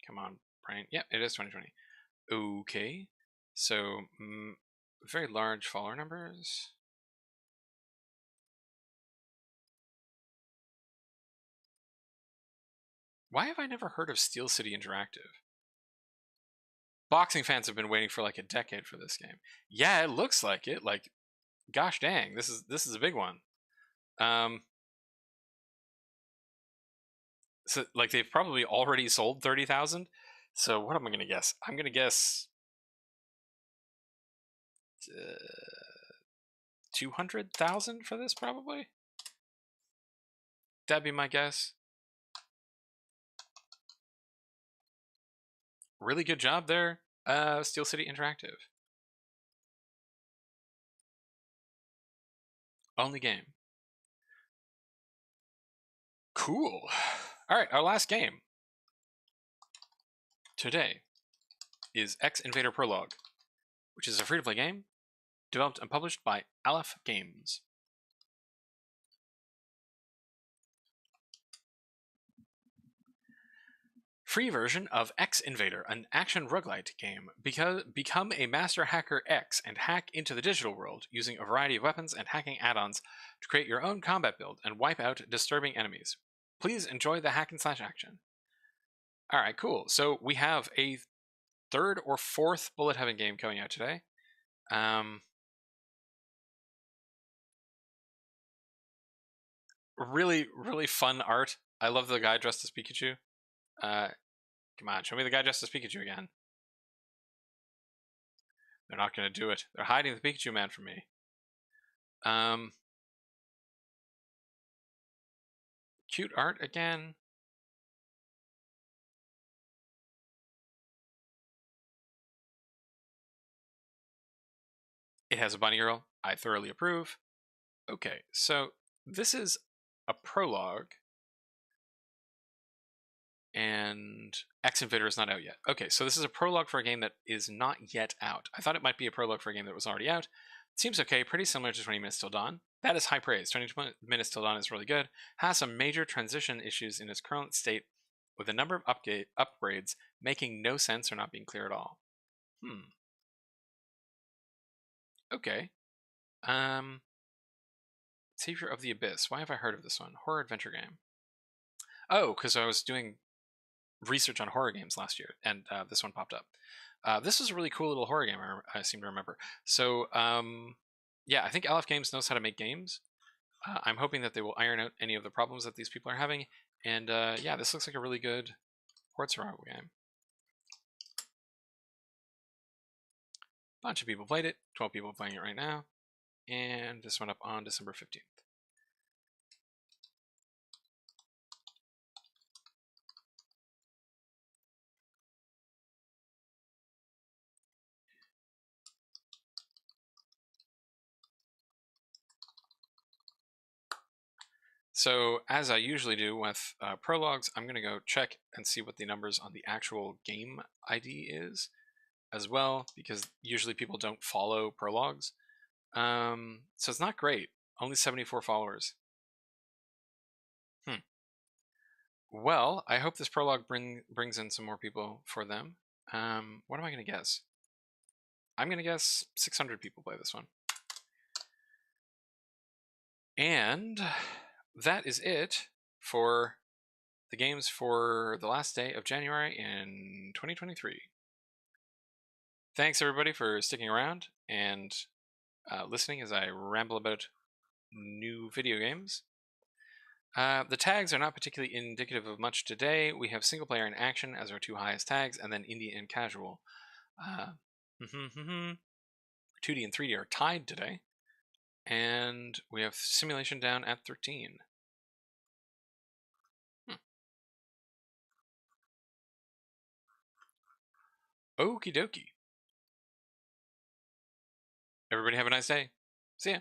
Come on, brain. Yep, it is 2020. Okay. So, very large follower numbers. Why have I never heard of Steel City Interactive? Boxing fans have been waiting for like a decade for this game. Yeah, it looks like it. Like, gosh dang, this is a big one. So like they've probably already sold 30,000. So what am I gonna guess? I'm gonna guess 200,000 for this probably. That'd be my guess. Really good job there, Steel City Interactive. Only game. Cool. All right, our last game today is X Invader Prologue, which is a free-to-play game developed and published by Aleph Games. Free version of X Invader, an action roguelite game. Become a master hacker X and hack into the digital world using a variety of weapons and hacking add-ons to create your own combat build and wipe out disturbing enemies. Please enjoy the hack and slash action. Alright, cool. So we have a third or fourth bullet heaven game coming out today. Really, really fun art. I love the guy dressed as Pikachu. Come on, show me the guy dressed as Pikachu again. They're not going to do it. They're hiding the Pikachu man from me. Cute art again. It has a bunny girl. I thoroughly approve. Okay, so this is a prologue. And X Invader is not out yet. Okay, so this is a prologue for a game that is not yet out. I thought it might be a prologue for a game that was already out. It seems okay, pretty similar to 20 Minutes Till Dawn. That is high praise. 20 Minutes Till Dawn is really good. Has some major transition issues in its current state, with a number of upgrades making no sense or not being clear at all. Okay. Savior of the Abyss. Why have I heard of this one? Horror adventure game. Oh, because I was doing research on horror games last year, and this one popped up. This was a really cool little horror game, I seem to remember. So, yeah, I think Aleph Games knows how to make games. I'm hoping that they will iron out any of the problems that these people are having. And yeah, this looks like a really good horde survival game. Bunch of people played it. 12 people playing it right now. And this went up on December 15th. So as I usually do with prologues, I'm going to go check and see what the numbers on the actual game ID is as well, because usually people don't follow prologues. So it's not great. Only 74 followers. Well, I hope this prologue brings in some more people for them. What am I going to guess? I'm going to guess 600 people play this one. And that is it for the games for the last day of January in 2023. Thanks everybody for sticking around and listening as I ramble about new video games. The tags are not particularly indicative of much today. We have single player and action as our two highest tags, and then indie and casual. 2D and 3D are tied today, and we have simulation down at 13. Okie dokie. Everybody have a nice day. See ya.